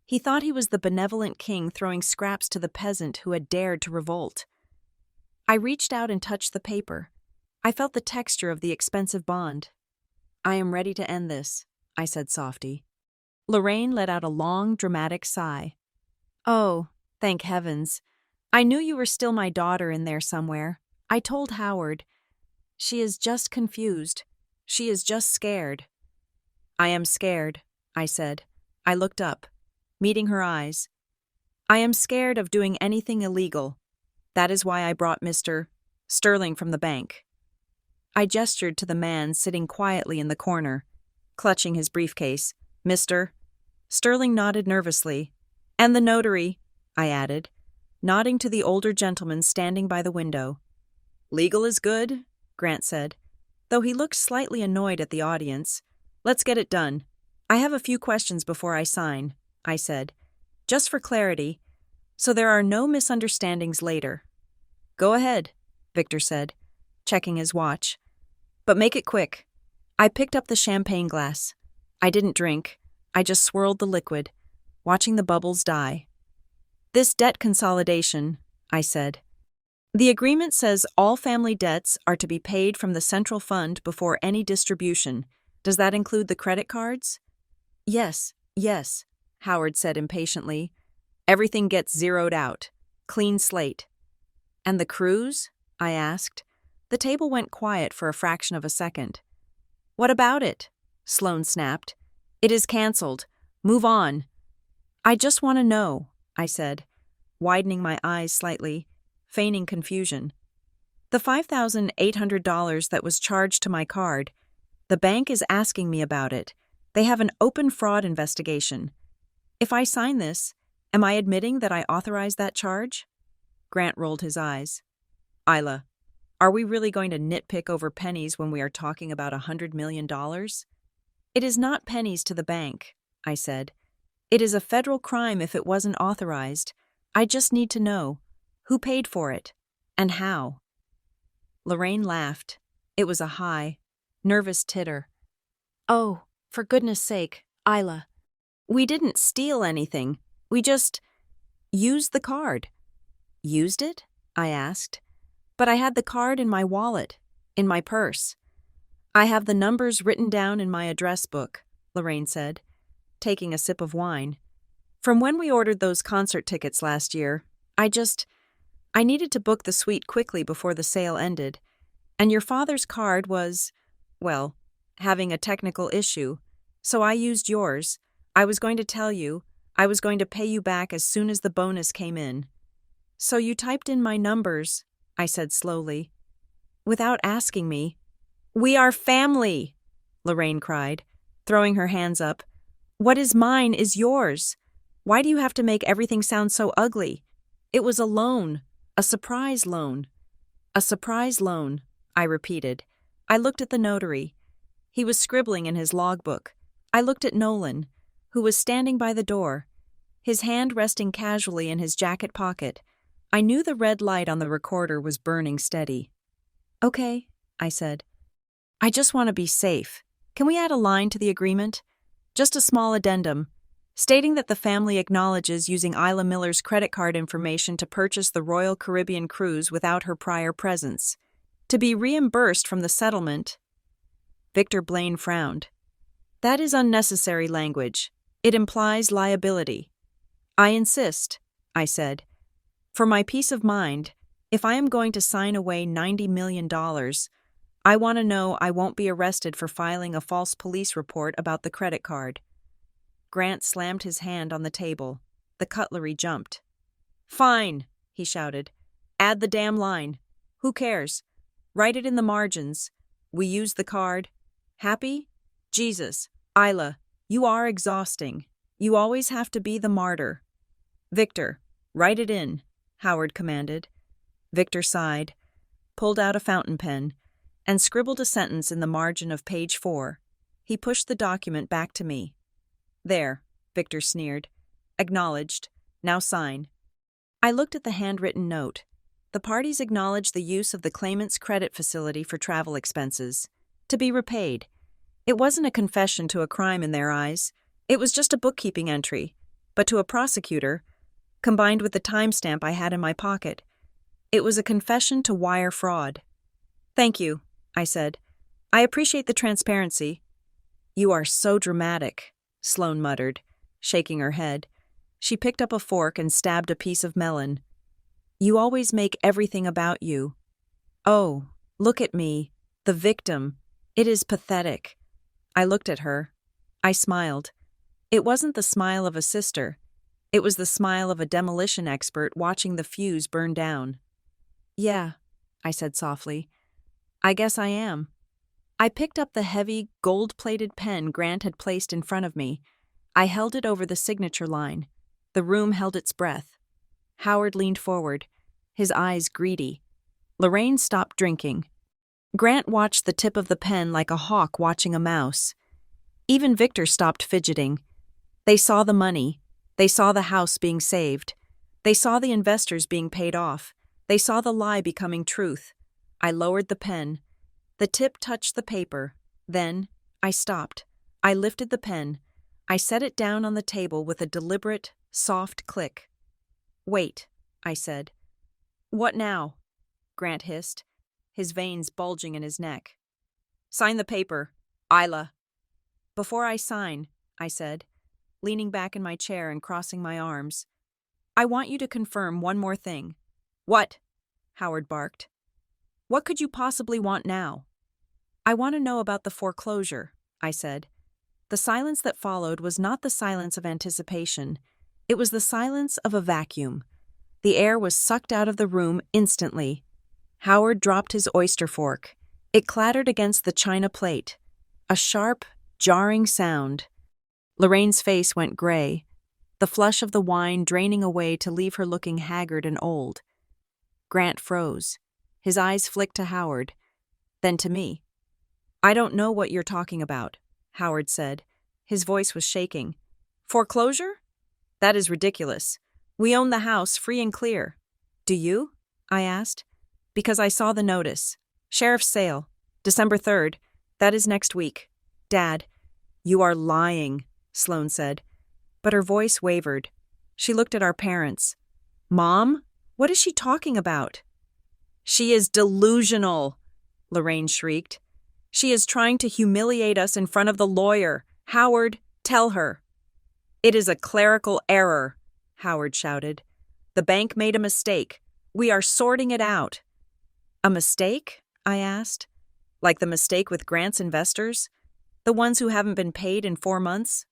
Speaker 1: He thought he was the benevolent king throwing scraps to the peasant who had dared to revolt. I reached out and touched the paper. I felt the texture of the expensive bond. I am ready to end this, I said softly. Lorraine let out a long, dramatic sigh. Oh, thank heavens. I knew you were still my daughter in there somewhere. I told Howard. She is just confused. She is just scared. I am scared, I said. I looked up, meeting her eyes. I am scared of doing anything illegal. That is why I brought Mr. Sterling from the bank. I gestured to the man sitting quietly in the corner, clutching his briefcase. Mr. Sterling nodded nervously. And the notary, I added, nodding to the older gentleman standing by the window. Legal is good, Grant said, though he looked slightly annoyed at the audience. Let's get it done. I have a few questions before I sign, I said, just for clarity, so there are no misunderstandings later. Go ahead, Victor said, checking his watch. But make it quick. I picked up the champagne glass. I didn't drink. I just swirled the liquid, watching the bubbles die. This debt consolidation, I said. The agreement says all family debts are to be paid from the central fund before any distribution. Does that include the credit cards? Yes, Howard said impatiently. Everything gets zeroed out. Clean slate. And the cruise? I asked. The table went quiet for a fraction of a second. What about it? Sloan snapped. It is canceled. Move on. I just want to know, I said, widening my eyes slightly, feigning confusion. The $5,800 that was charged to my card, the bank is asking me about it. They have an open fraud investigation. If I sign this, am I admitting that I authorized that charge? Grant rolled his eyes. Isla, are we really going to nitpick over pennies when we are talking about $100 million? It is not pennies to the bank, I said. It is a federal crime if it wasn't authorized. I just need to know who paid for it and how. Lorraine laughed. It was a high, nervous titter. Oh, for goodness sake, Isla. We didn't steal anything. We just used the card. Used it? I asked. But I had the card in my wallet, in my purse. I have the numbers written down in my address book, Lorraine said, taking a sip of wine. From when we ordered those concert tickets last year, I needed to book the suite quickly before the sale ended. And your father's card was, well, having a technical issue. So I used yours. I was going to tell you, I was going to pay you back as soon as the bonus came in. So you typed in my numbers, I said slowly. Without asking me. We are family, Lorraine cried, throwing her hands up. What is mine is yours. Why do you have to make everything sound so ugly? It was a loan, a surprise loan. A surprise loan, I repeated. I looked at the notary. He was scribbling in his logbook. I looked at Nolan, who was standing by the door, his hand resting casually in his jacket pocket. I knew the red light on the recorder was burning steady. "Okay," I said. "I just want to be safe. Can we add a line to the agreement? Just a small addendum, stating that the family acknowledges using Isla Miller's credit card information to purchase the Royal Caribbean cruise without her prior presence. To be reimbursed from the settlement." Victor Blaine frowned. "That is unnecessary language. It implies liability." "I insist," I said. "For my peace of mind, if I am going to sign away $90 million, I want to know I won't be arrested for filing a false police report about the credit card." Grant slammed his hand on the table. The cutlery jumped. "Fine," he shouted. "Add the damn line. Who cares? Write it in the margins. We use the card. Happy? Jesus, Isla, you are exhausting. You always have to be the martyr." "Victor, write it in," Howard commanded. Victor sighed, pulled out a fountain pen, and scribbled a sentence in the margin of page 4. He pushed the document back to me. "There," Victor sneered. "Acknowledged. Now sign." I looked at the handwritten note. The parties acknowledged the use of the claimant's credit facility for travel expenses, to be repaid. It wasn't a confession to a crime in their eyes. It was just a bookkeeping entry. But to a prosecutor, combined with the timestamp I had in my pocket, it was a confession to wire fraud. "Thank you," I said. "I appreciate the transparency." "You are so dramatic," Sloane muttered, shaking her head. She picked up a fork and stabbed a piece of melon. "You always make everything about you." "Oh, look at me, the victim. It is pathetic." I looked at her. I smiled. It wasn't the smile of a sister. It was the smile of a demolition expert watching the fuse burn down. "Yeah," I said softly. "I guess I am." I picked up the heavy, gold-plated pen Grant had placed in front of me. I held it over the signature line. The room held its breath. Howard leaned forward, his eyes greedy. Lorraine stopped drinking. Grant watched the tip of the pen like a hawk watching a mouse. Even Victor stopped fidgeting. They saw the money. They saw the house being saved. They saw the investors being paid off. They saw the lie becoming truth. I lowered the pen. The tip touched the paper. Then, I stopped. I lifted the pen. I set it down on the table with a deliberate, soft click. "Wait," I said. "What now?" Grant hissed, his veins bulging in his neck. "Sign the paper, Isla." "Before I sign," I said, leaning back in my chair and crossing my arms, "I want you to confirm one more thing." "What?" Howard barked. "What could you possibly want now?" "I want to know about the foreclosure," I said. The silence that followed was not the silence of anticipation. It was the silence of a vacuum. The air was sucked out of the room instantly. Howard dropped his oyster fork. It clattered against the china plate. A sharp, jarring sound. Lorraine's face went gray, the flush of the wine draining away to leave her looking haggard and old. Grant froze. His eyes flicked to Howard, then to me. "I don't know what you're talking about," Howard said. His voice was shaking. "Foreclosure? That is ridiculous. We own the house free and clear." "Do you?" I asked. "Because I saw the notice. Sheriff's sale, December 3rd. That is next week." "Dad." "You are lying," Sloane said. But her voice wavered. She looked at our parents. "Mom? What is she talking about?" "She is delusional," Lorraine shrieked. "She is trying to humiliate us in front of the lawyer. Howard, tell her." "It is a clerical error," Howard shouted. "The bank made a mistake. We are sorting it out." "A mistake?" I asked. "Like the mistake with Grant's investors? The ones who haven't been paid in 4 months?"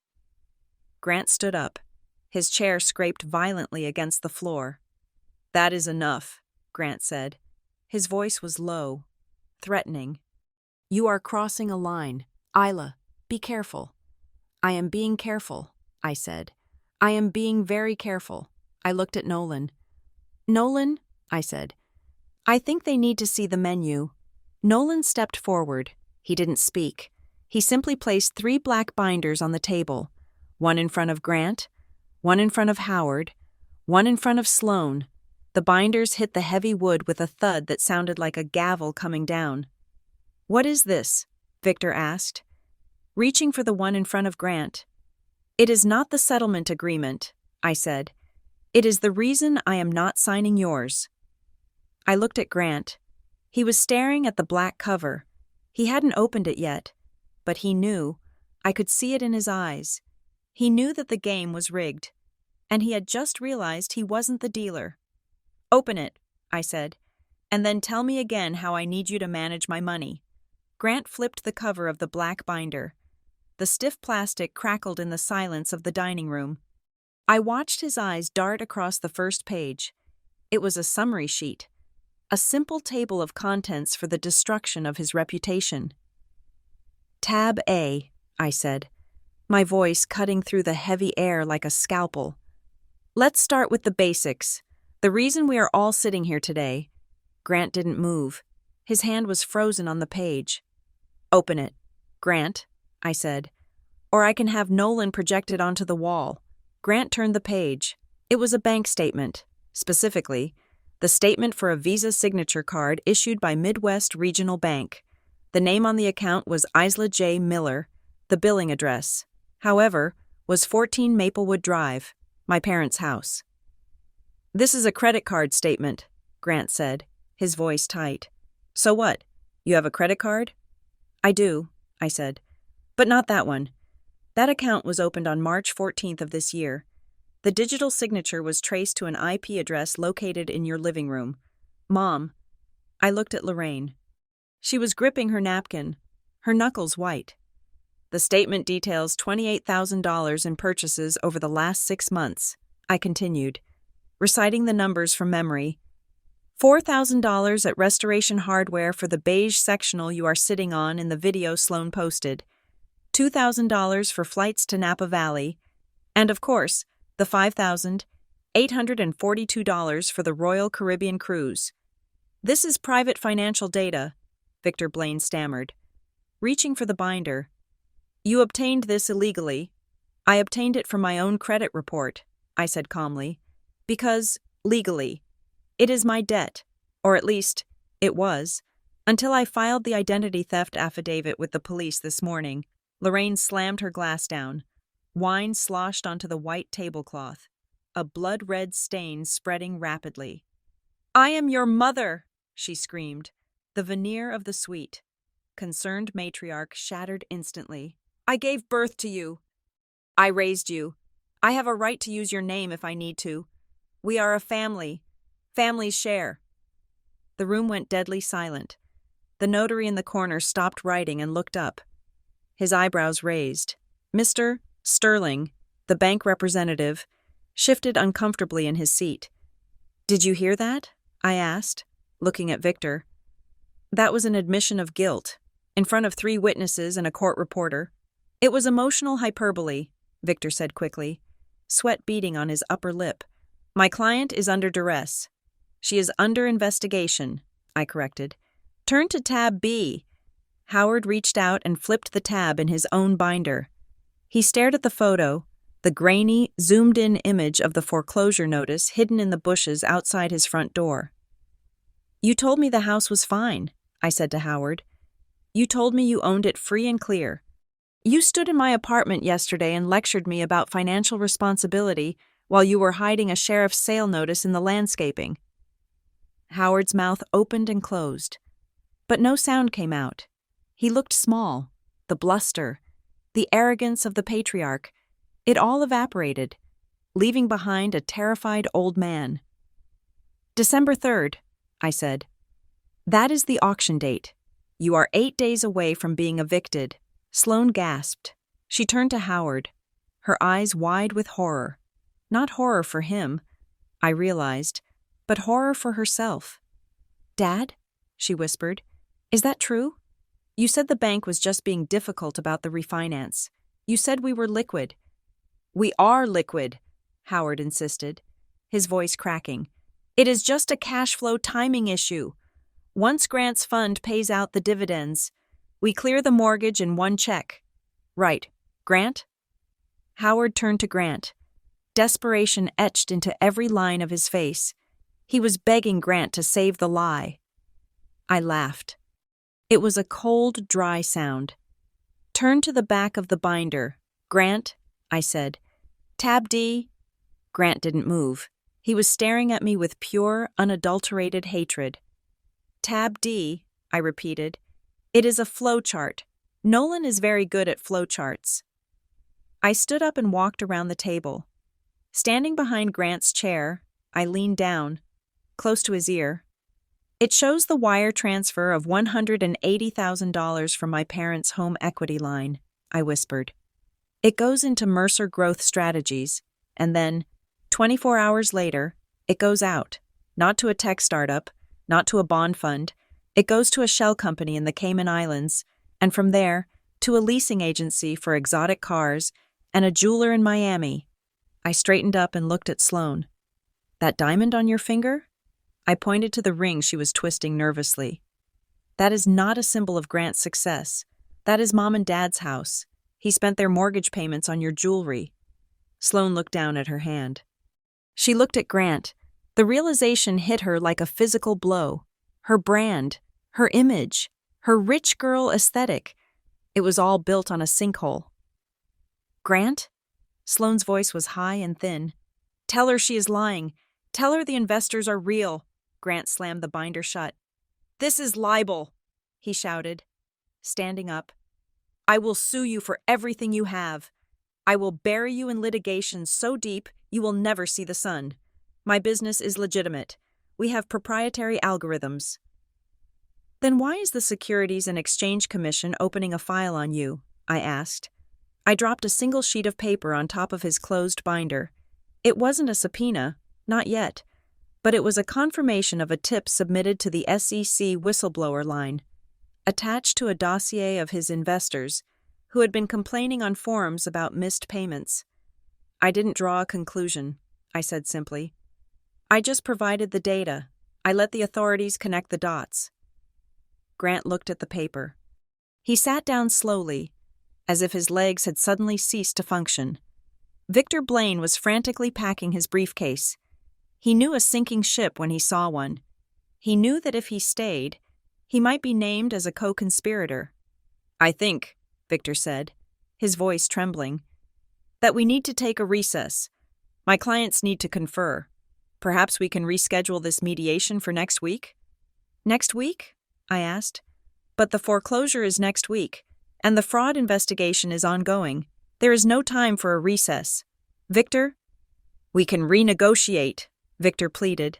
Speaker 1: Grant stood up. His chair scraped violently against the floor. "That is enough," Grant said. His voice was low, threatening. "You are crossing a line. Isla, be careful." "I am being careful," I said. "I am being very careful." I looked at Nolan. "Nolan," I said, "I think they need to see the menu." Nolan stepped forward. He didn't speak. He simply placed 3 black binders on the table. One in front of Grant, one in front of Howard, one in front of Sloane. The binders hit the heavy wood with a thud that sounded like a gavel coming down. "What is this?" Victor asked, reaching for the one in front of Grant. "It is not the settlement agreement," I said. "It is the reason I am not signing yours." I looked at Grant. He was staring at the black cover. He hadn't opened it yet, but he knew. I could see it in his eyes. He knew that the game was rigged, and he had just realized he wasn't the dealer. "Open it," I said, "and then tell me again how I need you to manage my money." Grant flipped the cover of the black binder. The stiff plastic crackled in the silence of the dining room. I watched his eyes dart across the first page. It was a summary sheet, a simple table of contents for the destruction of his reputation. "Tab A," I said, my voice cutting through the heavy air like a scalpel. "Let's start with the basics. The reason we are all sitting here today." Grant didn't move. His hand was frozen on the page. "Open it, Grant," I said, "or I can have Nolan projected onto the wall." Grant turned the page. It was a bank statement. Specifically, the statement for a Visa signature card issued by Midwest Regional Bank. The name on the account was Isla J. Miller. The billing address, however, was 14 Maplewood Drive, my parents' house. "This is a credit card statement," Grant said, his voice tight. "So what? You have a credit card?" "I do," I said, "but not that one. That account was opened on March 14th of this year. The digital signature was traced to an IP address located in your living room. Mom." I looked at Lorraine. She was gripping her napkin, her knuckles white. "The statement details $28,000 in purchases over the last 6 months," I continued, reciting the numbers from memory. $4,000 at Restoration Hardware for the beige sectional you are sitting on in the video Sloane posted, $2,000 for flights to Napa Valley, and of course, the $5,842 for the Royal Caribbean cruise. "This is private financial data," Victor Blaine stammered, reaching for the binder. "You obtained this illegally." "I obtained it from my own credit report," I said calmly, "because, legally, it is my debt, or at least, it was, until I filed the identity theft affidavit with the police this morning." Lorraine slammed her glass down. Wine sloshed onto the white tablecloth, a blood-red stain spreading rapidly. "I am your mother," she screamed, the veneer of the suite. Concerned matriarch shattered instantly. "I gave birth to you. I raised you. I have a right to use your name if I need to. We are a family. Families share." The room went deadly silent. The notary in the corner stopped writing and looked up. His eyebrows raised. Mr. Sterling, the bank representative, shifted uncomfortably in his seat. "Did you hear that?" I asked, looking at Victor. "That was an admission of guilt, in front of 3 witnesses and a court reporter." "It was emotional hyperbole," Victor said quickly, sweat beading on his upper lip. "My client is under duress." "She is under investigation," I corrected. "Turn to tab B." Howard reached out and flipped the tab in his own binder. He stared at the photo, the grainy, zoomed-in image of the foreclosure notice hidden in the bushes outside his front door. "You told me the house was fine," I said to Howard. "You told me you owned it free and clear. You stood in my apartment yesterday and lectured me about financial responsibility while you were hiding a sheriff's sale notice in the landscaping." Howard's mouth opened and closed, but no sound came out. He looked small. The bluster, the arrogance of the patriarch, it all evaporated, leaving behind a terrified old man. "December 3rd, I said. "That is the auction date. You are 8 days away from being evicted." Sloane gasped. She turned to Howard, her eyes wide with horror. Not horror for him, I realized, but horror for herself. "Dad?" she whispered. "Is that true? You said the bank was just being difficult about the refinance. You said we were liquid." "We are liquid," Howard insisted, his voice cracking. "It is just a cash flow timing issue. Once Grant's fund pays out the dividends, we clear the mortgage in one check." "Right. Grant?" Howard turned to Grant. Desperation etched into every line of his face. He was begging Grant to save the lie. I laughed. It was a cold, dry sound. Turn to the back of the binder. Grant, I said. Tab D. Grant didn't move. He was staring at me with pure, unadulterated hatred. Tab D, I repeated. It is a flowchart. Nolan is very good at flowcharts. I stood up and walked around the table. Standing behind Grant's chair, I leaned down, close to his ear. It shows the wire transfer of $180,000 from my parents' home equity line, I whispered. It goes into Mercer Growth Strategies, and then, 24 hours later, it goes out, not to a tech startup, not to a bond fund. It goes to a shell company in the Cayman Islands, and from there, to a leasing agency for exotic cars and a jeweler in Miami. I straightened up and looked at Sloane. That diamond on your finger? I pointed to the ring she was twisting nervously. That is not a symbol of Grant's success. That is Mom and Dad's house. He spent their mortgage payments on your jewelry. Sloane looked down at her hand. She looked at Grant. The realization hit her like a physical blow. Her brand, her image, her rich girl aesthetic. It was all built on a sinkhole. Grant? Sloane's voice was high and thin. Tell her she is lying. Tell her the investors are real. Grant slammed the binder shut. This is libel, he shouted, standing up. I will sue you for everything you have. I will bury you in litigation so deep you will never see the sun. My business is legitimate. We have proprietary algorithms. Then why is the Securities and Exchange Commission opening a file on you? I asked. I dropped a single sheet of paper on top of his closed binder. It wasn't a subpoena, not yet, but it was a confirmation of a tip submitted to the SEC whistleblower line, attached to a dossier of his investors, who had been complaining on forums about missed payments. I didn't draw a conclusion, I said simply. I just provided the data. I let the authorities connect the dots. Grant looked at the paper. He sat down slowly, as if his legs had suddenly ceased to function. Victor Blaine was frantically packing his briefcase. He knew a sinking ship when he saw one. He knew that if he stayed, he might be named as a co-conspirator. I think, Victor said, his voice trembling, that we need to take a recess. My clients need to confer. Perhaps we can reschedule this mediation for next week? Next week? I asked. But the foreclosure is next week, and the fraud investigation is ongoing. There is no time for a recess. Victor? We can renegotiate, Victor pleaded.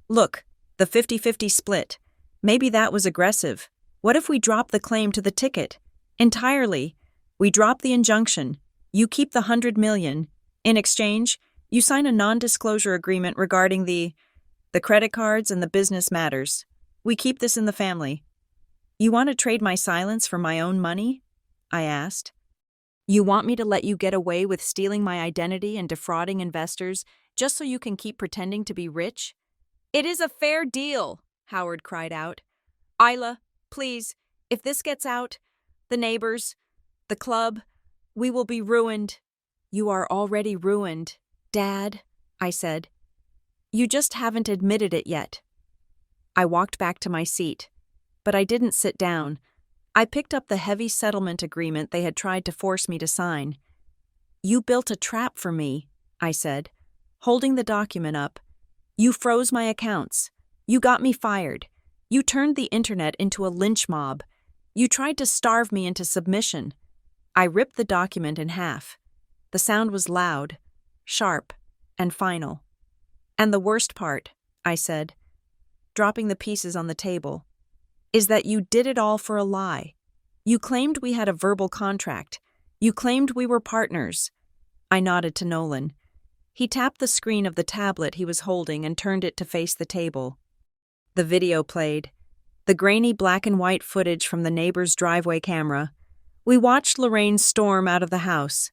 Speaker 1: Look, the 50-50 split. Maybe that was aggressive. What if we drop the claim to the ticket? Entirely. We drop the injunction. You keep the $100 million. In exchange, you sign a non-disclosure agreement regarding the credit cards and the business matters. We keep this in the family. You want to trade my silence for my own money? I asked. You want me to let you get away with stealing my identity and defrauding investors just so you can keep pretending to be rich? It is a fair deal, Howard cried out. Isla, please, if this gets out, the neighbors, the club, we will be ruined. You are already ruined, Dad, I said. You just haven't admitted it yet. I walked back to my seat, but I didn't sit down. I picked up the heavy settlement agreement they had tried to force me to sign. You built a trap for me, I said, holding the document up. You froze my accounts. You got me fired. You turned the internet into a lynch mob. You tried to starve me into submission. I ripped the document in half. The sound was loud, sharp, and final. And the worst part, I said, dropping the pieces on the table, is that you did it all for a lie. You claimed we had a verbal contract. You claimed we were partners. I nodded to Nolan. He tapped the screen of the tablet he was holding and turned it to face the table. The video played. The grainy black and white footage from the neighbor's driveway camera. We watched Lorraine storm out of the house.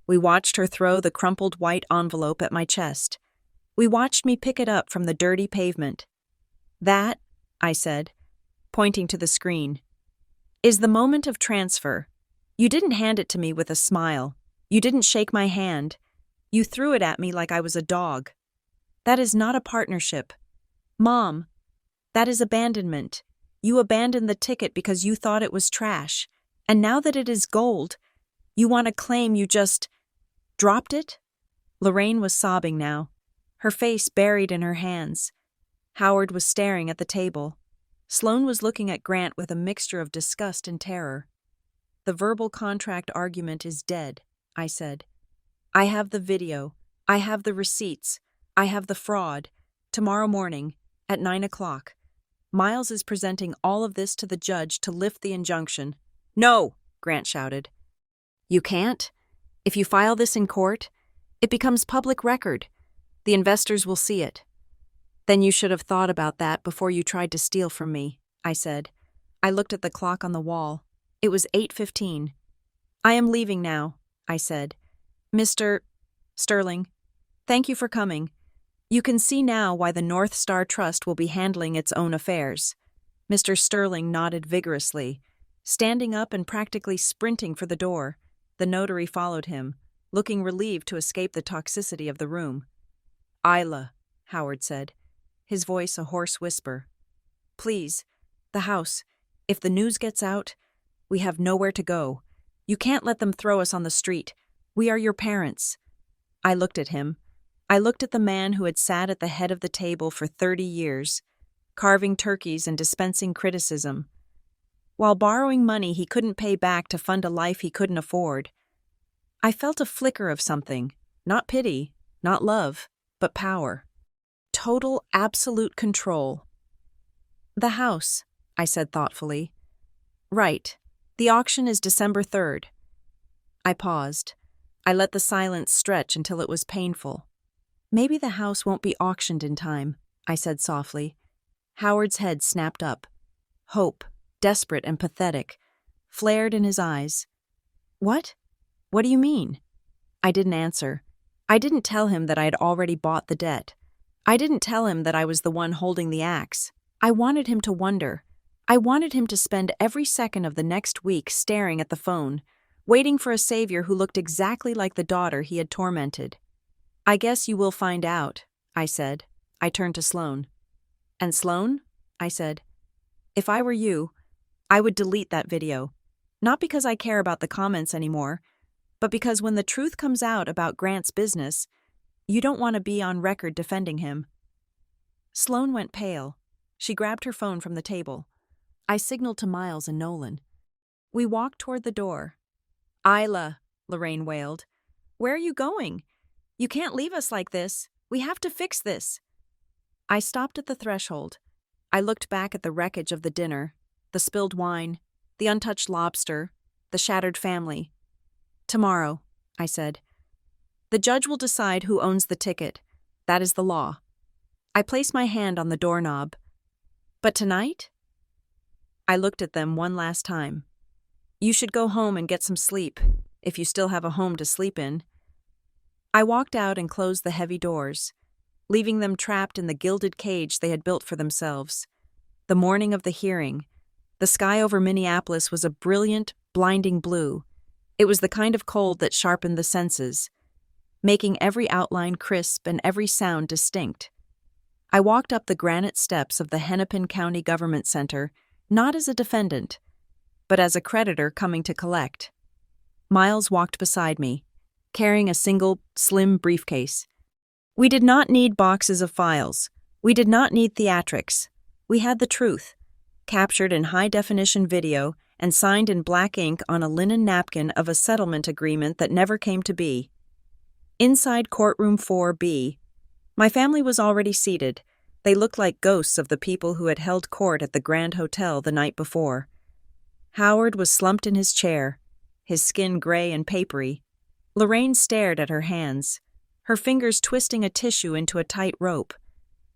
Speaker 1: We watched her throw the crumpled white envelope at my chest. We watched me pick it up from the dirty pavement. That, I said, pointing to the screen, is the moment of transfer. You didn't hand it to me with a smile. You didn't shake my hand. You threw it at me like I was a dog. That is not a partnership. Mom, that is abandonment. You abandoned the ticket because you thought it was trash. And now that it is gold, you want to claim you just dropped it? Lorraine was sobbing now, her face buried in her hands. Howard was staring at the table. Sloane was looking at Grant with a mixture of disgust and terror. The verbal contract argument is dead, I said. I have the video. I have the receipts. I have the fraud. Tomorrow morning, at 9 o'clock. Miles is presenting all of this to the judge to lift the injunction. No, Grant shouted. You can't? If you file this in court, it becomes public record. The investors will see it. Then you should have thought about that before you tried to steal from me, I said. I looked at the clock on the wall. It was 8:15. I am leaving now, I said. Mr. Sterling, thank you for coming. You can see now why the North Star Trust will be handling its own affairs. Mr. Sterling nodded vigorously, standing up and practically sprinting for the door. The notary followed him, looking relieved to escape the toxicity of the room. Isla, Howard said, his voice a hoarse whisper. Please, the house. If the news gets out, we have nowhere to go. You can't let them throw us on the street. We are your parents. I looked at him. I looked at the man who had sat at the head of the table for 30 years, carving turkeys and dispensing criticism, while borrowing money he couldn't pay back to fund a life he couldn't afford. I felt a flicker of something, not pity, not love, but power. Total, absolute control. The house, I said thoughtfully. Right. The auction is December 3rd. I paused. I let the silence stretch until it was painful. Maybe the house won't be auctioned in time, I said softly. Howard's head snapped up. Hope, desperate and pathetic, flared in his eyes. What? What do you mean? I didn't answer. I didn't tell him that I had already bought the debt. I didn't tell him that I was the one holding the axe. I wanted him to wonder. I wanted him to spend every second of the next week staring at the phone, waiting for a savior who looked exactly like the daughter he had tormented. I guess you will find out, I said. I turned to Sloane. And Sloane? I said. If I were you, I would delete that video. Not because I care about the comments anymore, but because when the truth comes out about Grant's business, you don't want to be on record defending him. Sloane went pale. She grabbed her phone from the table. I signaled to Miles and Nolan. We walked toward the door. Isla, Lorraine wailed. Where are you going? You can't leave us like this. We have to fix this. I stopped at the threshold. I looked back at the wreckage of the dinner, the spilled wine, the untouched lobster, the shattered family. Tomorrow, I said. The judge will decide who owns the ticket. That is the law. I placed my hand on the doorknob. But tonight? I looked at them one last time. You should go home and get some sleep, if you still have a home to sleep in. I walked out and closed the heavy doors, leaving them trapped in the gilded cage they had built for themselves. The morning of the hearing, the sky over Minneapolis was a brilliant, blinding blue. It was the kind of cold that sharpened the senses, making every outline crisp and every sound distinct. I walked up the granite steps of the Hennepin County Government Center, not as a defendant, but as a creditor coming to collect. Miles walked beside me, carrying a single, slim briefcase. We did not need boxes of files. We did not need theatrics. We had the truth, captured in high-definition video and signed in black ink on a linen napkin of a settlement agreement that never came to be. Inside courtroom 4B, my family was already seated. They looked like ghosts of the people who had held court at the Grand Hotel the night before. Howard was slumped in his chair, his skin gray and papery. Lorraine stared at her hands, her fingers twisting a tissue into a tight rope.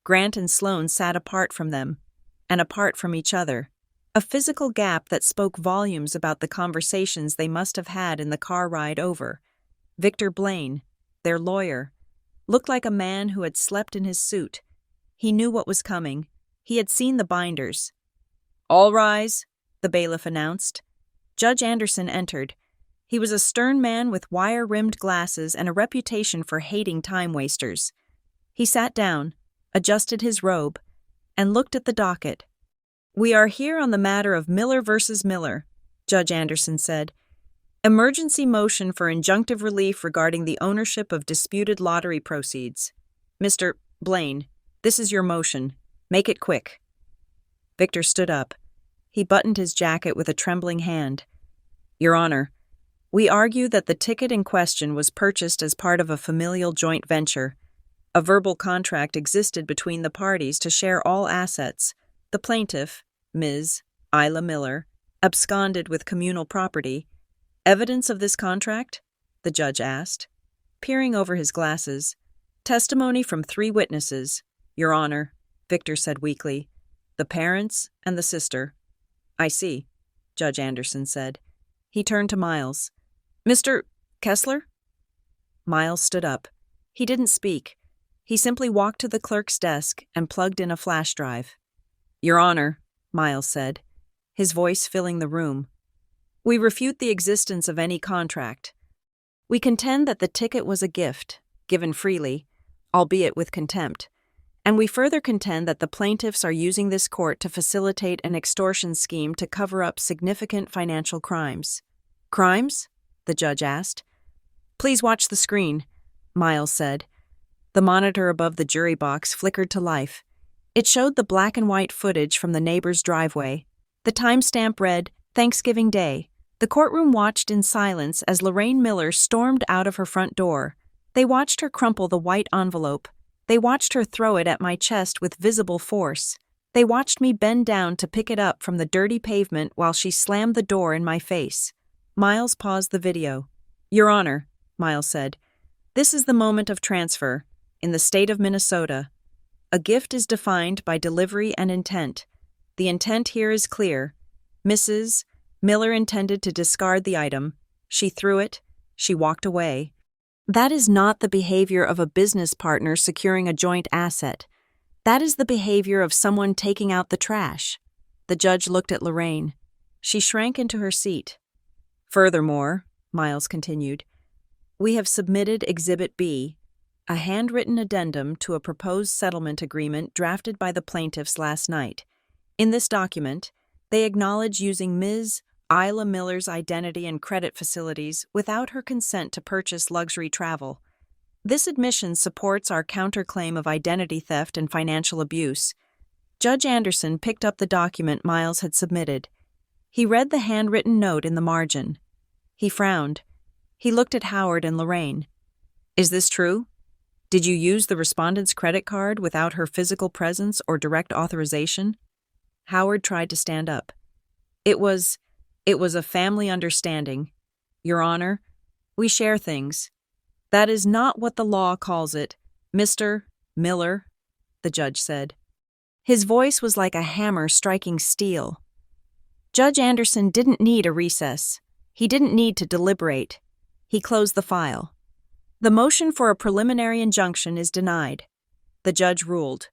Speaker 1: Grant and Sloane sat apart from them, and apart from each other, a physical gap that spoke volumes about the conversations they must have had in the car ride over. Victor Blaine, their lawyer, looked like a man who had slept in his suit. He knew what was coming. He had seen the binders. All rise, the bailiff announced. Judge Anderson entered. He was a stern man with wire-rimmed glasses and a reputation for hating time-wasters. He sat down, adjusted his robe, and looked at the docket. "We are here on the matter of Miller versus Miller," Judge Anderson said. "Emergency motion for injunctive relief regarding the ownership of disputed lottery proceeds. Mr. Blaine, this is your motion. Make it quick." Victor stood up. He buttoned his jacket with a trembling hand. "Your Honor, we argue that the ticket in question was purchased as part of a familial joint venture. A verbal contract existed between the parties to share all assets. The plaintiff, Ms. Isla Miller, absconded with communal property. Evidence of this contract?" the judge asked, peering over his glasses. "Testimony from 3 witnesses, Your Honor," Victor said weakly. "The parents and the sister." "I see," Judge Anderson said. He turned to Miles. "Mr. Kessler?" Miles stood up. He didn't speak. He simply walked to the clerk's desk and plugged in a flash drive. "Your Honor," Miles said, his voice filling the room, "we refute the existence of any contract. We contend that the ticket was a gift, given freely, albeit with contempt, and we further contend that the plaintiffs are using this court to facilitate an extortion scheme to cover up significant financial crimes." "Crimes?" the judge asked. "Please watch the screen," Miles said. The monitor above the jury box flickered to life. It showed the black and white footage from the neighbor's driveway. The timestamp read, Thanksgiving Day. The courtroom watched in silence as Lorraine Miller stormed out of her front door. They watched her crumple the white envelope. They watched her throw it at my chest with visible force. They watched me bend down to pick it up from the dirty pavement while she slammed the door in my face. Miles paused the video. "Your Honor," Miles said, "this is the moment of transfer. In the state of Minnesota, a gift is defined by delivery and intent. The intent here is clear. Mrs. Miller intended to discard the item. She threw it. She walked away. That is not the behavior of a business partner securing a joint asset. That is the behavior of someone taking out the trash." The judge looked at Lorraine. She shrank into her seat. "Furthermore," Miles continued, "we have submitted Exhibit B, a handwritten addendum to a proposed settlement agreement drafted by the plaintiffs last night. In this document, they acknowledge using Ms. Isla Miller's identity and credit facilities without her consent to purchase luxury travel. This admission supports our counterclaim of identity theft and financial abuse." Judge Anderson picked up the document Miles had submitted. He read the handwritten note in the margin. He frowned. He looked at Howard and Lorraine. "Is this true? Did you use the respondent's credit card without her physical presence or direct authorization?" Howard tried to stand up. It was a family understanding. Your Honor, we share things. That is not what the law calls it, Mr. Miller," the judge said. His voice was like a hammer striking steel. Judge Anderson didn't need a recess. He didn't need to deliberate. He closed the file. "The motion for a preliminary injunction is denied," the judge ruled.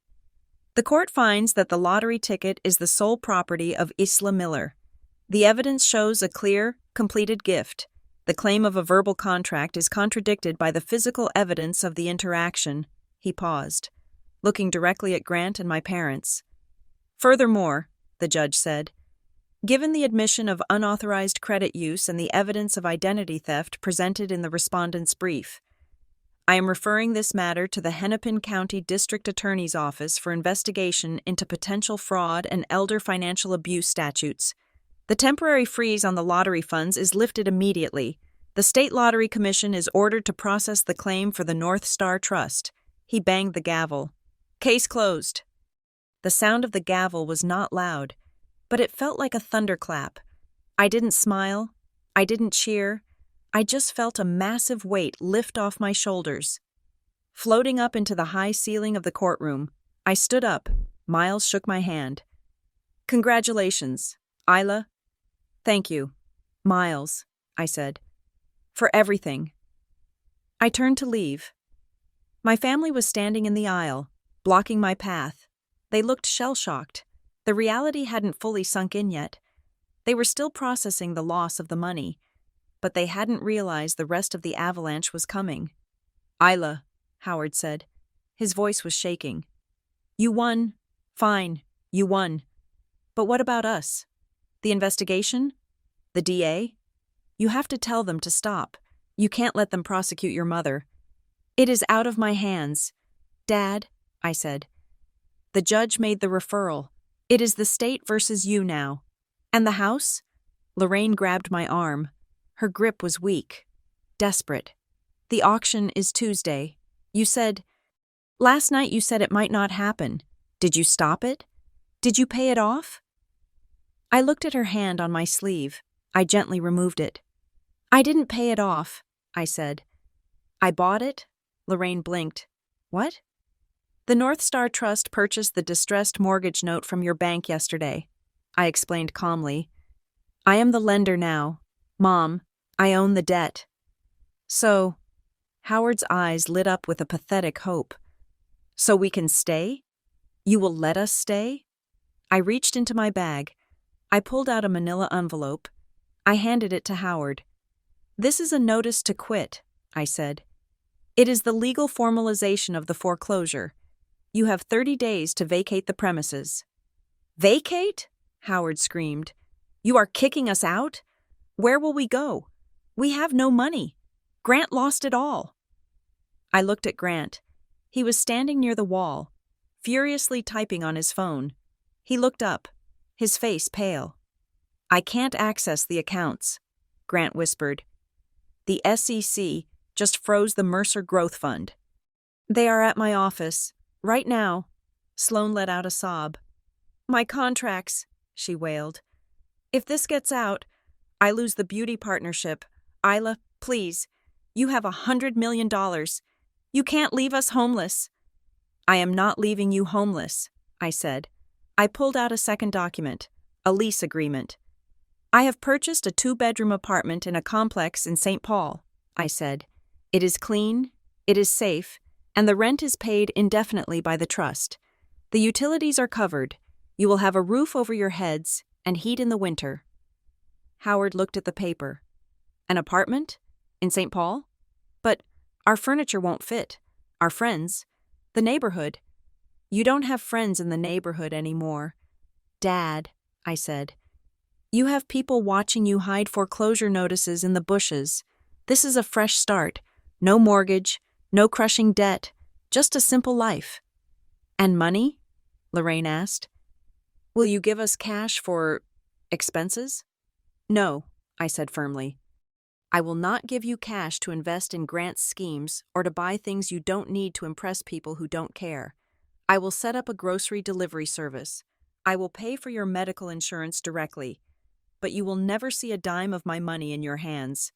Speaker 1: "The court finds that the lottery ticket is the sole property of Isla Miller. The evidence shows a clear, completed gift. The claim of a verbal contract is contradicted by the physical evidence of the interaction." He paused, looking directly at Grant and my parents. "Furthermore," the judge said, "given the admission of unauthorized credit use and the evidence of identity theft presented in the respondent's brief, I am referring this matter to the Hennepin County District Attorney's Office for investigation into potential fraud and elder financial abuse statutes. The temporary freeze on the lottery funds is lifted immediately. The State Lottery Commission is ordered to process the claim for the North Star Trust." He banged the gavel. "Case closed." The sound of the gavel was not loud, but it felt like a thunderclap. I didn't smile. I didn't cheer. I just felt a massive weight lift off my shoulders. Floating up into the high ceiling of the courtroom, I stood up. Miles shook my hand. "Congratulations, Isla." "Thank you, Miles," I said, "for everything." I turned to leave. My family was standing in the aisle, blocking my path. They looked shell-shocked. The reality hadn't fully sunk in yet. They were still processing the loss of the money. but they hadn't realized the rest of the avalanche was coming. "Isla," Howard said. His voice was shaking. "You won. Fine, you won. But what about us? The investigation? The DA? You have to tell them to stop. You can't let them prosecute your mother." "It is out of my hands." "Dad," I said. "The judge made the referral. It is the state versus you now." "And the house?" Lorraine grabbed my arm. Her grip was weak, desperate. "The auction is Tuesday. You said... Last night you said it might not happen. Did you stop it? Did you pay it off?" I looked at her hand on my sleeve. I gently removed it. "I didn't pay it off," I said. "I bought it?" Lorraine blinked. "What?" "The North Star Trust purchased the distressed mortgage note from your bank yesterday," I explained calmly. "I am the lender now. Mom, I own the debt." "So," Howard's eyes lit up with a pathetic hope. "So we can stay? You will let us stay?" I reached into my bag. I pulled out a manila envelope. I handed it to Howard. "This is a notice to quit," I said. "It is the legal formalization of the foreclosure. You have 30 days to vacate the premises." "Vacate?" Howard screamed. "You are kicking us out? Where will we go? We have no money. Grant lost it all." I looked at Grant. He was standing near the wall, furiously typing on his phone. He looked up, his face pale. "I can't access the accounts," Grant whispered. "The SEC just froze the Mercer Growth Fund." "They are at my office, right now." Sloan let out a sob. "My contracts," she wailed. "If this gets out, I lose the beauty partnership. Isla, please. You have $100 million. You can't leave us homeless." "I am not leaving you homeless," I said. I pulled out a second document, a lease agreement. "I have purchased a 2-bedroom apartment in a complex in St. Paul," I said. "It is clean, it is safe, and the rent is paid indefinitely by the trust. The utilities are covered. You will have a roof over your heads and heat in the winter." Howard looked at the paper. "An apartment? In St. Paul? But our furniture won't fit. Our friends. The neighborhood." "You don't have friends in the neighborhood anymore." "Dad," I said. "You have people watching you hide foreclosure notices in the bushes. This is a fresh start. No mortgage, no crushing debt, just a simple life." "And money?" Lorraine asked. "Will you give us cash for expenses?" "No," I said firmly. "I will not give you cash to invest in Grant's schemes or to buy things you don't need to impress people who don't care. I will set up a grocery delivery service. I will pay for your medical insurance directly. But you will never see a dime of my money in your hands."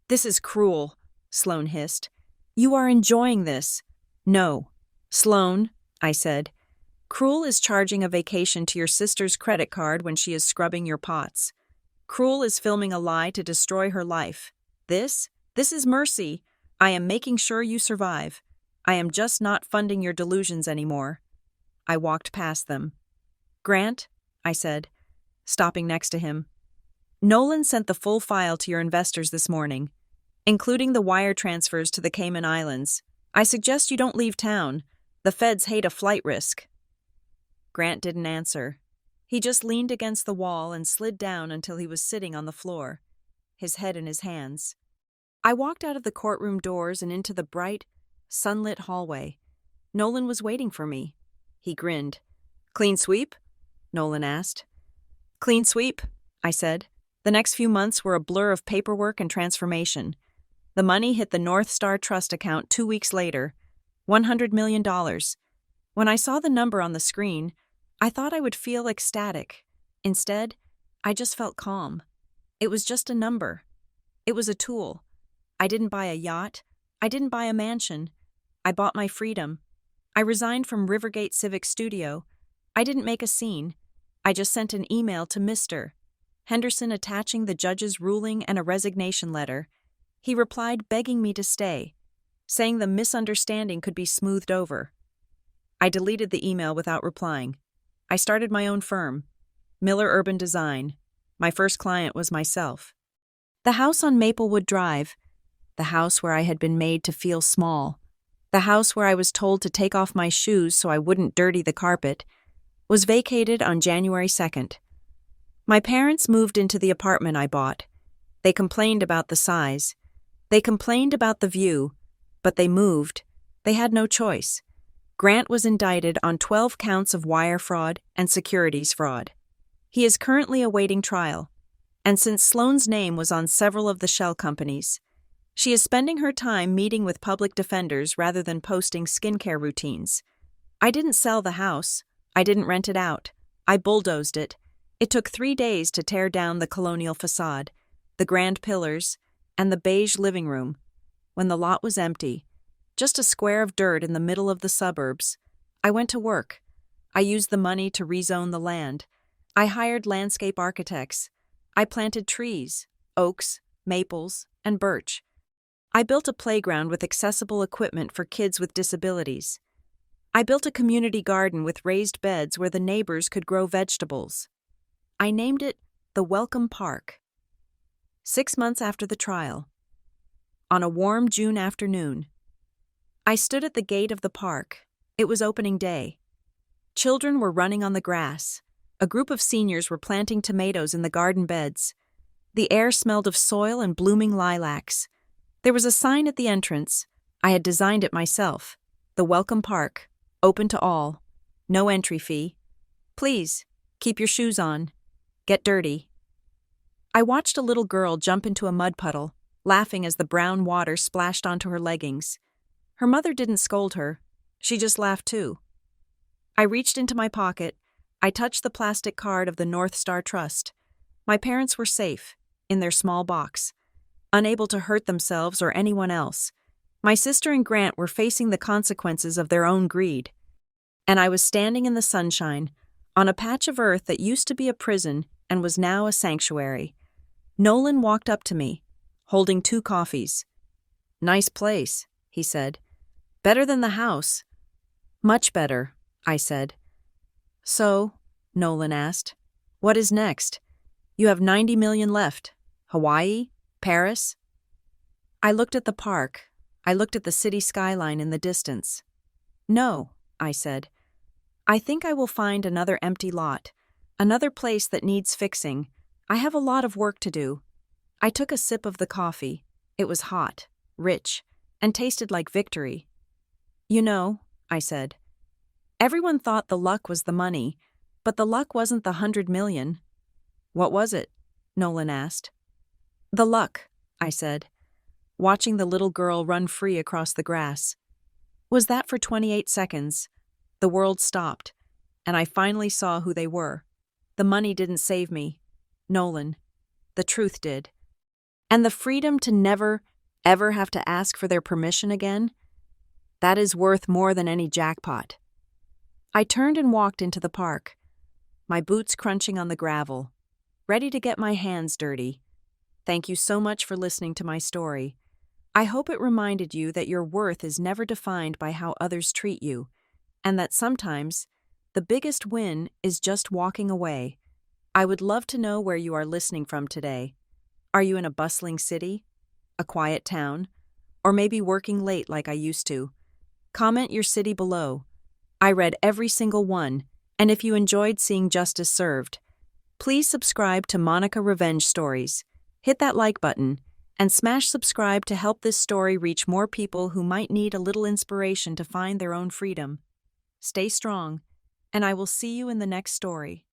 Speaker 1: "This is cruel," Sloan hissed. "You are enjoying this." "No. Sloan," I said. "Cruel is charging a vacation to your sister's credit card when she is scrubbing your pots. Cruel is filming a lie to destroy her life. This is mercy. I am making sure you survive. I am just not funding your delusions anymore." I walked past them. "Grant," I said, stopping next to him. "Nolan sent the full file to your investors this morning, including the wire transfers to the Cayman Islands. I suggest you don't leave town. The feds hate a flight risk." Grant didn't answer. He just leaned against the wall and slid down until he was sitting on the floor, his head in his hands. I walked out of the courtroom doors and into the bright, sunlit hallway. Nolan was waiting for me. He grinned. "Clean sweep?" Nolan asked. "Clean sweep," I said. The next few months were a blur of paperwork and transformation. The money hit the North Star Trust account 2 weeks later, $100 million. When I saw the number on the screen, I thought I would feel ecstatic. Instead, I just felt calm. It was just a number. It was a tool. I didn't buy a yacht. I didn't buy a mansion. I bought my freedom. I resigned from Rivergate Civic Studio. I didn't make a scene. I just sent an email to Mr. Henderson attaching the judge's ruling and a resignation letter. He replied begging me to stay, saying the misunderstanding could be smoothed over. I deleted the email without replying. I started my own firm, Miller Urban Design. My first client was myself. The house on Maplewood Drive, the house where I had been made to feel small, the house where I was told to take off my shoes so I wouldn't dirty the carpet, was vacated on January 2nd. My parents moved into the apartment I bought. They complained about the size. They complained about the view, but they moved. They had no choice. Grant was indicted on 12 counts of wire fraud and securities fraud. He is currently awaiting trial, and since Sloane's name was on several of the shell companies, she is spending her time meeting with public defenders rather than posting skincare routines. I didn't sell the house. I didn't rent it out. I bulldozed it. It took 3 days to tear down the colonial facade, the grand pillars, and the beige living room. When the lot was empty, just a square of dirt in the middle of the suburbs, I went to work. I used the money to rezone the land. I hired landscape architects. I planted trees, oaks, maples, and birch. I built a playground with accessible equipment for kids with disabilities. I built a community garden with raised beds where the neighbors could grow vegetables. I named it the Welcome Park. 6 months after the trial, on a warm June afternoon, I stood at the gate of the park. It was opening day. Children were running on the grass. A group of seniors were planting tomatoes in the garden beds. The air smelled of soil and blooming lilacs. There was a sign at the entrance. I had designed it myself. The Welcome Park, open to all. No entry fee. Please, keep your shoes on. Get dirty. I watched a little girl jump into a mud puddle, laughing as the brown water splashed onto her leggings. Her mother didn't scold her. She just laughed too. I reached into my pocket. I touched the plastic card of the North Star Trust. My parents were safe, in their small box, unable to hurt themselves or anyone else. My sister and Grant were facing the consequences of their own greed. And I was standing in the sunshine, on a patch of earth that used to be a prison and was now a sanctuary. Nolan walked up to me, holding 2 coffees. "Nice place," he said. "Better than the house." "Much better," I said. "So," Nolan asked, "what is next? You have 90 million left. Hawaii? Paris?" I looked at the park. I looked at the city skyline in the distance. "No," I said. "I think I will find another empty lot, another place that needs fixing. I have a lot of work to do." I took a sip of the coffee. It was hot, rich, and tasted like victory. "You know," I said, "everyone thought the luck was the money, but the luck wasn't the 100 million. "What was it?" Nolan asked. "The luck," I said, watching the little girl run free across the grass. Was that for 28 seconds? The world stopped, and I finally saw who they were. The money didn't save me. Nolan. The truth did. And the freedom to never, ever have to ask for their permission again? That is worth more than any jackpot. I turned and walked into the park, my boots crunching on the gravel, ready to get my hands dirty. Thank you so much for listening to my story. I hope it reminded you that your worth is never defined by how others treat you, and that sometimes the biggest win is just walking away. I would love to know where you are listening from today. Are you in a bustling city, a quiet town, or maybe working late like I used to? Comment your city below. I read every single one, and if you enjoyed seeing justice served, please subscribe to Monica Revenge Stories. Hit that like button and smash subscribe to help this story reach more people who might need a little inspiration to find their own freedom. Stay strong, and I will see you in the next story.